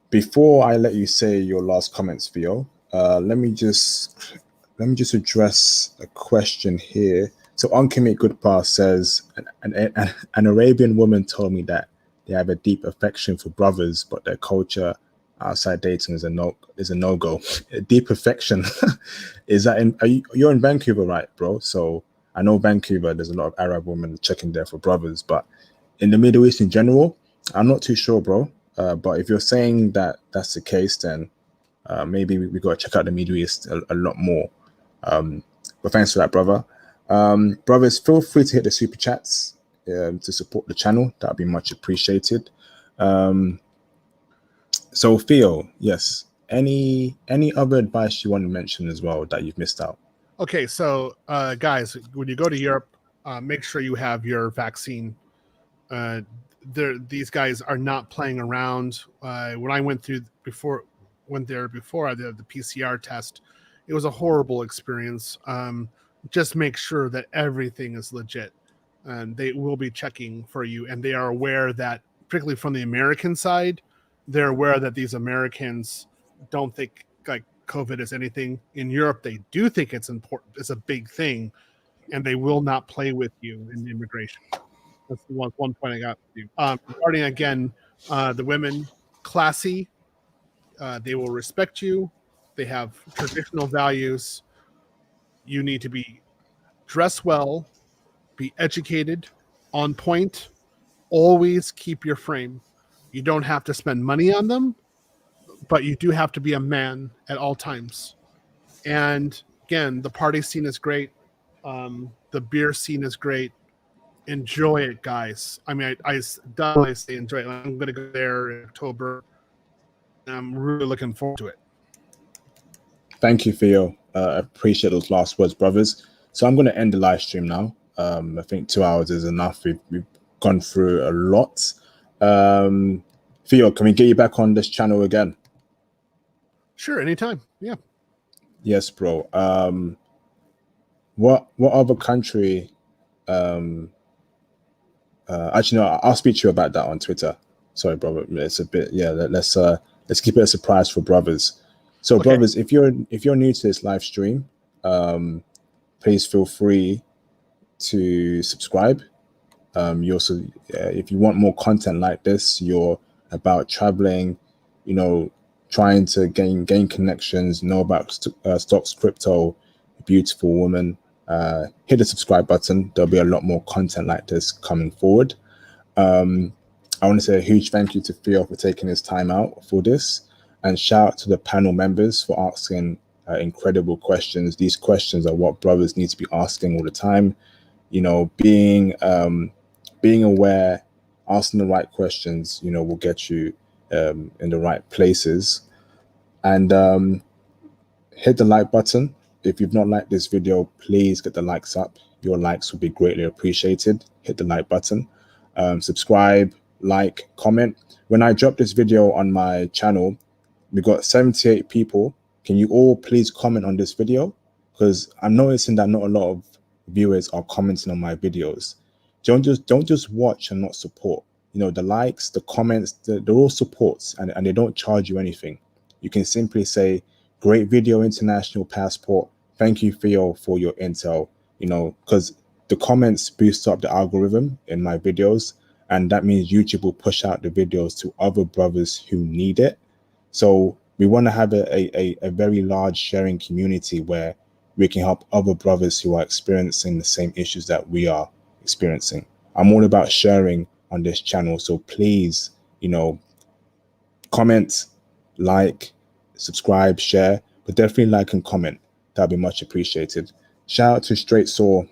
Before I let you say your last comments, Theo, let me just address a question here. So Uncommit Goodpath says, an Arabian woman told me that they have a deep affection for brothers, but their culture outside dating is a no-go. A deep affection. Is that you're in Vancouver, right, bro? So I know Vancouver, there's a lot of Arab women checking there for brothers, but in the Middle East in general, I'm not too sure, bro. But if you're saying that that's the case, then maybe we got to check out the Middle East a lot more. But thanks for that, brother. Brothers, feel free to hit the super chats to support the channel. That'd be much appreciated. So Theo, yes, any other advice you want to mention as well that you've missed out? Okay, so guys, when you go to Europe, make sure you have your vaccine. These guys are not playing around. When I went there before I did the PCR test, it was a horrible experience. Just make sure that everything is legit, and they will be checking for you. And they are aware that, particularly from the American side, they're aware that these Americans don't think like COVID is anything. In Europe, they do think it's important. It's a big thing, and they will not play with you in immigration. That's the one point I got to you. Regarding again, the women, classy. They will respect you. They have traditional values. You need to be dressed well, be educated, on point. Always keep your frame. You don't have to spend money on them, but you do have to be a man at all times. And again, the party scene is great. The beer scene is great. Enjoy it, guys. I mean, I definitely say enjoy it. I'm going to go there in October. I'm really looking forward to it. Thank you, Theo. Appreciate those last words, brothers. So I'm going to end the live stream now. I think 2 hours is enough. We've gone through a lot. Theo, can we get you back on this channel again? Sure, anytime. Yeah. Yes, bro. What other country? Actually, no. I'll speak to you about that on Twitter. Sorry, brother. It's a bit. Yeah. Let's keep it a surprise for brothers. So, okay. Brothers, if you're new to this live stream, please feel free to subscribe. You also, if you want more content like this, you're about traveling, trying to gain connections, know about stocks, crypto, beautiful woman, hit the subscribe button. There'll be a lot more content like this coming forward. I want to say a huge thank you to Theo for taking his time out for this, and shout out to the panel members for asking incredible questions. These questions are what brothers need to be asking all the time. Being aware asking the right questions, will get you in the right places. And hit the like button. If you've not liked this video, please get the likes up. Your likes will be greatly appreciated. Hit the like button. Subscribe, like, comment. When I drop this video on my channel, we got 78 people. Can you all please comment on this video? Because I'm noticing that not a lot of viewers are commenting on my videos. Don't just watch and not support. The likes, the comments, they're all supports, and they don't charge you anything. You can simply say, great video, international passport. Thank you, Theo, for your intel. Because the comments boost up the algorithm in my videos, and that means YouTube will push out the videos to other brothers who need it. So we want to have a very large sharing community where we can help other brothers who are experiencing the same issues that we are experiencing. I'm all about sharing on this channel. So please, comment, like, subscribe, share, but definitely like and comment. That'd be much appreciated. Shout out to Straight Saw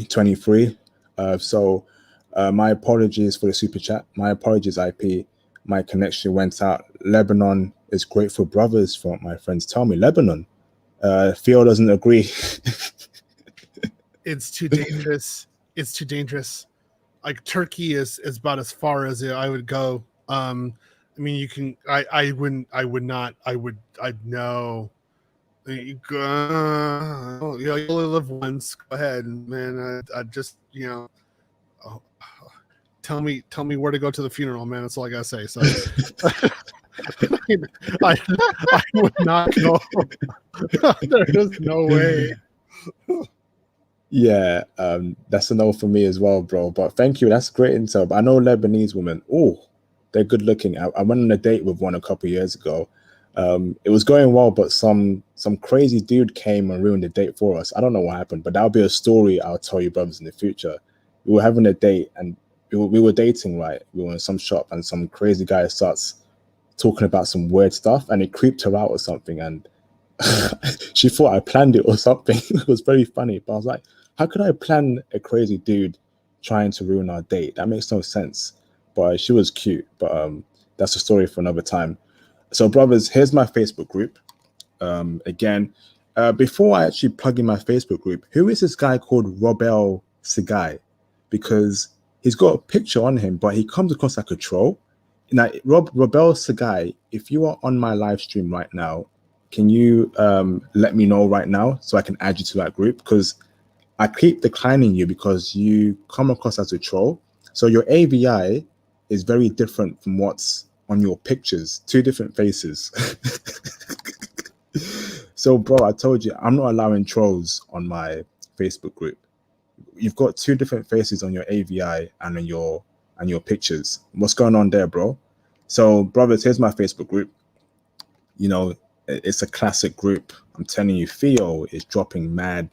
23. My apologies for the super chat. My apologies, IP. My connection went out. Lebanon is great for brothers, from my friends tell me. Lebanon. Theo doesn't agree. It's too dangerous. It's too dangerous. Like Turkey is about as far as I would go. I mean, you can. I wouldn't. I would not. I would. I'd know. You only live once. Go ahead, man. I just oh, tell me where to go to the funeral, man. That's all I gotta say. So I would not go. There's no way. Yeah, that's a no for me as well, bro. But thank you. That's great intel. But I know Lebanese women. Oh, they're good looking. I went on a date with one a couple of years ago. It was going well, but some crazy dude came and ruined the date for us. I don't know what happened, but that'll be a story I'll tell you brothers in the future. We were having a date and we were dating, right? We were in some shop and some crazy guy starts talking about some weird stuff and it creeped her out or something. And she thought I planned it or something. It was very funny, but I was like, how could I plan a crazy dude trying to ruin our date? That makes no sense. But she was cute. But that's a story for another time. So brothers, here's my Facebook group. Again, before I actually plug in my Facebook group, who is this guy called Robel Sigai? Because he's got a picture on him, but he comes across like a troll. Now, Robel Sigai, if you are on my live stream right now, can you let me know right now so I can add you to that group? Because I keep declining you because you come across as a troll. So your AVI is very different from what's on your pictures. Two different faces. So, bro, I told you, I'm not allowing trolls on my Facebook group. You've got two different faces on your AVI and on your pictures. What's going on there, bro? So, brothers, here's my Facebook group. It's a classic group. I'm telling you, Theo is dropping mad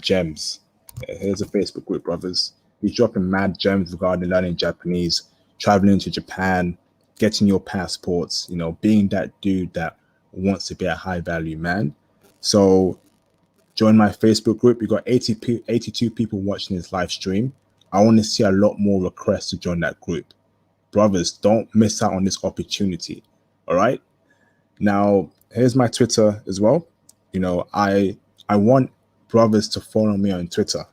gems. Here's a Facebook group, brothers. He's dropping mad gems regarding learning Japanese, traveling to Japan, getting your passports, being that dude that wants to be a high value man. So join my Facebook group. We got 82 people watching this live stream. I want to see a lot more requests to join that group. Brothers, don't miss out on this opportunity. All right. Now, here's my Twitter as well. I want brothers to follow me on Twitter.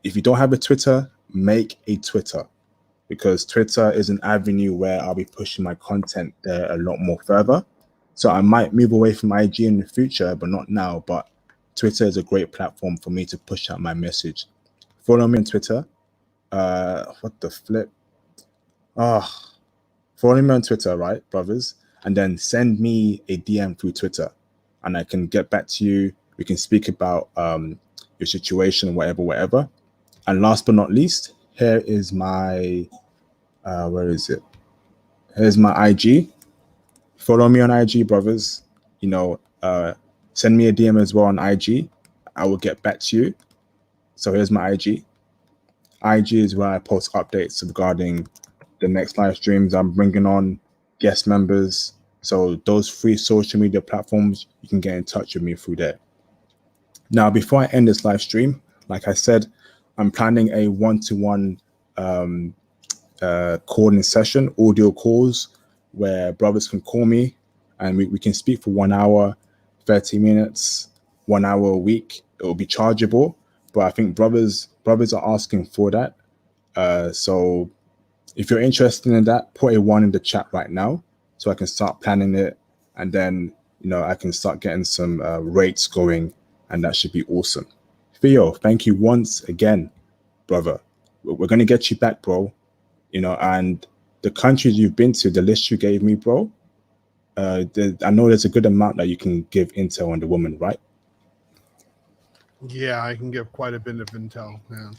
If you don't have a Twitter, make a Twitter, because Twitter is an avenue where I'll be pushing my content there a lot more further. So I might move away from IG in the future, but not now. But Twitter is a great platform for me to push out my message. Follow me on Twitter. What the flip? Follow me on Twitter, right, brothers? And then send me a DM through Twitter and I can get back to you. We can speak about your situation, whatever. And last but not least, here is my, where is it? Here's my IG. Follow me on IG, brothers. Send me a DM as well on IG. I will get back to you. So here's my IG. IG is where I post updates regarding the next live streams I'm bringing on, guest members. So those free social media platforms, you can get in touch with me through there. Now, before I end this live stream, like I said, I'm planning a one-to-one calling session, audio calls, where brothers can call me and we can speak for 1 hour, 30 minutes, 1 hour a week. It will be chargeable, but I think brothers are asking for that. So if you're interested in that, put a 1 in the chat right now so I can start planning it, and then I can start getting some rates going, and that should be awesome. Theo, thank you once again, brother. We're gonna get you back, bro. And the countries you've been to, the list you gave me, bro. I know there's a good amount that you can give intel on the woman, right? Yeah, I can give quite a bit of intel. Yeah.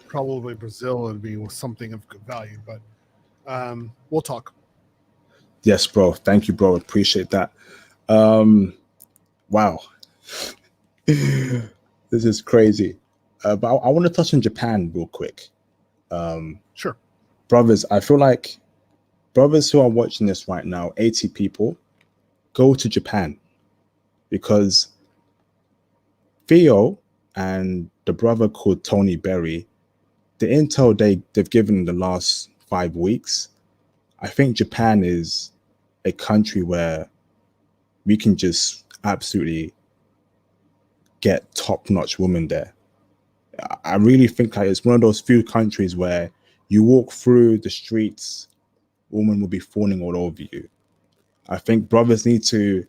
Probably Brazil would be something of good value, but we'll talk. Yes, bro. Thank you, bro. Appreciate that. Wow. This is crazy. But I want to touch on Japan real quick. Sure. Brothers, I feel like brothers who are watching this right now, 80 people, go to Japan, because Theo and the brother called Tony Berry, the intel they've given in the last 5 weeks, I think Japan is a country where we can just absolutely get top-notch women there. I really think like it's one of those few countries where you walk through the streets, women will be fawning all over you. I think brothers need to,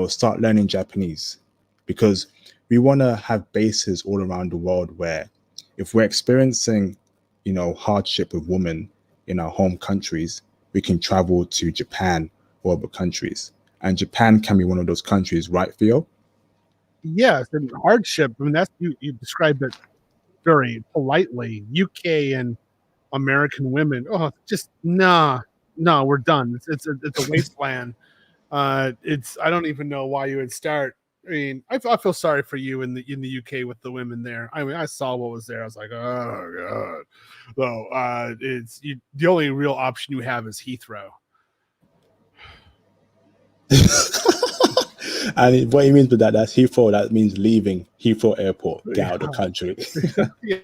start learning Japanese, because we want to have bases all around the world where if we're experiencing, hardship with women in our home countries, we can travel to Japan or other countries. And Japan can be one of those countries, right, Theo? Yes, and hardship. I mean, that's you described it very politely. UK and American women, just no, we're done. It's a wasteland. I don't even know why you would start. I mean, I feel sorry for you in the UK with the women there. I mean, I saw what was there. I was like, oh god. So the only real option you have is Heathrow. And what he means by that's Heathrow. That means leaving Heathrow Airport, get out of the country. Yeah.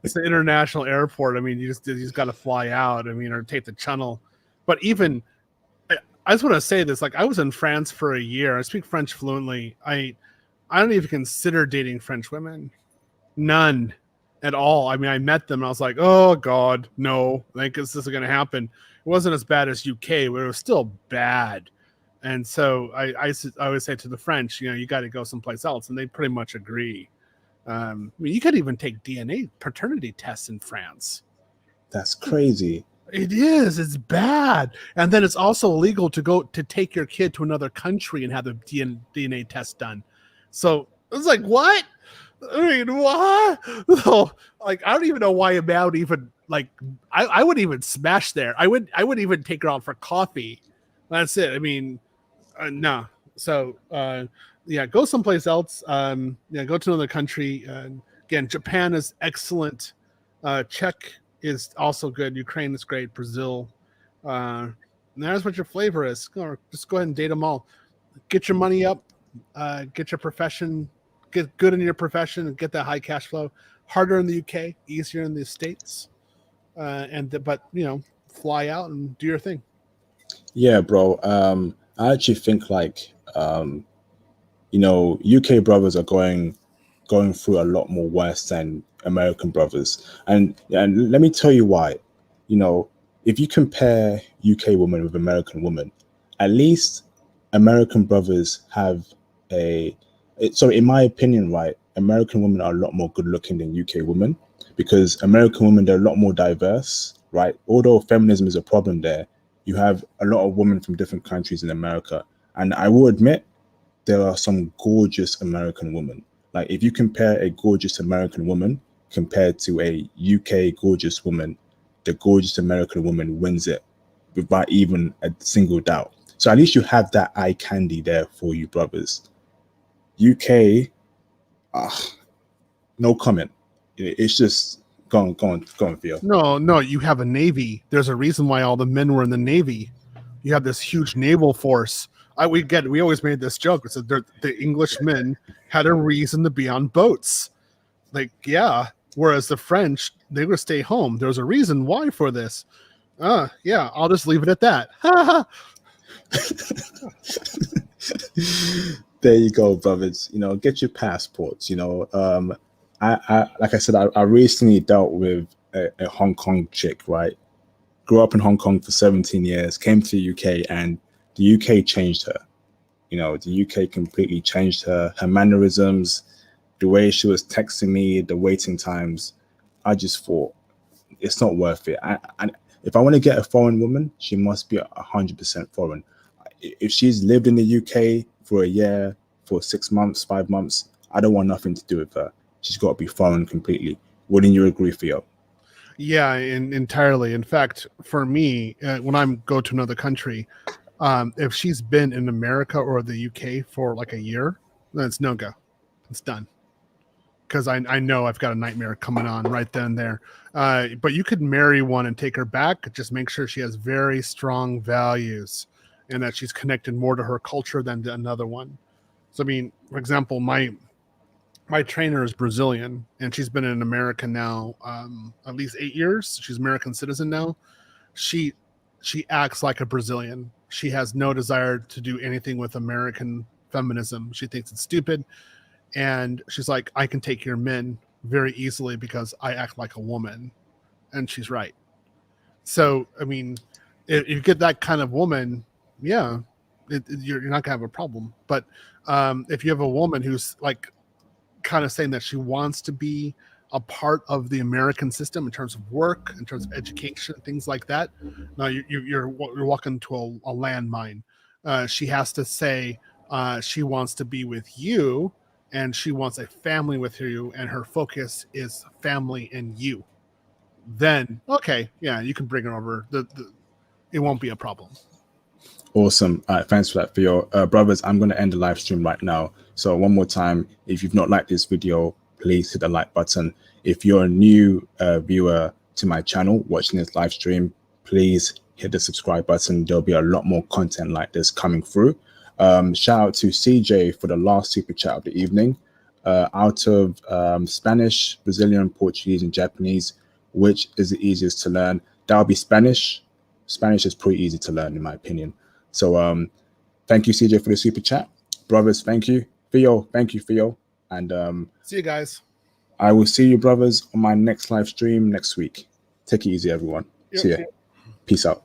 It's an international airport. I mean, you just got to fly out. I mean, or take the channel. But even, I just want to say this. Like, I was in France for a year. I speak French fluently. I don't even consider dating French women. None at all. I mean, I met them and I was like, oh God, no. Like, this isn't going to happen. It wasn't as bad as UK, but it was still bad. And so I always say to the French, you got to go someplace else. And they pretty much agree. I mean, you could even take DNA paternity tests in France. That's crazy. It is. It's bad. And then it's also illegal to take your kid to another country and have the DNA test done. So it's like, what? I mean, what? So, like, I don't even know why a man would even, like, I wouldn't even smash there. I wouldn't even take her out for coffee. That's it. I mean, no. So, yeah, go someplace else. Yeah, go to another country. Again, Japan is excellent. Czech is also good. Ukraine is great. Brazil. And that's what your flavor is. Or just go ahead and date them all. Get your money up. Get your profession. Get good in your profession and get that high cash flow. Harder in the UK, easier in the States. But fly out and do your thing. Yeah, bro. I actually think like UK brothers are going through a lot more worse than American brothers, and let me tell you why. If you compare UK women with American women, at least American brothers have so in my opinion, right, American women are a lot more good looking than UK women, because American women, they're a lot more diverse, right? Although feminism is a problem there, you have a lot of women from different countries in America, and I will admit there are some gorgeous American women. Like, if you compare a gorgeous American woman compared to a UK gorgeous woman, the gorgeous American woman wins it without even a single doubt. So at least you have that eye candy there for you, brothers. UK, no comment. It's just go on, Theo. No, you have a Navy. There's a reason why all the men were in the Navy. You have this huge naval force. We always made this joke. It said the English men had a reason to be on boats. Like, yeah, Whereas the French, they would stay home. There's a reason why for this. Yeah, I'll just leave it at that. There you go, brothers. You know, get your passports. You know, I like I said, I recently dealt with a Hong Kong chick, right? Grew up in Hong Kong for 17 years, came to the UK, and the UK changed her. You know, the UK completely changed her. Her mannerisms, the way she was texting me, the waiting times. I just thought it's not worth it. If I want to get a foreign woman, she must be 100% foreign. If she's lived in the UK for a year, for 6 months, 5 months, I don't want nothing to do with her. She's got to be foreign completely. Wouldn't you agree, Theo? Yeah, entirely. In fact, for me, when I go to another country, if she's been in America or the UK for like a year, then it's no go. It's done. Because I know I've got a nightmare coming on right then and there. But you could marry one and take her back. Just make sure she has very strong values and that she's connected more to her culture than to another one. So, I mean, for example, my trainer is Brazilian, and she's been in America now at least 8 years. She's American citizen now. She acts like a Brazilian. She has no desire to do anything with American feminism. She thinks it's stupid. And she's like, I can take your men very easily because I act like a woman. And she's right. So, I mean, if you get that kind of woman, yeah, you're not going to have a problem. But if you have a woman who's like kind of saying that she wants to be a part of the American system in terms of work, in terms of education, things like that, now you're walking to a landmine. She has to say she wants to be with you, and she wants a family with you, and her focus is family and you. Then, okay, yeah, you can bring her over. It won't be a problem. Awesome. All right, thanks for that, Theo. Brothers, I'm going to end the live stream right now. So one more time, if you've not liked this video, please hit the like button. If you're a new viewer to my channel watching this live stream, please hit the subscribe button. There'll be a lot more content like this coming through. Shout out to CJ for the last super chat of the evening. Out of Spanish, Brazilian, Portuguese, and Japanese, which is the easiest to learn? That'll be Spanish. Spanish is pretty easy to learn, in my opinion. So thank you, CJ, for the super chat. Brothers, thank you. Theo, thank you, Theo. And see you guys. I will see you, brothers, on my next live stream next week. Take it easy, everyone. Yep. See ya. Peace out.